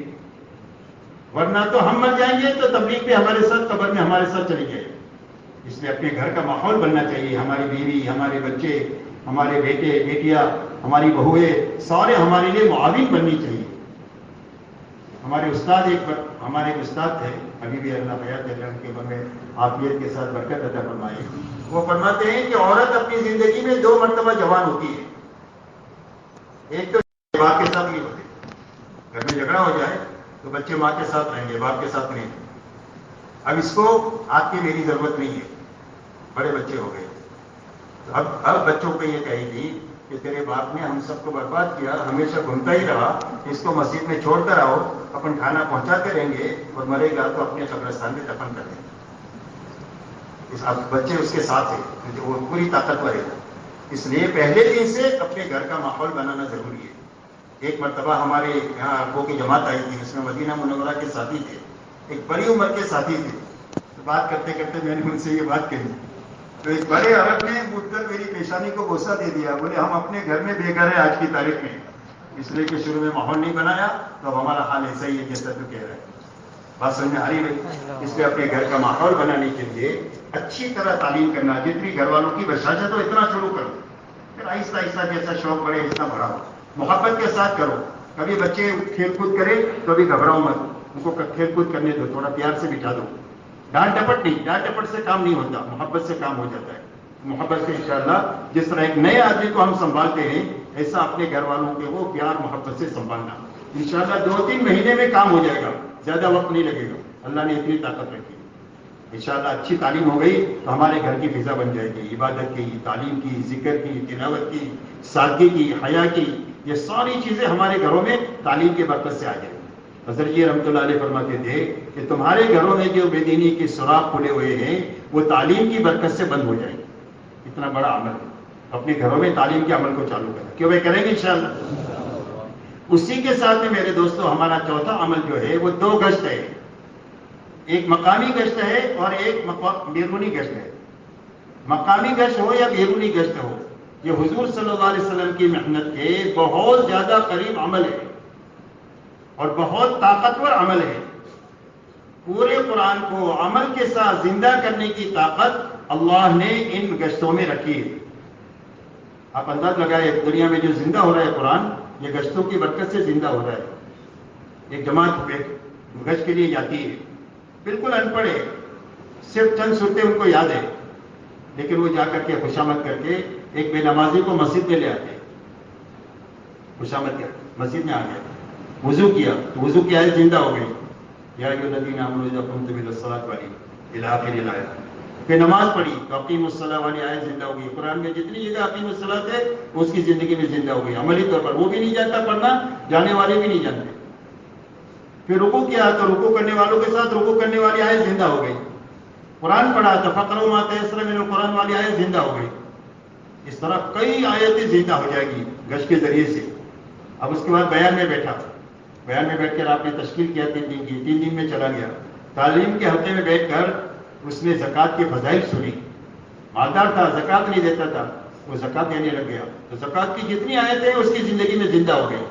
ورنہ تو ہم مر جائیں گے تو تبلیغ بھی ہمارے ساتھ، قبر میں ہمارے ساتھ چلی جائے۔ اس لیے اپنے گھر کا ماحول بننا چاہیے، ہماری بیوی، ہمارے بچے، ہمارے بیٹے بیٹیاں، ہماری بہویں، سارے ہمارے لیے معاون بننی چاہیے۔ ہمارے استاد ہمارے استاد تھے، ابھی بھی اللہ حیات کے میں عافیت کے ساتھ برکت عطا فرمائے، وہ فرماتے ہیں کہ عورت اپنی زندگی میں 2 مرتبہ جوان ہوتی ہے۔ ایک تو باپ کے ساتھ نہیں ہوتے، گھر میں جھگڑا ہو جائے تو بچے ماں کے ساتھ رہیں گے، باپ کے ساتھ نہیں۔ اب اس کو آپ کی میری ضرورت نہیں ہے، بڑے بچے ہو گئے، تو اب بچوں کو یہ کہی تھی کہ تیرے باپ نے ہم سب کو برباد کیا، ہمیشہ گھومتا ہی رہا، اس کو مسجد میں چھوڑ کر آؤ، اپن کھانا پہنچاتے رہیں گے اور مرے گا تو اپنے قبرستان میں دفن کر دیں گے۔ بچے اس کے ساتھ ہیں، وہ پوری طاقتور ہے۔ اس لیے پہلے دن سے اپنے گھر کا ماحول بنانا ضروری ہے۔ ایک مرتبہ ہمارے یہاں ابو کی جماعت آئی تھی، اس میں مدینہ منورہ کے ساتھی تھے، ایک بڑی عمر کے ساتھی تھے۔ تو بات کرتے کرتے میں نے ان سے یہ بات کہی تو ایک بڑے عرب نے اٹھ کر میری پیشانی کو بوسہ دے دیا، بولے ہم اپنے گھر میں بے گھر ہیں آج کی تاریخ میں، اس لیے کہ شروع میں ماحول نہیں بنایا تو اب ہمارا حال ایسا ہی ہے جیسا تو کہہ رہا ہے۔ بات سمجھ میں آ رہی ہے؟ اس لیے اپنے گھر کا ماحول بنانے کے لیے اچھی طرح تعلیم کرنا، جتنی گھر والوں کی بشاشت ہو اتنا شروع کرو، پھر آہستہ آہستہ جیسا شوق بڑھے اتنا بڑھاؤ، محبت کے ساتھ کرو۔ کبھی بچے کھیل کود کرے تو ابھی گھبراؤ مت، ان کو کھیل کود کرنے دو، تھوڑا پیار سے بٹھا دو، ڈانٹ ڈپٹ نہیں، ڈانٹ ڈپٹ سے کام نہیں ہوتا، محبت سے کام ہو جاتا ہے۔ محبت سے انشاءاللہ جس طرح ایک نئے آدمی کو ہم سنبھالتے ہیں ایسا اپنے گھر والوں کے وہ پیار محبت سے سنبھالنا، انشاءاللہ 2-3 مہینے میں کام ہو جائے گا، زیادہ وقت نہیں لگے گا، اللہ نے اتنی طاقت رکھی۔ انشاءاللہ اچھی تعلیم ہو گئی تو ہمارے گھر کی فضا بن جائے گی، عبادت کی، تعلیم کی، ذکر کی، تلاوت کی، سادگی کی، حیا کی، یہ ساری چیزیں ہمارے گھروں میں تعلیم کے برکت سے آ جائیں گی۔ حضرت جی رحمۃ اللہ علیہ فرماتے تھے کہ تمہارے گھروں میں جو بے دینی کے سراغ کھلے ہوئے ہیں وہ تعلیم کی برکت سے بند ہو جائیں گے. اتنا بڑا عمل ہے. اپنے گھروں میں تعلیم کے عمل کو چالو کریں. کیوں بھائی کریں گے انشاءاللہ. اسی کے ساتھ میں میرے دوستو ہمارا چوتھا عمل جو ہے وہ 2 گشت ہے. ایک مقامی گشت ہے اور ایک بیرونی گشت ہے. مقامی گشت ہو یا بیرونی گشت ہو، یہ حضور صلی اللہ علیہ وسلم کی محنت کے بہت زیادہ قریب عمل ہے اور بہت طاقتور عمل ہے. پورے قرآن کو عمل کے ساتھ زندہ کرنے کی طاقت اللہ نے ان گشتوں میں رکھی ہے. آپ انداز لگائے دنیا میں جو زندہ ہو رہا ہے قرآن، یہ گشتوں کی برکت سے زندہ ہو رہا ہے. ایک جماعت گشت کے لیے جاتی ہے، بالکل ان پڑھ ہے، صرف چند صورتیں ان کو یاد ہے، لیکن وہ جا کر کے خوشامد کر کے ایک بے نمازی کو مسجد میں لے آتے ہیں. خوشامد کر مسجد میں آ گیا، وضو کیا تو وضو کی آیت زندہ ہو گئی، یا ایھا الذین آمنوا اذا قمتم الی الصلاۃ والی الی آخر الآیۃ. پھر نماز پڑھی تو اقیموا الصلاۃ والی آیت زندہ ہو گئی. قرآن میں جتنی جگہ اقیموا الصلاۃ ہے اس کی زندگی میں زندہ ہو گئی عملی طور پر. وہ بھی نہیں جانتا پڑھنا، جانے والے بھی نہیں جانتے. پھر رکوع کیا تو رکوع کرنے والوں کے ساتھ رکوع کرنے والی آیت زندہ ہو گئی. قرآن پڑھا تو فقرؤ ما تیسر من القرآن والی آیت زندہ ہو گئی. اس طرح کئی آیتیں زندہ ہو جائے گی گشت کے ذریعے سے. اب اس کے بعد بیان میں بیٹھا، بیان میں بیٹھ کر آپ نے تشکیل کیا 3 دن کی، 3 دن میں چلا گیا. تعلیم کے حلقے میں بیٹھ کر اس نے زکوٰۃ کے فضائل سنی. مالدار تھا، زکوٰۃ نہیں دیتا تھا، وہ زکوٰۃ دینے لگ گیا تو زکوٰۃ کی جتنی آیتیں اس کی زندگی میں زندہ ہو گئی.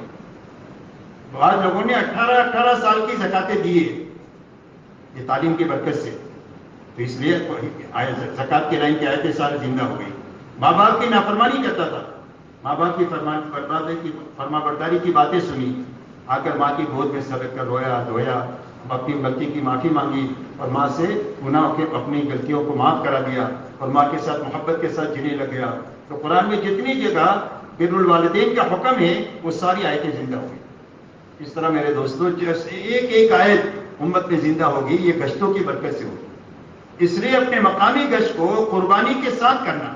بعض لوگوں نے 18 سال کی زکوٰتیں دیے یہ تعلیم کی برکت سے. تو اس لیے زکوٰۃ کی لائن کی آیتیں ساری زندہ ہو گئی. ماں باپ کی نافرمانی کرتا تھا، ماں باپ کی فرما برداری کی باتیں سنی، آ کر ماں کی گود میں سر رکھ کر رویا دھویا، اپنی غلطی کی معافی مانگی اور ماں سے گناہ کے اپنی غلطیوں کو معاف کرا دیا اور ماں کے ساتھ محبت کے ساتھ جینے لگ گیا. تو قرآن میں جتنی جگہ بر الوالدین کا حکم ہے وہ ساری آیتیں زندہ ہو گئی. اس طرح میرے دوستوں جیسے ایک ایک آیت امت میں زندہ ہوگی یہ گشتوں کی برکت سے ہوگی. اس لیے اپنے مقامی گشت کو قربانی کے ساتھ کرنا.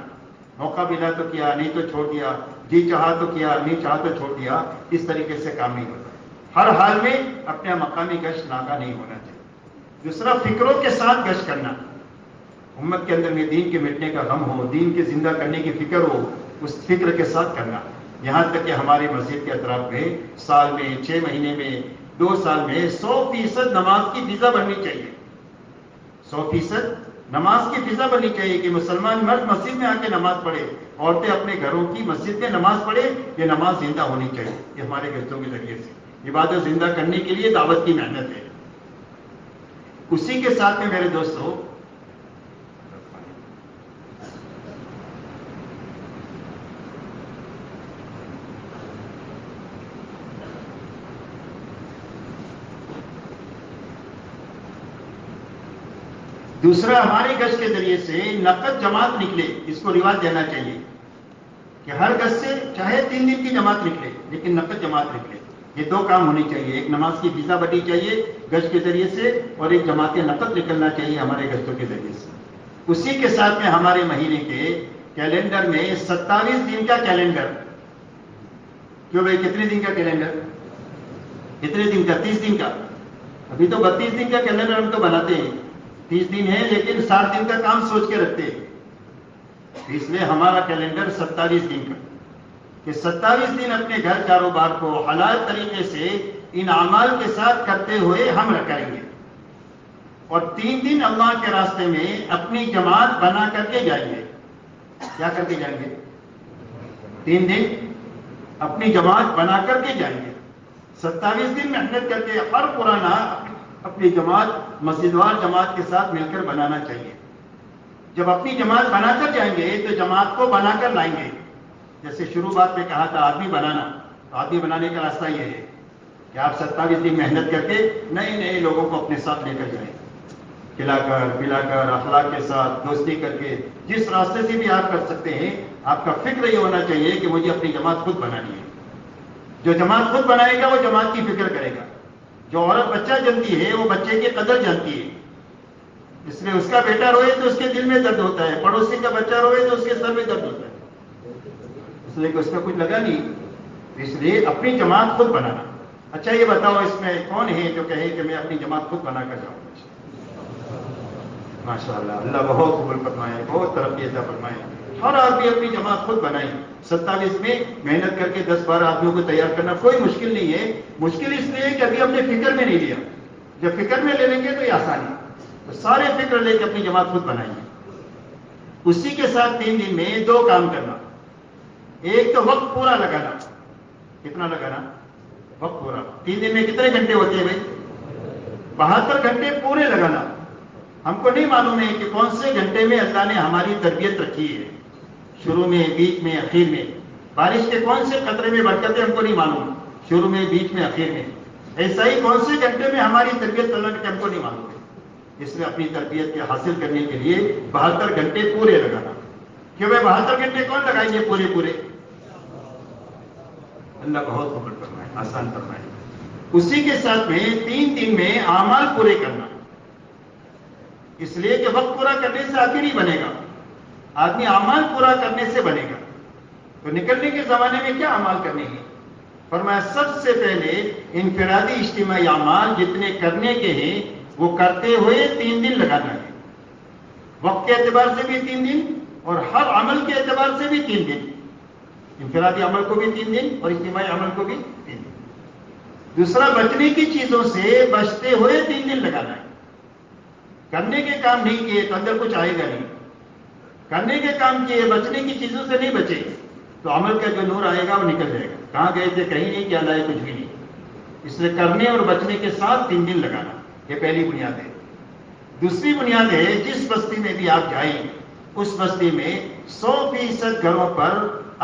موقع ملا تو کیا، نہیں تو چھوڑ دیا، جی چاہا تو کیا، نہیں چاہا تو چھوڑ دیا. اس طریقے سے کام نہیں ہوتا. ہر حال میں اپنا مقامی گشت ناکا نہیں ہونا چاہیے. دوسرا فکروں کے ساتھ گشت کرنا. امت کے اندر میں دین کے مٹنے کا غم ہو، دین کے زندہ کرنے کی فکر ہو، اس فکر کے ساتھ کرنا. یہاں تک کہ ہماری مسجد کے اطراف میں سال میں 6 مہینے میں 2 سال میں 100% نماز کی فضا بننی چاہیے. 100% نماز کی فضا بننی چاہیے کہ مسلمان مرد مسجد میں آ کے نماز پڑھے، عورتیں اپنے گھروں کی مسجد میں نماز پڑھے. یہ نماز زندہ ہونی چاہیے. یہ ہمارے گشتوں کے ذریعے سے عبادت زندہ کرنے کے لیے دعوت کی محنت ہے. اسی کے ساتھ میں میرے دوستوں دوسرا ہمارے گشت کے ذریعے سے نقد جماعت نکلے. اس کو رواج دینا چاہیے کہ ہر گشت سے چاہے 3 دن کی جماعت نکلے لیکن نقد جماعت نکلے. یہ 2 کام ہونے چاہیے. ایک نماز کی فضا بننی چاہیے گشت کے ذریعے سے اور ایک جماعت نقد نکلنا چاہیے ہمارے گشتوں کے ذریعے سے. اسی کے ساتھ میں ہمارے مہینے کے کیلنڈر میں 27 دن کا کیلنڈر. کیوں بھائی کتنے دن کا کیلنڈر؟ کتنے دن کا؟ 30 دن کا. ابھی تو 32 دن کا کیلنڈر ہم تو بناتے ہیں. 30 دن ہے لیکن 60 دن کا کام سوچ کے رکھتے ہیں. اس لیے ہمارا کیلنڈر 27 دن کا کہ 27 دن اپنے گھر کاروبار کو حلال طریقے سے ان اعمال کے ساتھ کرتے ہوئے ہم کریں گے. اور 3 دن اللہ کے راستے میں اپنی جماعت بنا کر کے جائیں گے. کیا کر کے جائیں گے؟ 3 دن اپنی جماعت بنا کر کے جائیں گے. 27 دن محنت کر کے ہر پرانا اپنی جماعت مسجدوار جماعت کے ساتھ مل کر بنانا چاہیے. جب اپنی جماعت بنا کر جائیں گے تو جماعت کو بنا کر لائیں گے. جیسے شروع بات میں کہا تھا آدمی بنانا، تو آدمی بنانے کا راستہ یہ ہے کہ آپ 27 دن محنت کر کے نئے نئے لوگوں کو اپنے ساتھ لے کر جائیں. کھلا کر پلا کر اخلاق کے ساتھ دوستی کر کے جس راستے سے بھی آپ کر سکتے ہیں. آپ کا فکر یہ ہونا چاہیے کہ مجھے اپنی جماعت خود بنانی ہے. جو جماعت خود بنائے گا وہ جماعت کی فکر کرے گا. جو عورت بچہ جنتی ہے وہ بچے کی قدر جانتی ہے. اس لیے اس کا بیٹا روئے تو اس کے دل میں درد ہوتا ہے، پڑوسی کا بچہ روئے تو اس کے سر میں درد ہوتا ہے. اس لیے کہ اس کا کچھ لگا نہیں. اس لیے اپنی جماعت خود بنانا. اچھا یہ بتاؤ اس میں کون ہے جو کہے کہ میں اپنی جماعت خود بنا کر جاؤں؟ ماشاء اللہ، اللہ بہت قبول فرمائے، بہت ترقی عطا فرمائے۔ ہر آدمی اپنی جماعت خود بنائی۔ 27 میں محنت کر کے 10-12 آدمیوں کو تیار کرنا کوئی مشکل نہیں ہے۔ مشکل اس لیے کہ ابھی ہم نے فکر میں نہیں لیا، جب فکر میں لے لیں گے تو یہ آسانی ہے۔ تو سارے فکر لے کے اپنی جماعت خود بنائیے۔ اسی کے ساتھ 3 دن میں 2 کام کرنا۔ ایک تو وقت پورا لگانا۔ کتنا لگانا؟ وقت پورا۔ 3 دن میں کتنے گھنٹے ہوتے ہیں بھائی؟ 72 گھنٹے پورے لگانا۔ ہم کو نہیں معلوم ہے کہ کون سے گھنٹے میں اللہ نے ہماری تربیت رکھی ہے، شروع میں، بیچ میں، اخیر میں۔ بارش کے کون سے قطرے میں برکت ہے ہم کو نہیں معلوم، شروع میں، بیچ میں، اخیر میں۔ ایسا ہی کون سے گھنٹے میں ہماری تربیت اللہ نے ہم کو نہیں معلوم ہے۔ اس لیے اپنی تربیت کے حاصل کرنے کے لیے 72 گھنٹے پورے لگانا۔ کیوں بھائی 72 گھنٹے کون لگائیں گے پورے؟ اللہ بہت قبول فرمائے، آسان فرمائے۔ اسی کے ساتھ میں 3 دن میں اعمال پورے کرنا، اس لیے کہ وقت پورا کرنے سے آخر ہی بنے گا، آدمی اعمال پورا کرنے سے بنے گا۔ تو نکلنے کے زمانے میں کیا اعمال کرنے ہیں؟ فرمایا سب سے پہلے انفرادی اجتماعی اعمال جتنے کرنے کے ہیں وہ کرتے ہوئے 3 دن لگانا ہے۔ وقت کے اعتبار سے بھی 3 دن اور ہر عمل کے اعتبار سے بھی 3 دن۔ انفرادی عمل کو بھی 3 دن اور اجتماعی عمل کو بھی 3 دن۔ دوسرا، بچنے کی چیزوں سے بچتے ہوئے 3 دن لگانا ہے۔ کرنے کے کام نہیں کیے تو اندر کچھ آئے گا نہیں، کرنے کے کام کیے، بچنے کی چیزوں سے نہیں بچے تو عمل کا جو نور آئے گا وہ نکل جائے گا۔ کہاں گئے تھے؟ کہیں نہیں، کیا لائے؟ کچھ بھی نہیں۔ اس لیے کرنے اور بچنے کے ساتھ 3 دن لگانا، یہ پہلی بنیاد ہے۔ دوسری بنیاد ہے جس بستی میں بھی آپ جائیں اس بستی میں 100% گھروں پر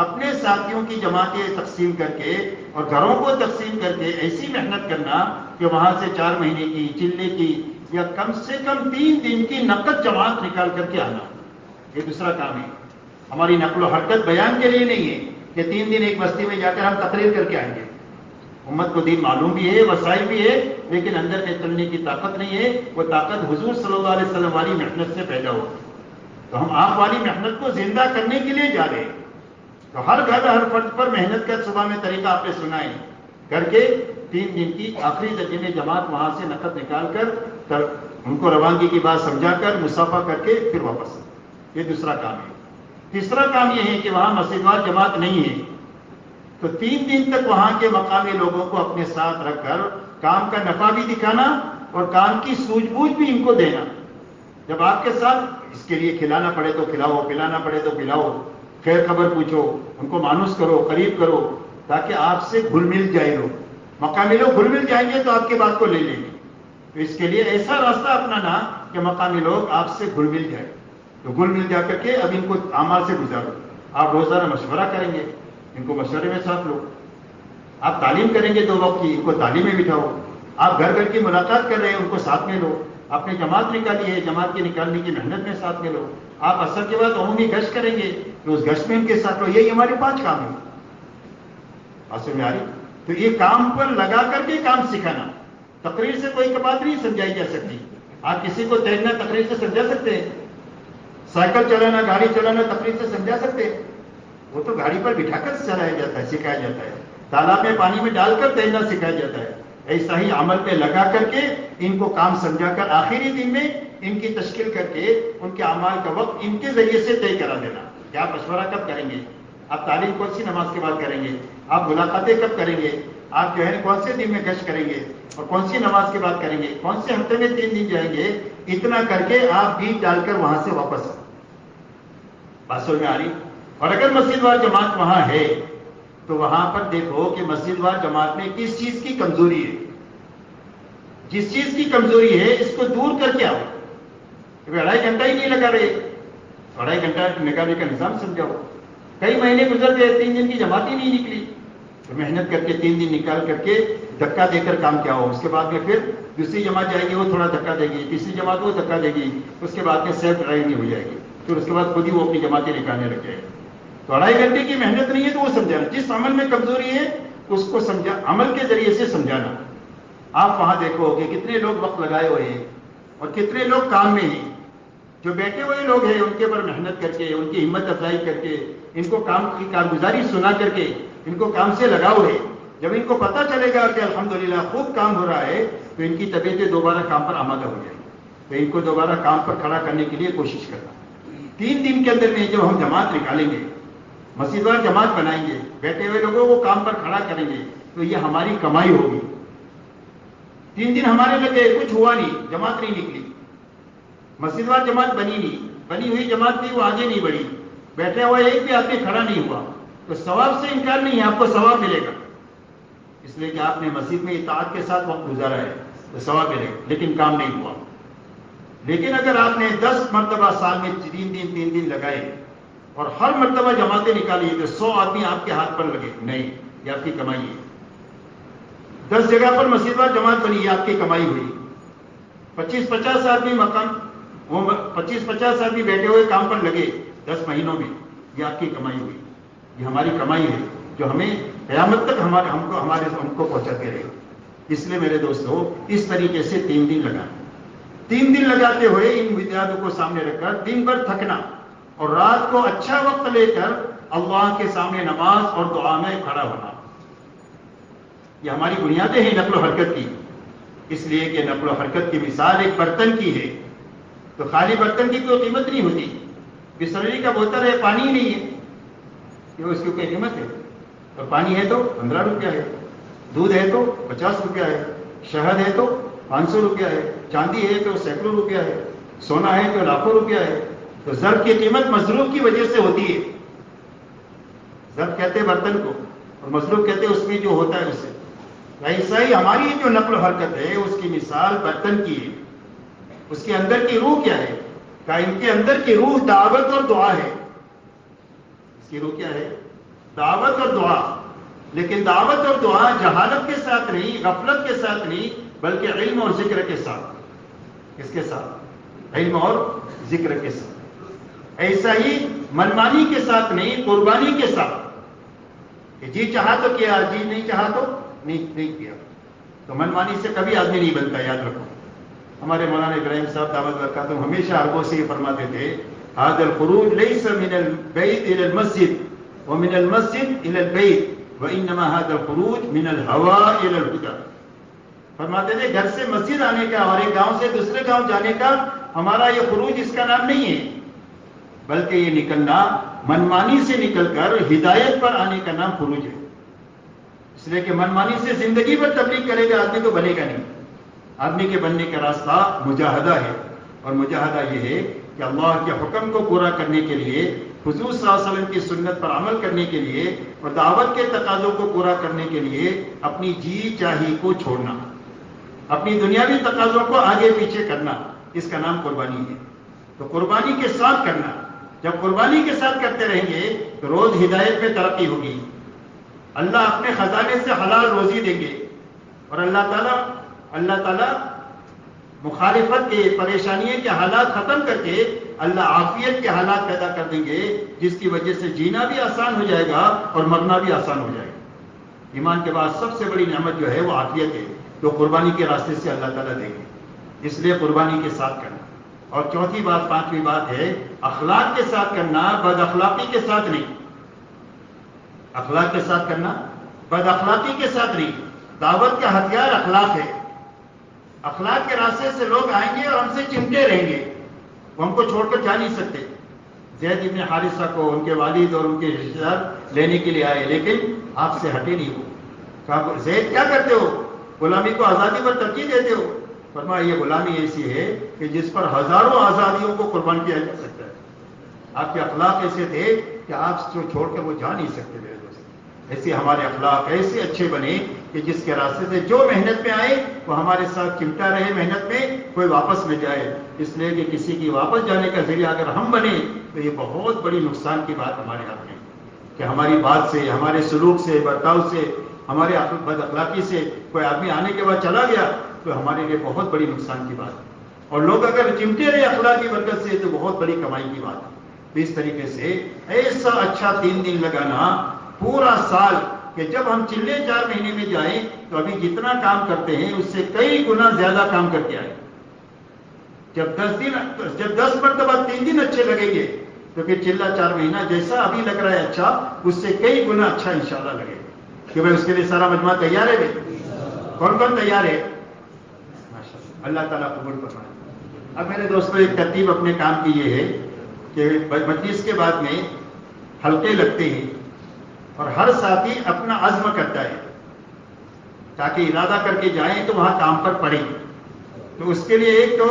اپنے ساتھیوں کی جماعتیں تقسیم کر کے اور گھروں کو تقسیم کر کے ایسی محنت کرنا کہ وہاں سے 4 مہینے کی، چلنے کی یا کم سے کم 3 دن کی نقد جماعت نکال کر کے آنا۔ یہ دوسرا کام ہے۔ ہماری نقل و حرکت بیان کے لیے نہیں ہے کہ 3 دن ایک بستی میں جا کر ہم تقریر کر کے آئیں گے۔ امت کو دین معلوم بھی ہے، وسائل بھی ہے، لیکن اندر میں چلنے کی طاقت نہیں ہے۔ وہ طاقت حضور صلی اللہ علیہ وسلم والی محنت سے پیدا ہو۔ تو ہم آپ والی محنت کو زندہ کرنے کے لیے جا رہے ہیں۔ تو ہر گھر، ہر فرد پر محنت کا صبح میں طریقہ آپ نے سنا ہے، کر کے 3 دن کی آخری درجے میں جماعت وہاں سے نقد نکال کر ان کو روانگی کی بات سمجھا کر مصافحہ کر کے پھر واپس۔ یہ دوسرا کام ہے۔ تیسرا کام یہ ہے کہ وہاں مسجد وار جماعت نہیں ہے تو 3 دن تک وہاں کے مقامی لوگوں کو اپنے ساتھ رکھ کر کام کا نفع بھی دکھانا اور کام کی سوجھ بوجھ بھی ان کو دینا۔ جب آپ کے ساتھ اس کے لیے کھلانا پڑے تو کھلاؤ، پلانا پڑے تو پلاؤ، خیر خبر پوچھو، ان کو مانوس کرو، قریب کرو، تاکہ آپ سے گھل مل جائے لوگ۔ مقامی لوگ گھل مل جائیں گے تو آپ کی بات کو لے لیں گے۔ تو اس کے لیے ایسا راستہ اپنانا کہ مقامی لوگ آپ سے گھل مل جائیں۔ تو گھل مل جا کر کے اب ان کو اعمال سے گزارو۔ آپ روزانہ مشورہ کریں گے، ان کو مشورے میں ساتھ لو۔ آپ تعلیم کریں گے 2 وقت کی، ان کو تعلیم میں بٹھاؤ۔ آپ گھر گھر کی ملاقات کر رہے ہیں، ان کو ساتھ میں لو۔ آپ نے جماعت نکالی ہے، جماعت کے نکالنے کی محنت میں ساتھ میں لو۔ آپ عصر کے بعد عمومی گشت کریں گے تو اس گشت میں ان کے ساتھ لو۔ یہی ہمارے 5 کام ہیں۔ عصر میں آ رہی تو یہ کام پر لگا کر کے کام سکھانا۔ تقریر سے کوئی بات نہیں سمجھائی جا سکتی۔ آپ کسی کو تیرنا تقریر سے سمجھا سکتے ہیں؟ سائیکل چلانا، گاڑی چلانا تقریر سے سمجھا سکتے ہیں؟ وہ تو گاڑی پر بٹھا کر چلایا جاتا ہے، سکھایا جاتا ہے۔ تالاب میں پانی میں ڈال کر تیرنا سکھایا جاتا ہے۔ ایسا ہی عمل پہ لگا کر کے ان کو کام سمجھا کر آخری دن میں ان کی تشکیل کر کے ان کے اعمال کا وقت ان کے ذریعے سے طے کرا دینا کہ آپ مشورہ کب کریں گے، آپ تعلیم کون سی نماز کے بعد کریں گے، آپ ملاقاتیں کب کریں گے، آپ جو ہے کون سے دن میں گشت کریں گے اور کون سی نماز کے بعد کریں گے، کون سے ہفتے میں 3 دن جائیں گے۔ اتنا کر کے آپ بیج ڈال کر وہاں سے واپس بات سمجھ میں آ رہی۔ اور اگر مسجد وار جماعت وہاں ہے تو وہاں پر دیکھو کہ مسجد وار جماعت میں کس چیز کی کمزوری ہے۔ جس چیز کی کمزوری ہے اس کو دور کر کے آؤ۔ 2.5 گھنٹہ ہی نہیں لگا رہے، 2.5 گھنٹہ نکالنے کا نظام سمجھاؤ۔ کئی مہینے گزر گئے، 3 دن کی جماعت ہی نہیں نکلی، تو محنت کر کے 3 دن نکال کر کے دھکا دے کر کام کیا ہو۔ اس کے بعد میں پھر دوسری جماعت جائے گی، وہ تھوڑا دھکا دے گی، تیسری جماعت وہ دھکا دے گی، اس کے بعد میں سیلف ڈرائیونگ ہو جائے گی، پھر اس کے بعد خود ہی وہ اپنی جماعتیں نکالنے لگ جائے گی۔ تو 2.5 گھنٹے کی محنت نہیں ہے تو وہ سمجھانا، جس عمل میں کمزوری ہے اس کو عمل کے ذریعے سے سمجھانا۔ آپ وہاں دیکھو کہ کتنے لوگ وقت لگائے ہوئے ہیں اور کتنے لوگ کام میں ہیں۔ جو بیٹھے ہوئے لوگ ہیں ان کے اوپر محنت کر کے، ان کی ہمت افزائی کر کے، ان کو کام کی کارگزاری سنا کر کے ان کو کام سے لگاؤ ہے، جب ان کو پتہ چلے گا کہ الحمدللہ خوب کام ہو رہا ہے تو ان کی طبیعتیں دوبارہ کام پر آمادہ ہو جائیں گی، تو ان کو دوبارہ کام پر کھڑا کرنے کے لیے کوشش کرنا۔ 3 دن کے اندر میں جب ہم جماعت نکالیں گے، مسجد وال جماعت بنائیں گے، بیٹھے ہوئے لوگوں کو کام پر کھڑا کریں گے، تو یہ ہماری کمائی ہوگی۔ 3 دن ہمارے لگے، کچھ ہوا نہیں، جماعت نہیں نکلی، مسجد وال جماعت بنی نہیں، بنی ہوئی جماعت تھی وہ آگے نہیں بڑھی، بیٹھے ہوئے ایک بھی آدمی کھڑا نہیں ہوا، تو ثواب سے انکار نہیں ہے، آپ کو ثواب ملے گا، اس لیے کہ آپ نے مسجد میں اطاعت کے ساتھ وقت گزارا ہے تو ثواب ملے گا، لیکن کام نہیں ہوا۔ لیکن اگر آپ نے 10 مرتبہ سال میں 3 دن لگائے اور ہر مرتبہ جماعتیں نکالی تو 100 آدمی آپ کے ہاتھ پر لگے، نہیں، یہ آپ کی کمائی ہے۔ 10 جگہ پر مسجد وال جماعت بنی، یہ آپ کی کمائی ہوئی۔ 25-50 آدمی مقام، وہ 25-50 آدمی بیٹھے ہوئے کام پر لگے 10 مہینوں میں، یہ آپ کی کمائی ہوئی، یہ ہماری کمائی ہے جو ہمیں قیامت تک ہم کو پہنچاتے رہے۔ اس لیے میرے دوستو اس طریقے سے 3 دن لگا، 3 دن لگاتے ہوئے ان بنیادوں کو سامنے رکھ کر دن بھر تھکنا اور رات کو اچھا وقت لے کر اللہ کے سامنے نماز اور دعا میں کھڑا ہونا، یہ ہماری بنیادیں ہیں نقل و حرکت کی۔ اس لیے کہ نقل و حرکت کی مثال ایک برتن کی ہے، تو خالی برتن کی کوئی قیمت نہیں ہوتی، بسلری کا بوتل ہے، پانی نہیں ہے، یہ اس کی کوئی قیمت ہے؟ اور پانی ہے تو 15 روپیہ ہے، دودھ ہے تو 50 روپیہ ہے، شہد ہے تو 500 روپیہ ہے، چاندی ہے تو سینکڑوں روپیہ ہے، سونا ہے تو لاکھوں روپیہ ہے۔ تو ضرب کی قیمت مصروف کی وجہ سے ہوتی ہے، ضرب کہتے ہیں برتن کو اور مصروف کہتے ہیں اس میں جو ہوتا ہے اسے۔ ایسا ہی ہماری جو نقل و حرکت ہے اس کی مثال برتن کی ہے، اس کے اندر کی روح کیا ہے؟ کہ ان کے اندر کی روح دعوت اور دعا ہے۔ اس کی روح کیا ہے؟ دعوت اور دعا، لیکن دعوت اور دعا جہالت کے ساتھ نہیں، غفلت کے ساتھ نہیں، بلکہ علم اور ذکر کے ساتھ۔ اس کے ساتھ علم اور ذکر کے ساتھ، ایسا ہی منمانی کے ساتھ نہیں، قربانی کے ساتھ، کہ جی چاہا تو کیا، جی نہیں چاہا تو نہیں کیا۔ تو منمانی سے کبھی آدمی نہیں بنتا، یاد رکھو۔ ہمارے مولانا ابراہیم صاحب دعوت برکاتہ ہمیشہ عربوں سے یہ فرماتے تھے، هذا الخروج ليس من البيت الى المسجد ومن المسجد الى البيت وانما هذا الخروج من الهوى الى الهدى۔ فرماتے تھے گھر سے مسجد آنے کا اور ایک گاؤں سے دوسرے گاؤں جانے کا ہمارا یہ خروج اس کا نام نہیں ہے، بلکہ یہ نکلنا منمانی سے نکل کر ہدایت پر آنے کا نام خروج ہے۔ اس لیے کہ منمانی سے زندگی بھر تبلیغ کرے گا آدمی تو بنے گا نہیں، آدمی کے بننے کا راستہ مجاہدہ ہے، اور مجاہدہ یہ ہے کہ اللہ کے حکم کو پورا کرنے کے لیے، حضور صلی اللہ علیہ وسلم کی سنت پر عمل کرنے کے لیے اور دعوت کے تقاضوں کو پورا کرنے کے لیے اپنی جی چاہی کو چھوڑنا، اپنی دنیاوی تقاضوں کو آگے پیچھے کرنا، اس کا نام قربانی ہے۔ تو قربانی کے ساتھ کرنا، جب قربانی کے ساتھ کرتے رہیں گے تو روز ہدایت میں ترقی ہوگی، اللہ اپنے خزانے سے حلال روزی دیں گے، اور اللہ تعالیٰ مخالفت کے، پریشانیوں کے حالات ختم کر کے اللہ عافیت کے حالات پیدا کر دیں گے، جس کی وجہ سے جینا بھی آسان ہو جائے گا اور مرنا بھی آسان ہو جائے گا۔ ایمان کے بعد سب سے بڑی نعمت جو ہے وہ عافیت ہے، جو قربانی کے راستے سے اللہ تعالیٰ دیں گے، اس لیے قربانی کے ساتھ کرنا۔ اور چوتھی بات، 5ویں بات ہے اخلاق کے ساتھ کرنا، بد اخلاقی کے ساتھ نہیں۔ اخلاق کے ساتھ کرنا، بد اخلاقی کے ساتھ نہیں۔ دعوت کا ہتھیار اخلاق ہے، اخلاق کے راستے سے لوگ آئیں گے اور ہم سے چمٹے رہیں گے، وہ ہم کو چھوڑ کر جا نہیں سکتے۔ زید ابن حارثہ کو ان کے والد اور ان کے رشتے دار لینے کے لیے آئے، لیکن آپ سے ہٹے نہیں ہو۔ کہا زید کیا کرتے ہو؟ غلامی کو آزادی پر ترجیح دیتے ہو؟ فرمایا یہ غلامی ایسی ہے کہ جس پر ہزاروں آزادیوں کو قربان کیا جا سکتا ہے۔ آپ کے اخلاق ایسے تھے کہ آپ کو چھوڑ کر وہ جا نہیں سکتے میرے دوست۔ ایسے ہمارے اخلاق ایسے اچھے بنے کہ جس کے راستے سے جو محنت میں آئے وہ ہمارے ساتھ چمٹا رہے، محنت میں کوئی واپس نہ جائے۔ اس لیے کہ کسی کی واپس جانے کا ذریعہ اگر ہم بنے تو یہ بہت بڑی نقصان کی بات ہمارے ہاتھ میں، کہ ہماری بات سے، ہمارے سلوک سے، برتاؤ سے، ہمارے بد اخلاقی سے کوئی آدمی آنے کے بعد چلا گیا تو ہمارے لیے بہت بڑی نقصان کی بات ہے، اور لوگ اگر چمٹے رہے اخلاق کی برکت سے تو بہت بڑی کمائی کی بات ہے۔ تو اس طریقے سے ایسا اچھا 3 دن لگانا پورا سال، کہ جب ہم چلے 4 مہینے میں جائیں تو ابھی جتنا کام کرتے ہیں اس سے کئی گنا زیادہ کام کر کے آئے۔ جب 10 مرتبہ 3 دن اچھے لگیں گے تو پھر چلا 4 مہینہ جیسا ابھی لگ رہا ہے اچھا، اس سے کئی گنا اچھا انشاءاللہ لگے گا۔ کہ بھائی اس کے لیے سارا مجموعہ تیار ہے بھائی؟ کون کون تیار ہے؟ اللہ تعالیٰ قبول فرمائے۔ اب میرے دوستوں ایک ترتیب اپنے کام کی یہ ہے کہ مجلس کے بعد میں حلقے لگتے ہیں اور ہر ساتھی اپنا عزم کرتا ہے تاکہ ارادہ کر کے جائیں تو وہاں کام پر پڑیں۔ تو اس کے لیے ایک تو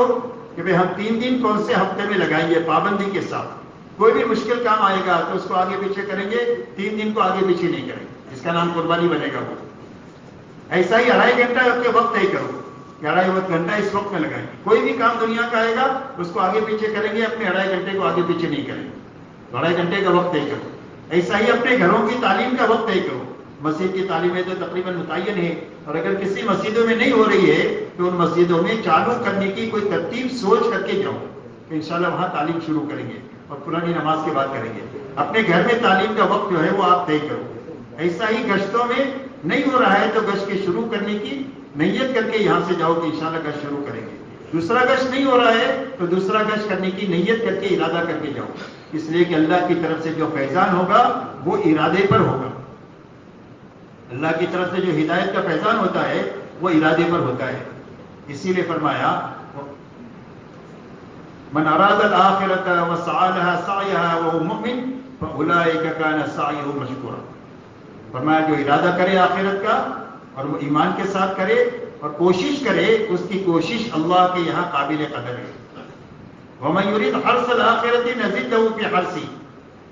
کہ بھائی ہم 3 دن کون سے ہفتے میں لگائیں گے پابندی کے ساتھ، کوئی بھی مشکل کام آئے گا تو اس کو آگے پیچھے کریں گے، 3 دن کو آگے پیچھے نہیں کریں گے، اس کا نام قربانی بنے گا۔ وہ ایسا ہی 2.5 گھنٹہ کے وقت طے کرو کہ 2.5 گھنٹہ اس وقت میں لگائیں گے، کوئی بھی کام دنیا کا آئے گا اس کو آگے پیچھے کریں گے، اپنے 2.5 گھنٹے کو آگے پیچھے نہیں کریں گے، 2.5 گھنٹے کا وقت طے کرو۔ ایسا ہی اپنے گھروں کی تعلیم کا وقت طے کرو، مسجد کی تعلیمیں تو تقریباً متعین ہے، اور اگر کسی مسجدوں میں نہیں ہو رہی ہے تو ان مسجدوں میں چالو کرنے کی کوئی ترتیب سوچ کر کے جاؤ کہ انشاءاللہ وہاں تعلیم شروع کریں گے اور پرانی نماز کے بعد کریں گے۔ اپنے گھر میں تعلیم کا وقت جو ہے وہ آپ طے کرو۔ ایسا ہی گشتوں میں نہیں ہو رہا ہے تو گشت کے شروع کرنے کی نیت کر کے یہاں سے جاؤ کہ انشاءاللہ گشت شروع کریں گے۔ دوسرا گشت نہیں ہو رہا ہے تو دوسرا گشت کرنے کی نیت کر کے ارادہ کر کے جاؤ، اس لیے کہ اللہ کی طرف سے جو فیضان ہوگا وہ ارادے پر ہوگا۔ اللہ کی طرف سے جو ہدایت کا فیضان ہوتا ہے وہ ارادے پر ہوتا ہے، اسی لیے فرمایا من اراد الاخرۃ وسعى لها سعيها وهو مؤمن فاولئك كان سعيهم مشكورا۔ فرمایا جو ارادہ کرے آخرت کا اور وہ ایمان کے ساتھ کرے اور کوشش کرے، اس کی کوشش اللہ کے یہاں قابل قدر ہے۔ ومن يريد حرث الآخرة نزد له في حرثه۔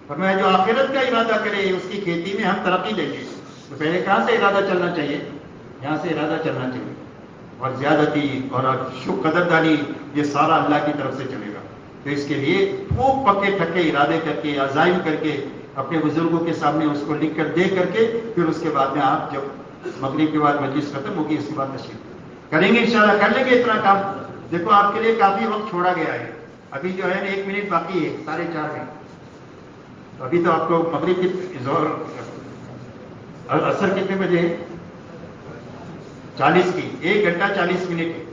فرمایا جو آخرت کا ارادہ کرے اس کی کھیتی میں ہم ترقی دیں گے۔ تو پہلے کہاں سے ارادہ چلنا چاہیے؟ یہاں سے ارادہ چلنا چاہیے، اور زیادتی اور قدردانی یہ سارا اللہ کی طرف سے چلے گا۔ تو اس کے لیے خوب پکے ٹھکے ارادے کر کے، عزائم کر کے، اپنے بزرگوں کے سامنے اس کو لکھ کر دے کر کے، پھر اس کے بعد میں آپ جب مغرب کے بعد مجلس ختم ہوگی اس کے بعد تشریف کریں گے، انشاءاللہ کر لیں گے اتنا کام۔ دیکھو آپ کے لیے کافی وقت چھوڑا گیا ہے، ابھی جو ہے 1 منٹ باقی ہے، 4:30 میں۔ ابھی تو آپ کو مغرب کی زور عصر کتنے بجے ہے؟ 40 کی، 1 گھنٹہ 40 منٹ ہے،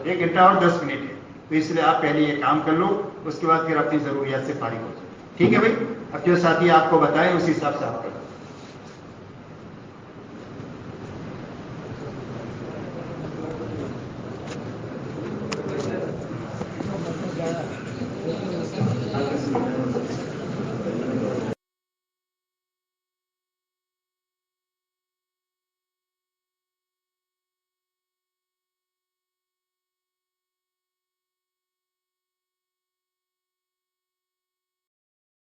1 گھنٹہ اور 10 منٹ ہے۔ تو اس لیے آپ پہلے یہ کام کر لو، اس کے بعد پھر اپنی ضروریات سے فارغ ہو جائیں، ٹھیک ہے بھائی؟ اب جو ساتھی آپ کو بتائیں اسی حساب سے آپ کریں۔